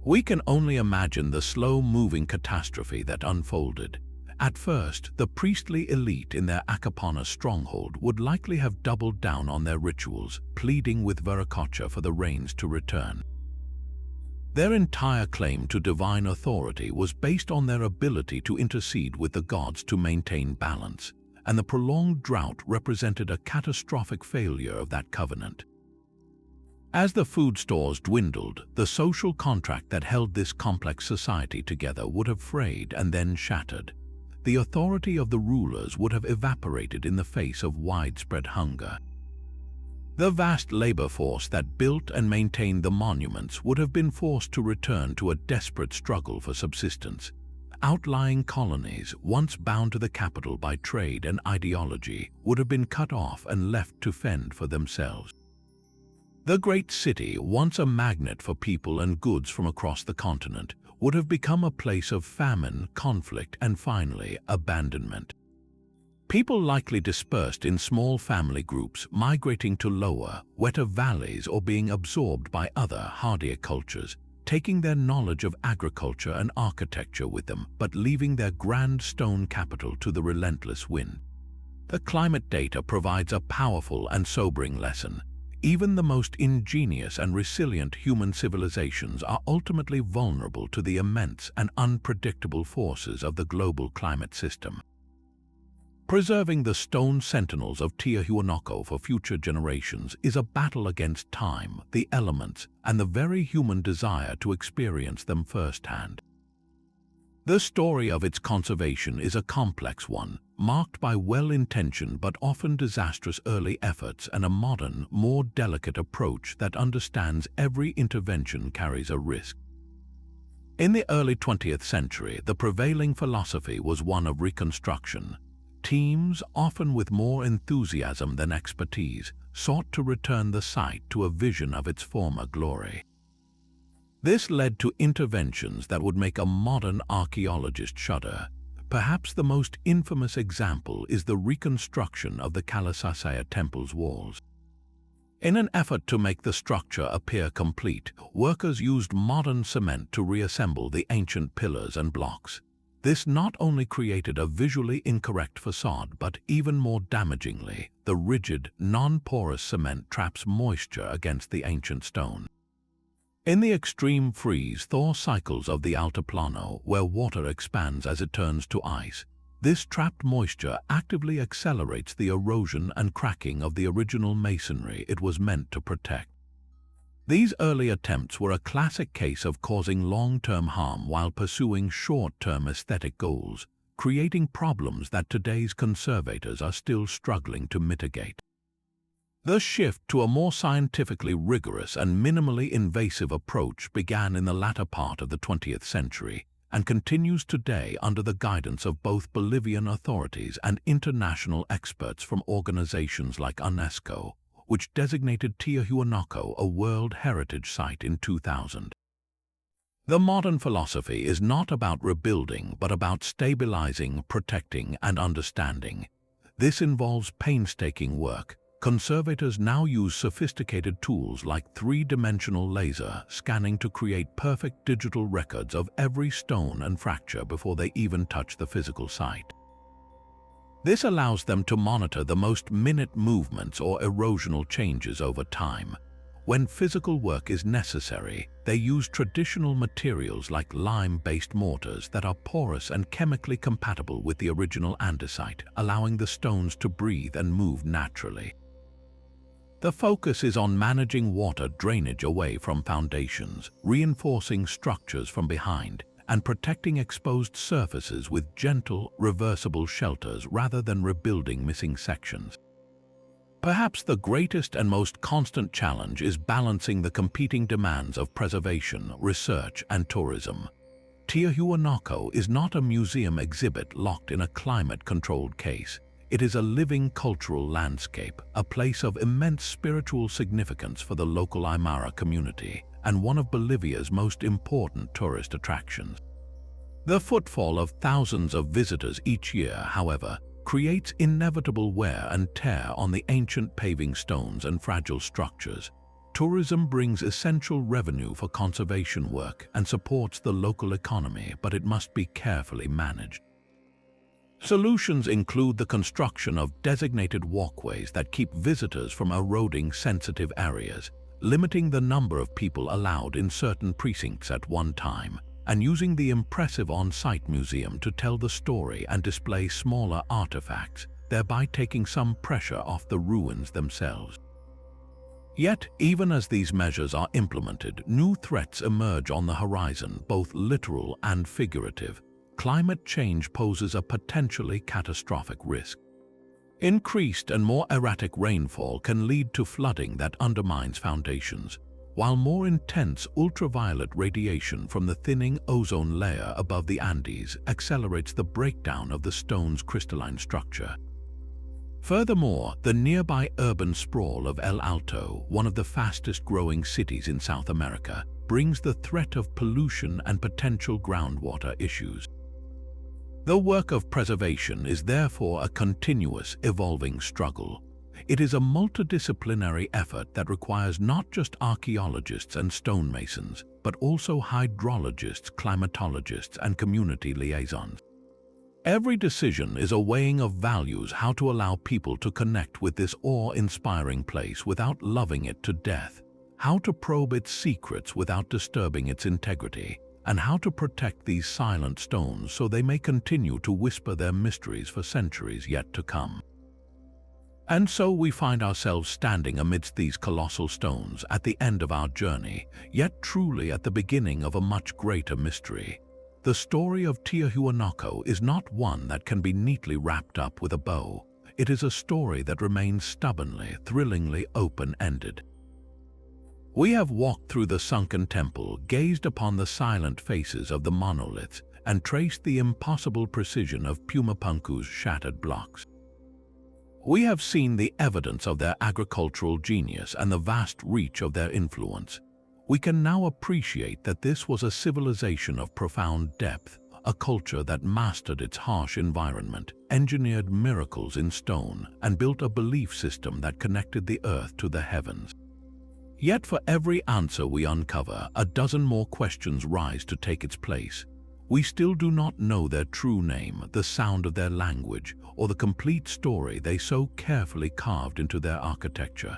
We can only imagine the slow-moving catastrophe that unfolded. At first, the priestly elite in their Akapana stronghold would likely have doubled down on their rituals, pleading with Viracocha for the rains to return. Their entire claim to divine authority was based on their ability to intercede with the gods to maintain balance, and the prolonged drought represented a catastrophic failure of that covenant. As the food stores dwindled, the social contract that held this complex society together would have frayed and then shattered. The authority of the rulers would have evaporated in the face of widespread hunger. The vast labor force that built and maintained the monuments would have been forced to return to a desperate struggle for subsistence. Outlying colonies, once bound to the capital by trade and ideology, would have been cut off and left to fend for themselves. The great city, once a magnet for people and goods from across the continent, would have become a place of famine, conflict, and finally, abandonment. People likely dispersed in small family groups, migrating to lower, wetter valleys or being absorbed by other, hardier cultures, taking their knowledge of agriculture and architecture with them, but leaving their grand stone capital to the relentless wind. The climate data provides a powerful and sobering lesson. Even the most ingenious and resilient human civilizations are ultimately vulnerable to the immense and unpredictable forces of the global climate system. Preserving the stone sentinels of Tiahuanaco for future generations is a battle against time, the elements, and the very human desire to experience them firsthand. The story of its conservation is a complex one, marked by well-intentioned but often disastrous early efforts and a modern, more delicate approach that understands every intervention carries a risk. In the early 20th century, the prevailing philosophy was one of reconstruction. Teams, often with more enthusiasm than expertise, sought to return the site to a vision of its former glory. This led to interventions that would make a modern archaeologist shudder. Perhaps the most infamous example is the reconstruction of the Kalasasaya temple's walls. In an effort to make the structure appear complete, workers used modern cement to reassemble the ancient pillars and blocks. This not only created a visually incorrect facade, but even more damagingly, the rigid, non-porous cement traps moisture against the ancient stone. In the extreme freeze-thaw cycles of the Altiplano, where water expands as it turns to ice, this trapped moisture actively accelerates the erosion and cracking of the original masonry it was meant to protect. These early attempts were a classic case of causing long-term harm while pursuing short-term aesthetic goals, creating problems that today's conservators are still struggling to mitigate. The shift to a more scientifically rigorous and minimally invasive approach began in the latter part of the 20th century and continues today under the guidance of both Bolivian authorities and international experts from organizations like UNESCO, which designated Tiahuanaco a World Heritage Site in 2000. The modern philosophy is not about rebuilding, but about stabilizing, protecting, and understanding. This involves painstaking work. Conservators now use sophisticated tools like three-dimensional laser scanning to create perfect digital records of every stone and fracture before they even touch the physical site. This allows them to monitor the most minute movements or erosional changes over time. When physical work is necessary, they use traditional materials like lime-based mortars that are porous and chemically compatible with the original andesite, allowing the stones to breathe and move naturally. The focus is on managing water drainage away from foundations, reinforcing structures from behind, and protecting exposed surfaces with gentle, reversible shelters rather than rebuilding missing sections. Perhaps the greatest and most constant challenge is balancing the competing demands of preservation, research, and tourism. Tiahuanaco is not a museum exhibit locked in a climate-controlled case. It is a living cultural landscape, a place of immense spiritual significance for the local Aymara community, and one of Bolivia's most important tourist attractions. The footfall of thousands of visitors each year, however, creates inevitable wear and tear on the ancient paving stones and fragile structures. Tourism brings essential revenue for conservation work and supports the local economy, but it must be carefully managed. Solutions include the construction of designated walkways that keep visitors from eroding sensitive areas, limiting the number of people allowed in certain precincts at one time, and using the impressive on-site museum to tell the story and display smaller artifacts, thereby taking some pressure off the ruins themselves. Yet, even as these measures are implemented, new threats emerge on the horizon, both literal and figurative. Climate change poses a potentially catastrophic risk. Increased and more erratic rainfall can lead to flooding that undermines foundations, while more intense ultraviolet radiation from the thinning ozone layer above the Andes accelerates the breakdown of the stone's crystalline structure. Furthermore, the nearby urban sprawl of El Alto, one of the fastest-growing cities in South America, brings the threat of pollution and potential groundwater issues. The work of preservation is therefore a continuous, evolving struggle. It is a multidisciplinary effort that requires not just archaeologists and stonemasons, but also hydrologists, climatologists, and community liaisons. Every decision is a weighing of values: how to allow people to connect with this awe-inspiring place without loving it to death, how to probe its secrets without disturbing its integrity, and how to protect these silent stones so they may continue to whisper their mysteries for centuries yet to come. And so we find ourselves standing amidst these colossal stones at the end of our journey, yet truly at the beginning of a much greater mystery. The story of Tiahuanaco is not one that can be neatly wrapped up with a bow. It is a story that remains stubbornly, thrillingly open-ended. We have walked through the sunken temple, gazed upon the silent faces of the monoliths, and traced the impossible precision of Pumapunku's shattered blocks. We have seen the evidence of their agricultural genius and the vast reach of their influence. We can now appreciate that this was a civilization of profound depth, a culture that mastered its harsh environment, engineered miracles in stone, and built a belief system that connected the earth to the heavens. Yet for every answer we uncover, a dozen more questions rise to take its place. We still do not know their true name, the sound of their language, or the complete story they so carefully carved into their architecture.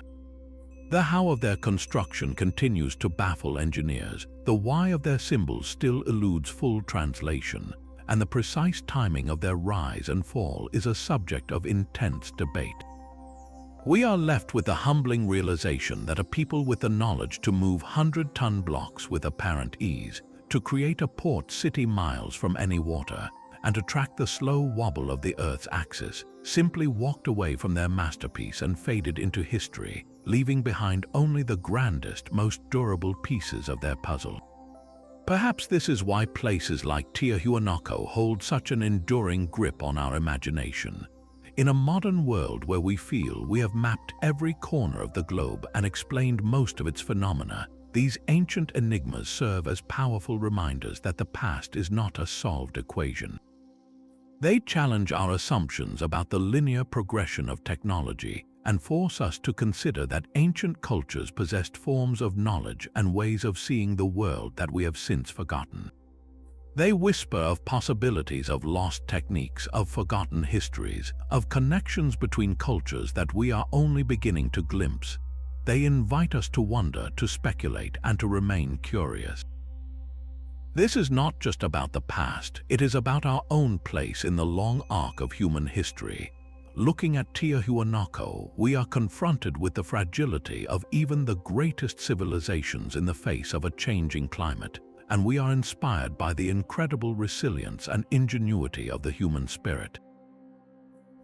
The how of their construction continues to baffle engineers, the why of their symbols still eludes full translation, and the precise timing of their rise and fall is a subject of intense debate. We are left with the humbling realization that a people with the knowledge to move 100-ton blocks with apparent ease, to create a port city miles from any water, and to track the slow wobble of the Earth's axis, simply walked away from their masterpiece and faded into history, leaving behind only the grandest, most durable pieces of their puzzle. Perhaps this is why places like Tiahuanaco hold such an enduring grip on our imagination. In a modern world where we feel we have mapped every corner of the globe and explained most of its phenomena, these ancient enigmas serve as powerful reminders that the past is not a solved equation. They challenge our assumptions about the linear progression of technology and force us to consider that ancient cultures possessed forms of knowledge and ways of seeing the world that we have since forgotten. They whisper of possibilities of lost techniques, of forgotten histories, of connections between cultures that we are only beginning to glimpse. They invite us to wonder, to speculate, and to remain curious. This is not just about the past, it is about our own place in the long arc of human history. Looking at Tiahuanaco, we are confronted with the fragility of even the greatest civilizations in the face of a changing climate, and we are inspired by the incredible resilience and ingenuity of the human spirit.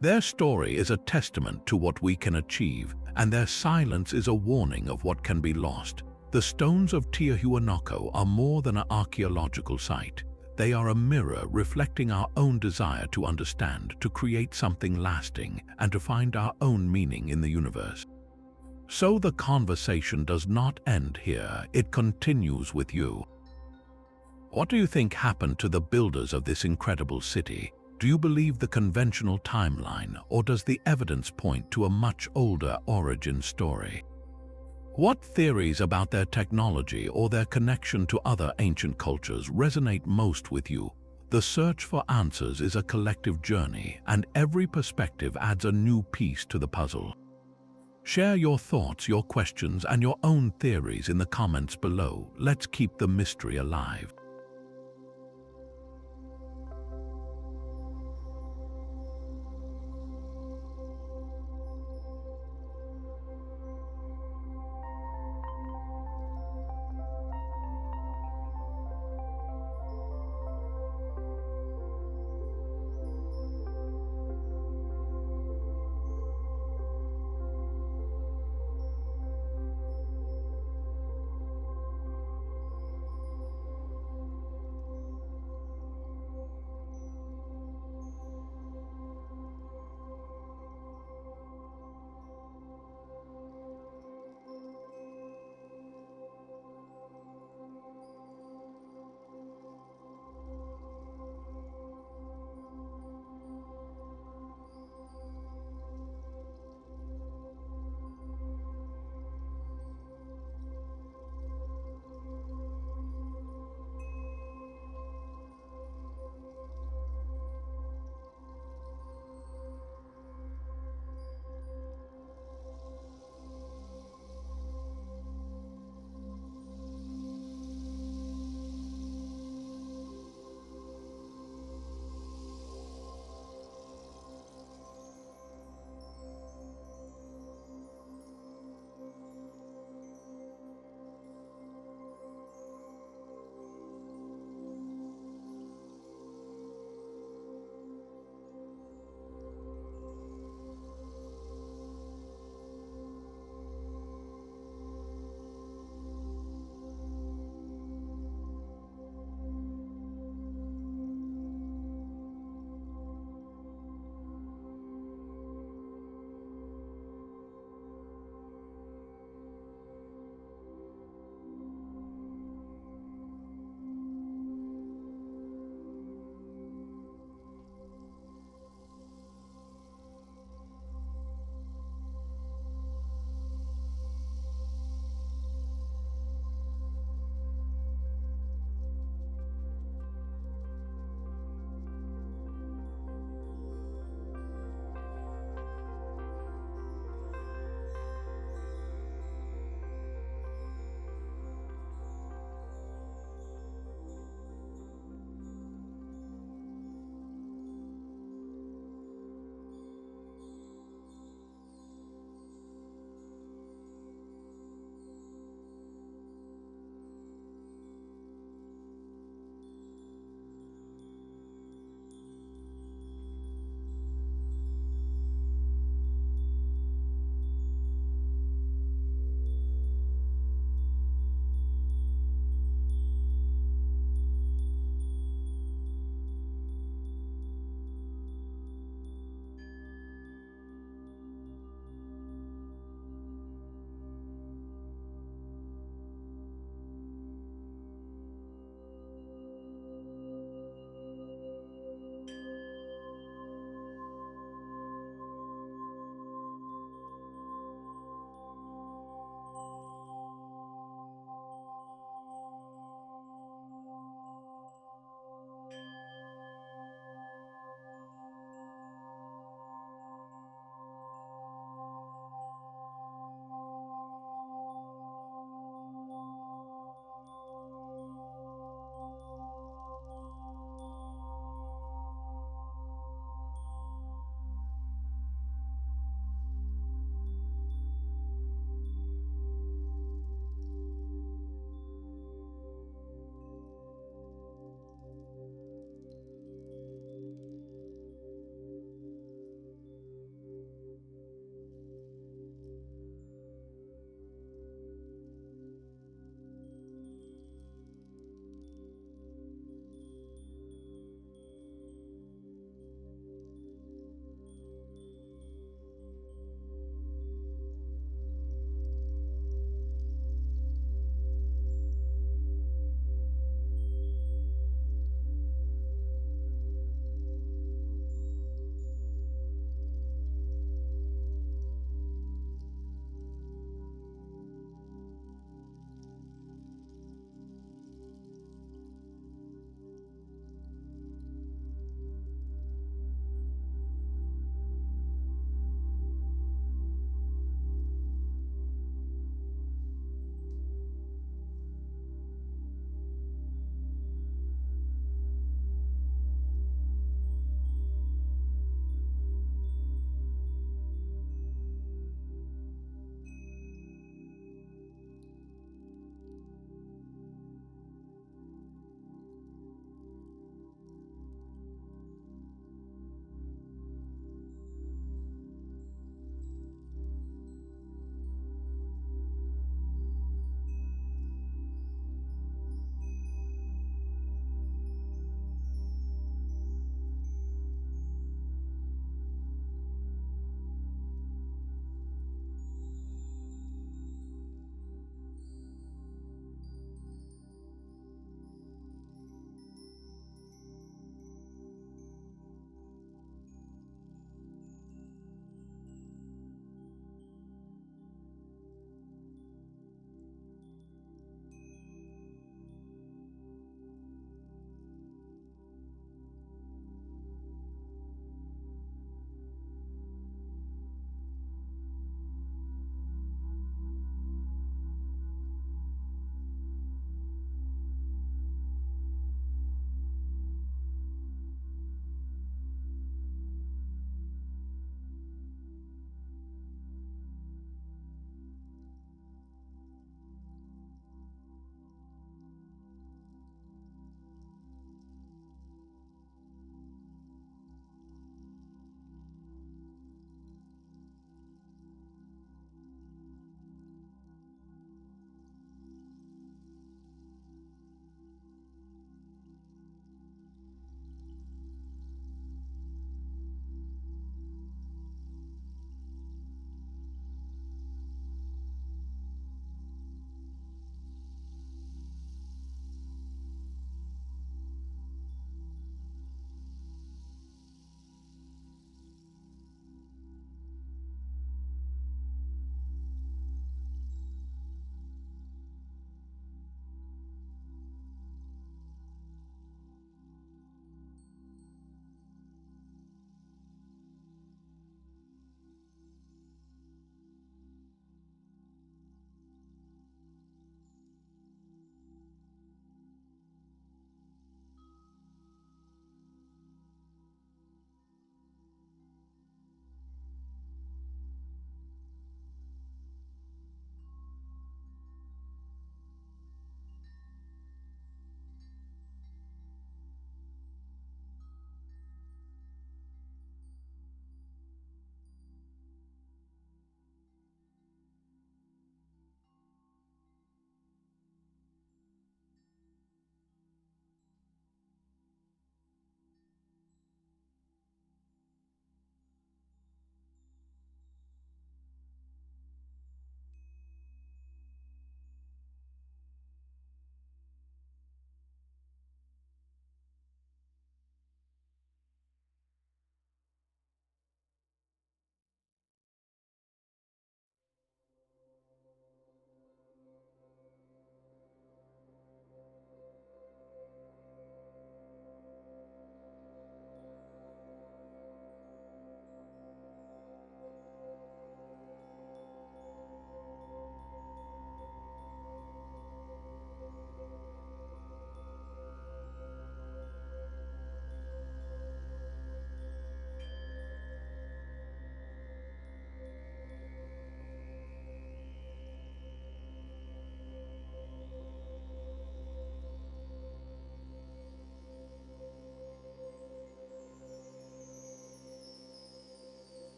Their story is a testament to what we can achieve, and their silence is a warning of what can be lost. The stones of Tiahuanaco are more than an archaeological site. They are a mirror reflecting our own desire to understand, to create something lasting, and to find our own meaning in the universe. So the conversation does not end here, it continues with you. What do you think happened to the builders of this incredible city? Do you believe the conventional timeline, or does the evidence point to a much older origin story? What theories about their technology or their connection to other ancient cultures resonate most with you? The search for answers is a collective journey, and every perspective adds a new piece to the puzzle. Share your thoughts, your questions, and your own theories in the comments below. Let's keep the mystery alive.